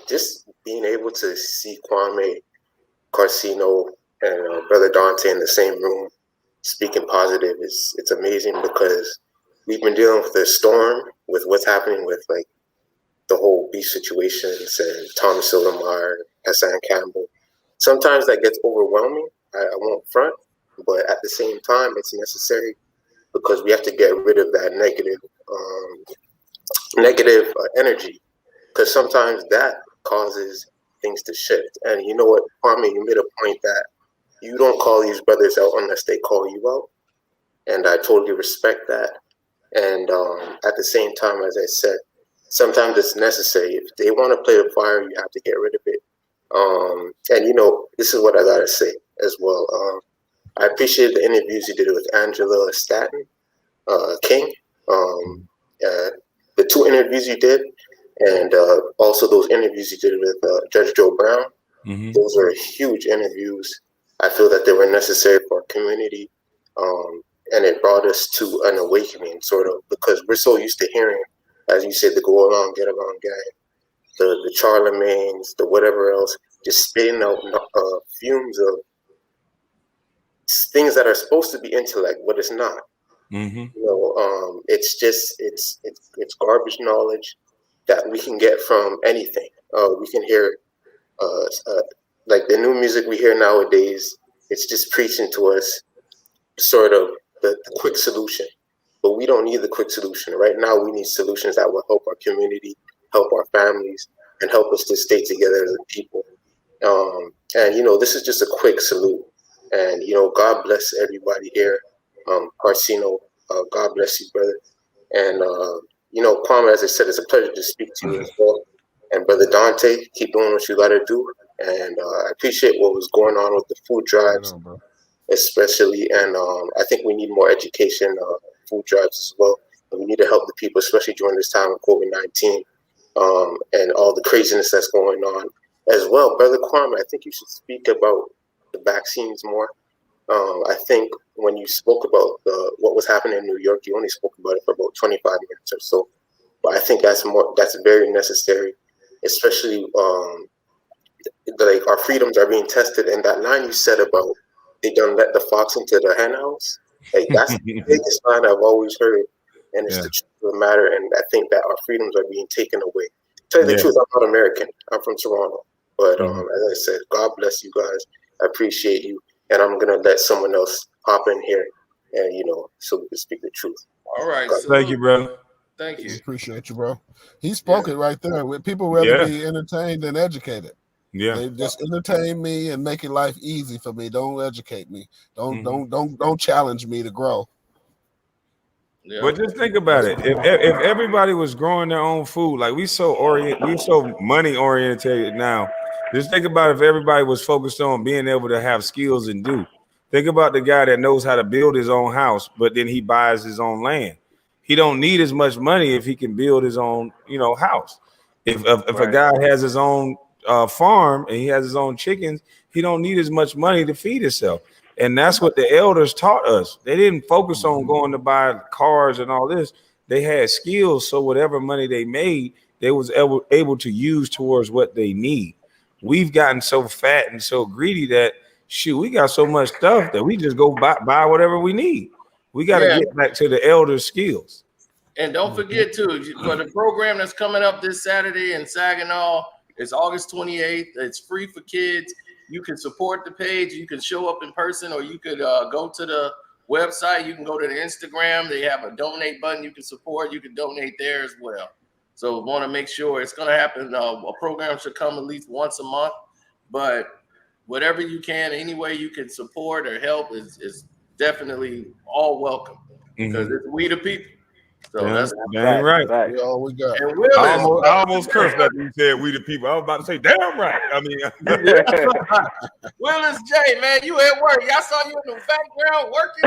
just being able to see Kwame, Carcino, and Brother Dante in the same room speaking positive it's amazing because we've been dealing with the storm with what's happening with like the whole beef situations and Thomas Silvermeyer, Hassan Campbell. Sometimes that gets overwhelming. I won't front, but at the same time, it's necessary because we have to get rid of that negative energy because sometimes that causes things to shift. And you know what, Kwame, you made a point that you don't call these brothers out unless they call you out. And I totally respect that. And at the same time, as I said, sometimes it's necessary. If they want to play with fire, you have to get rid of it. And this is what I gotta say as well. I appreciate the interviews you did with Angela Staton King. The 2 interviews you did, and also those interviews you did with Judge Joe Brown. Mm-hmm. Those are huge interviews. I feel that they were necessary for our community, and it brought us to an awakening, sort of, because we're so used to hearing, as you said, the go along, get along gang, the Charlemagnes, the whatever else, just spitting out fumes of things that are supposed to be intellect, but it's not. Mm-hmm. It's just it's garbage knowledge that we can get from anything. We can hear like the new music we hear nowadays. It's just preaching to us sort of the quick solution, but we don't need the quick solution right now. We need solutions that will help our community, help our families, and help us to stay together as a people. And this is just a quick salute. And God bless everybody here. Carcino, God bless you, brother. And Kwame, as I said, it's a pleasure to speak to you as well. And Brother Dante, keep doing what you got to do. And I appreciate what was going on with the food drives, especially. And I think we need more education, food drives as well. And we need to help the people, especially during this time of COVID-19 and all the craziness that's going on as well. Brother Kwame, I think you should speak about the vaccines more. I think when you spoke about what was happening in New York, you only spoke about it for about 25 minutes or so. But I think that's very necessary, especially like our freedoms are being tested. And that line you said about they don't let the fox into the hen house, like that's the biggest line I've always heard. And it's the truth of the matter. And I think that our freedoms are being taken away. To tell you the truth, I'm not American. I'm from Toronto. But as I said, God bless you guys. I appreciate you. And I'm going to let someone else hop in here and, so we can speak the truth. All right. Thank you, brother. Thank you. Appreciate you, bro. He spoke it right there. People rather be entertained than educated. Yeah. They just entertain me and make life easy for me. Don't educate me. Don't challenge me to grow. Yeah. But just think about it. If everybody was growing their own food, like we're so money oriented now. Just think about if everybody was focused on being able to have skills and do. Think about the guy that knows how to build his own house, but then he buys his own land. He don't need as much money if he can build his own, house. If a guy has his own farm and he has his own chickens, he don't need as much money to feed himself. And that's what the elders taught us. They didn't focus on going to buy cars and all this. They had skills, so whatever money they made, they was able to use towards what they need. We've gotten so fat and so greedy that we got so much stuff that we just go buy whatever we need. We got to get back to the elders' skills. And don't forget too, for the program that's coming up this Saturday in Saginaw, it's August 28th. It's free for kids. You can support the page. You can show up in person, or you could go to the website. You can go to the Instagram. They have a donate button. You can support. You can donate there as well. So want to make sure it's going to happen. A program should come at least once a month, but whatever you can, any way you can support or help is definitely all welcome, because it's we the people. So that's damn right. We all we got. And Willis, I almost cursed after you said we the people. I was about to say, damn right. I mean, Willis J, man, you at work. Y'all saw you in the background working.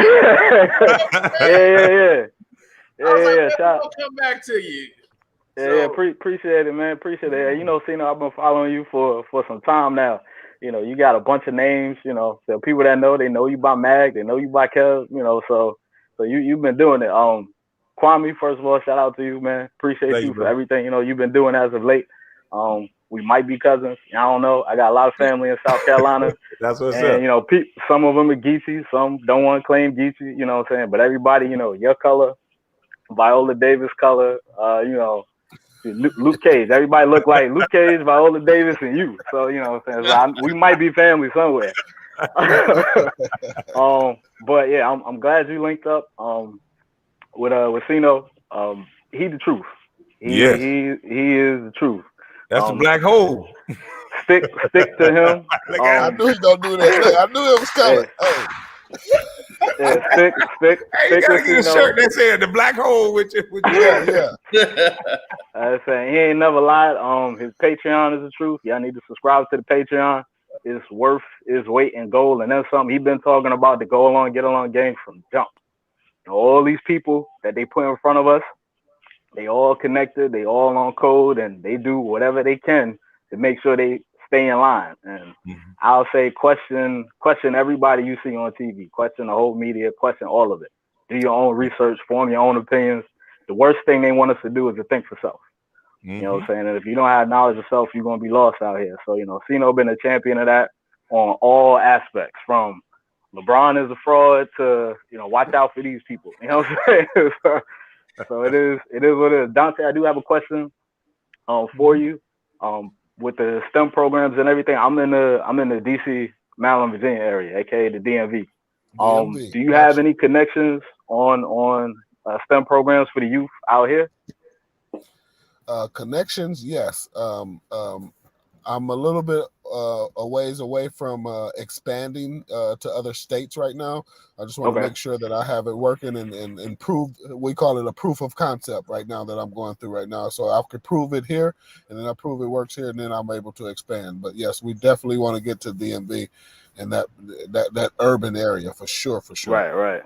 I'll come back to you. Appreciate it, man. Appreciate it. Cena, I've been following you for some time now. You got a bunch of names. So people that know, they know you by Mag, they know you by Kev. So you've been doing it. Kwame, first of all, shout out to you, man. Appreciate you for everything you've been doing as of late. We might be cousins. I don't know. I got a lot of family in South Carolina. That's what's up. Some of them are Geechee, some don't want to claim Geechee. You know what I'm saying? But everybody, your color, Viola Davis color, Luke Cage. Everybody look like Luke Cage, Viola Davis, and you. So we might be family somewhere. But yeah, I'm glad you linked up with Sino. He the truth. He is the truth. That's the black hole. Stick to him. I knew he gonna do that. I knew it was coming. Stick Hey, you gotta get a shirt that said the black hole with you. Yeah. I saying he ain't never lied. His Patreon is the truth. Y'all need to subscribe to the Patreon. It's worth his weight in gold, and that's something he been talking about, the go along, get along game from jump. And all these people that they put in front of us, they all connected, they all on code, and they do whatever they can to make sure they stay in line. And I'll say question everybody you see on TV, question the whole media, question all of it. Do your own research, form your own opinions. The worst thing they want us to do is to think for self. You know what I'm saying? And if you don't have knowledge of self, you're gonna be lost out here. So, Cino been a champion of that on all aspects, from LeBron is a fraud to, watch out for these people. You know what I'm saying? So it is what it is. Dante, I do have a question for you. With the STEM programs and everything, I'm in the DC, Maryland, Virginia area, aka the DMV. Do you have any connections on STEM programs for the youth out here? Connections, yes. I'm a little bit a ways away from expanding to other states right now. I just want to make sure that I have it working and prove. We call it a proof of concept right now that I'm going through right now. So I could prove it here, and then I prove it works here, and then I'm able to expand. But yes, we definitely want to get to DMV and that urban area for sure. Right.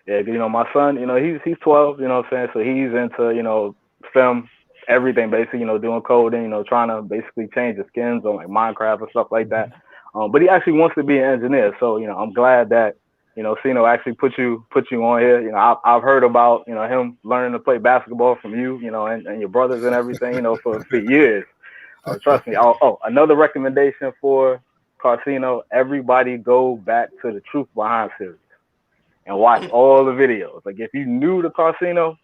Yeah, my son, he's 12. You know what I'm saying? So he's into STEM. Everything basically, doing coding, trying to basically change his skins on like Minecraft and stuff like that. But he actually wants to be an engineer. So, I'm glad that, Cino actually put you on here. I've heard about, him learning to play basketball from you, and your brothers and everything, for years. Trust me. Another recommendation for Carcino, everybody go back to the Truth Behind series and watch all the videos. Like if you knew the Carcino,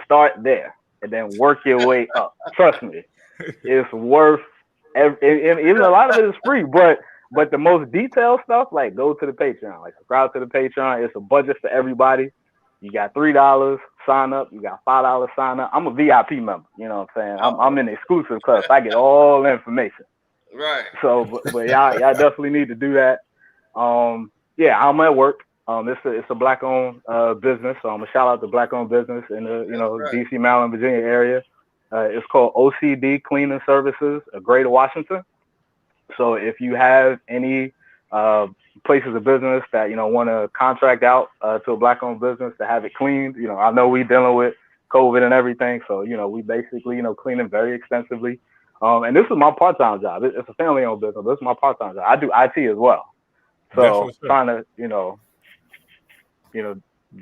start there and then work your way up. Trust me, it's worth. Even a lot of it is free, but the most detailed stuff, like go to the Patreon, like subscribe to the Patreon. It's a budget for everybody. You got $3 sign up. You got $5 sign up. I'm a VIP member. You know what I'm saying? I'm in the exclusive club. So I get all the information. Right. So, but y'all definitely need to do that. Yeah, I'm at work. It's a black-owned business, so I'm gonna shout out to black-owned business in the DC, Maryland, Virginia area. It's called OCD Cleaning Services, Greater Washington. So if you have any places of business that want to contract out to a black-owned business to have it cleaned, I know we dealing with COVID and everything, so we basically cleaning very extensively. And this is my part-time job. It's a family-owned business. This is my part-time job. I do IT as well. So trying to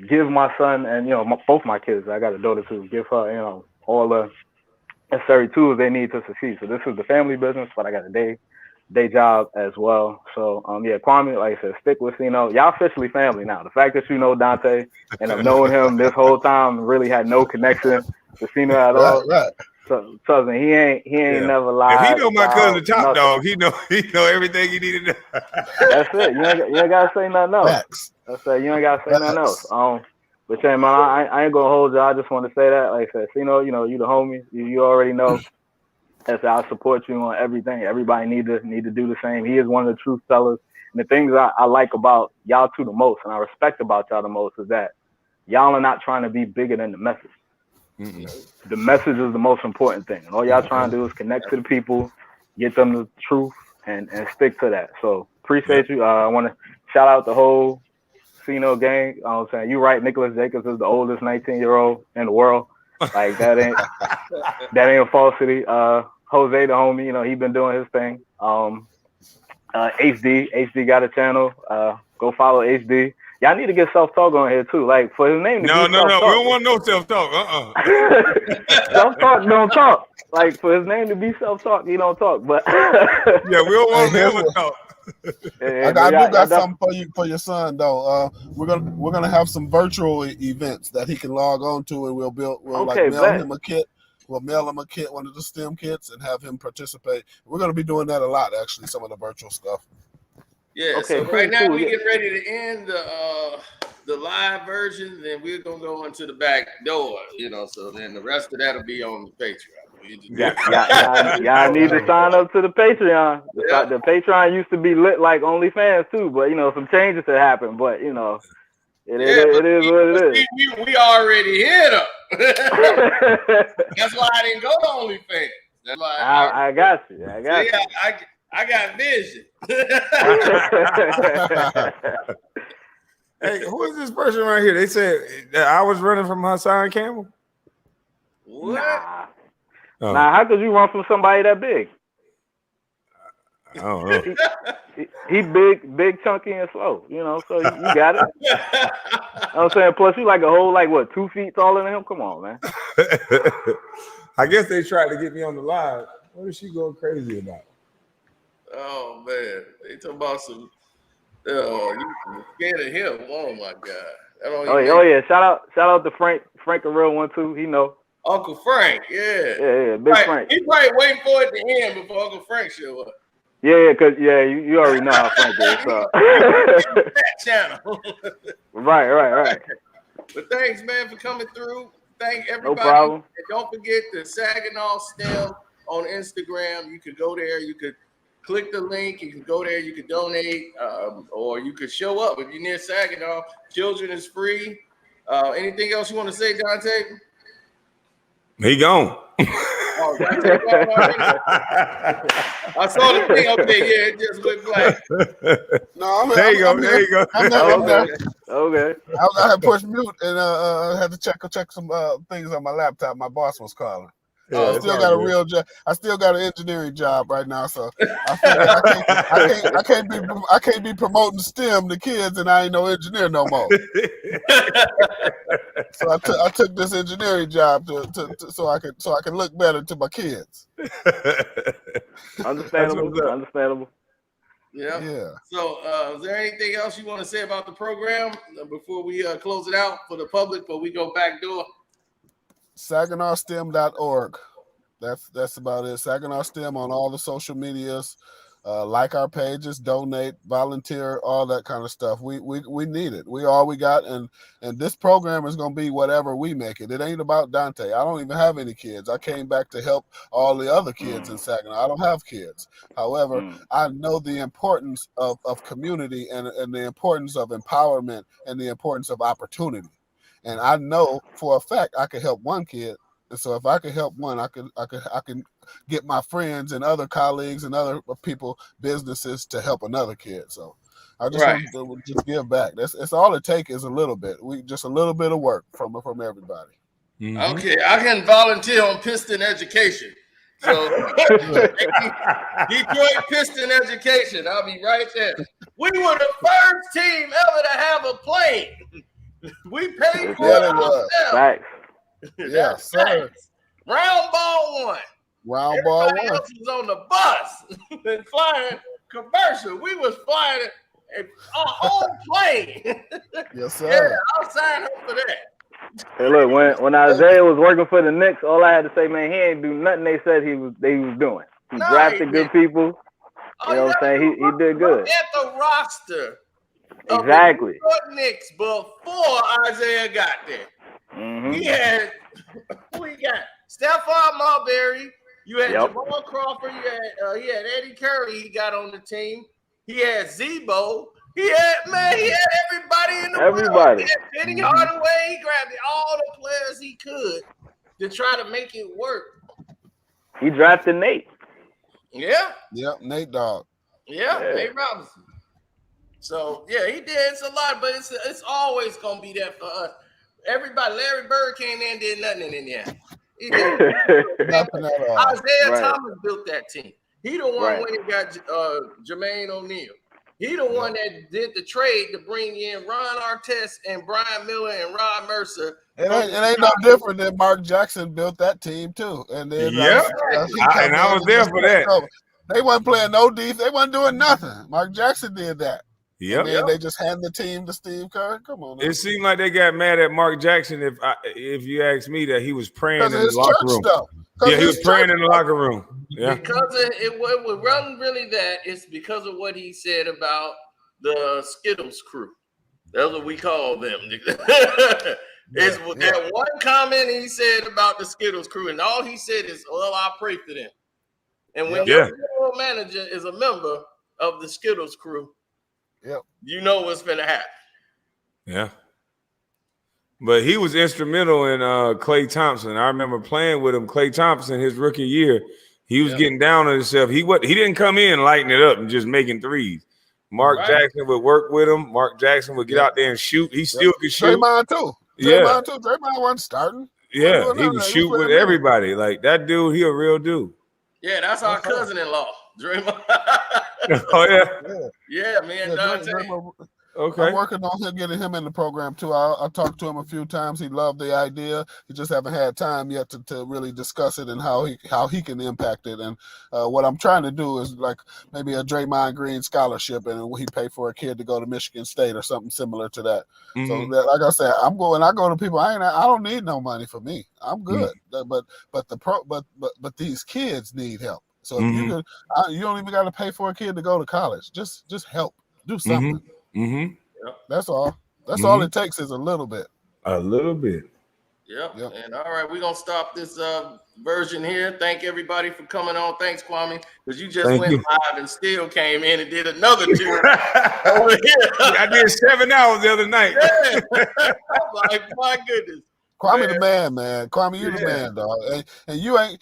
give my son and both my kids. I got a daughter too. Give her all the necessary tools they need to succeed. So this is the family business, but I got a day job as well. So Kwame, like I said, stick with Y'all officially family now. The fact that you know Dante and I've known him this whole time, really had no connection to Cino at all. Right. So trust me, he ain't never lied. If he know my cousin Top nothing. Dog, he know everything he needed to know. That's it. You ain't gotta say nothing else. Facts. That's it. You ain't gotta say nothing else. But yeah, man, I ain't gonna hold you. I just want to say that, like I said, Cino, you the homie. You already know. That's I support you on everything. Everybody need to do the same. He is one of the truth tellers. And the things I like about y'all two the most, and I respect about y'all the most, is that y'all are not trying to be bigger than the message. The message is the most important thing. And all y'all trying to do is connect to the people, get them the truth, and stick to that. So appreciate you. I want to shout out the whole Cino gang. I'm saying you right. Nicholas Jacobs is the oldest 19-year-old in the world. Like that ain't a falsity. Jose the homie, he been doing his thing. HD got a channel. Go follow HD. Y'all need to get self-talk on here too. Like for his name to be self-talk. We don't want no self-talk. Self-talk don't talk. Like for his name to be self-talk, he don't talk. But yeah, we don't want him to talk. I do got something for your son though. We're gonna have some virtual events that he can log on to, and we'll mail him a kit. We'll mail him a kit, one of the STEM kits, and have him participate. We're gonna be doing that a lot, actually. Some of the virtual stuff. Yeah. Okay, so cool, right now cool, we get ready to end the live version, then we're gonna go into the back door. So then the rest of that'll be on the Patreon. Y'all need to sign up to the Patreon. The Patreon used to be lit like OnlyFans too, but some changes had happened. But It is what it is. We already hit her. That's why I didn't go to OnlyFans. That's why I got you. I got you. I got vision. Hey, who is this person right here? They said that I was running from Hassan Campbell. What? Nah. Oh. Nah, how could you run from somebody that big? I don't know. He big, chunky, and slow. You know, so you got it. You know what I'm saying? Plus, you like a whole, 2 feet taller than him? Come on, man. I guess they tried to get me on the live. What is she going crazy about? Oh, man. They talking about some... you scared of him. Oh, my God. Oh yeah. Shout out to Frank a real one, too. He know. Uncle Frank, yeah. Yeah, big Frank. He's probably waiting for it to end before Uncle Frank show up. Yeah, because you already know how Frank is. So. That channel. Right. But thanks, man, for coming through. Thank everybody. No problem. And don't forget the Saginaw STEM on Instagram. You could go there. You could click the link. You can go there. You could donate, or you could show up if you're near Saginaw. Children is free. Anything else you want to say, Dante? He gone. Oh, Dante gone already? I saw the thing. Okay, yeah, it just went black. No, There you go. I'm there. Okay. I had pushed mute and had to check some things on my laptop. My boss was calling. Yeah, I still got a real job. I still got an engineering job right now, so I can't be promoting STEM to kids, and I ain't no engineer no more. So I took this engineering job so I can look better to my kids. Understandable. Yeah. So, is there anything else you want to say about the program before we close it out for the public? Before we go back door. SaginawSTEM.org. That's about it. Saginaw STEM on all the social medias. Like our pages, donate, volunteer, all that kind of stuff. We need it. We all we got, and this program is gonna be whatever we make it. It ain't about Dante. I don't even have any kids. I came back to help all the other kids in Saginaw. I don't have kids. However, I know the importance of community and the importance of empowerment and the importance of opportunity. And I know for a fact I can help one kid. And so if I can help one, I can get my friends and other colleagues and other people, businesses to help another kid. So I just want to just give back. That's all it takes is a little bit. Just a little bit of work from everybody. Mm-hmm. Okay, I can volunteer on Piston Education. So Detroit Piston Education. I'll be right there. We were the first team ever to have a plane. We paid for it ourselves. Facts. Yes, sir. Round ball one. Everybody else was on the bus and flying commercial. We was flying our own plane. Yes, sir. Yeah, I'll sign up for that. Hey, look, when Isaiah was working for the Knicks, all I had to say, man, he ain't do nothing they said he was doing. He drafted good people. You know what I'm saying? He did good. At the roster. Exactly. Of the Knicks before Isaiah got there. Mm-hmm. He had Stephon Marbury. You had Jamal Crawford. He had Eddie Curry. He got on the team. He had Zebo. He had everybody in the world. He had Penny Hardaway. He grabbed all the players he could to try to make it work. He drafted Nate. Yeah. Yep, Nate Dogg. Yeah, Nate Robinson. So yeah, he did. It's a lot, but it's always gonna be there for us. Everybody, Larry Bird came in and did nothing in there. He did nothing at all. Isaiah Thomas built that team. He the one when he got Jermaine O'Neal. He the one that did the trade to bring in Ron Artest and Brian Miller and Rod Mercer. It ain't no different than Mark Jackson built that team too. And then I was there for that. They wasn't playing no defense. They wasn't doing nothing. Mark Jackson did that. Yep. And then they just hand the team to Steve Kerr. Come on. Now. It seemed like they got mad at Mark Jackson. If you ask me, that he was praying in the locker room. Yeah, he was praying in the locker room. Yeah. Because it would run really that. It's because of what he said about the Skittles crew. That's what we call them. That one comment he said about the Skittles crew, and all he said is, "Well, I pray for them." And when your general manager is a member of the Skittles crew, you know what's going to happen. Yeah. But he was instrumental in Clay Thompson. I remember playing with him. Clay Thompson, his rookie year, he was getting down on himself. He didn't come in lighting it up and just making threes. Mark Jackson would work with him. Mark Jackson would get out there and shoot. He still could shoot. Draymond too. Draymond wasn't starting. Yeah, he would shoot with everybody. Like that dude, he a real dude. Yeah, that's our cousin-in-law, Draymond. Oh yeah. Yeah, man. Dante. Okay. I'm working on getting him in the program too. I talked to him a few times. He loved the idea. He just haven't had time yet to really discuss it and how he can impact it. And what I'm trying to do is like maybe a Draymond Green scholarship, and he pay for a kid to go to Michigan State or something similar to that. Mm-hmm. So that, like I said, I go to people. I don't need no money for me. I'm good. But these kids need help. So if you could, you don't even got to pay for a kid to go to college. Just help. Do something. Mm-hmm. Yep. That's all. That's all it takes is a little bit. A little bit. Yep. And all right, we're gonna stop this version here. Thank everybody for coming on. Thanks, Kwame, because you just went live and still came in and did another 2 over here. I did 7 hours the other night. Yeah. I'm like, my goodness. Kwame the man. Kwame, you the man, dog. And you ain't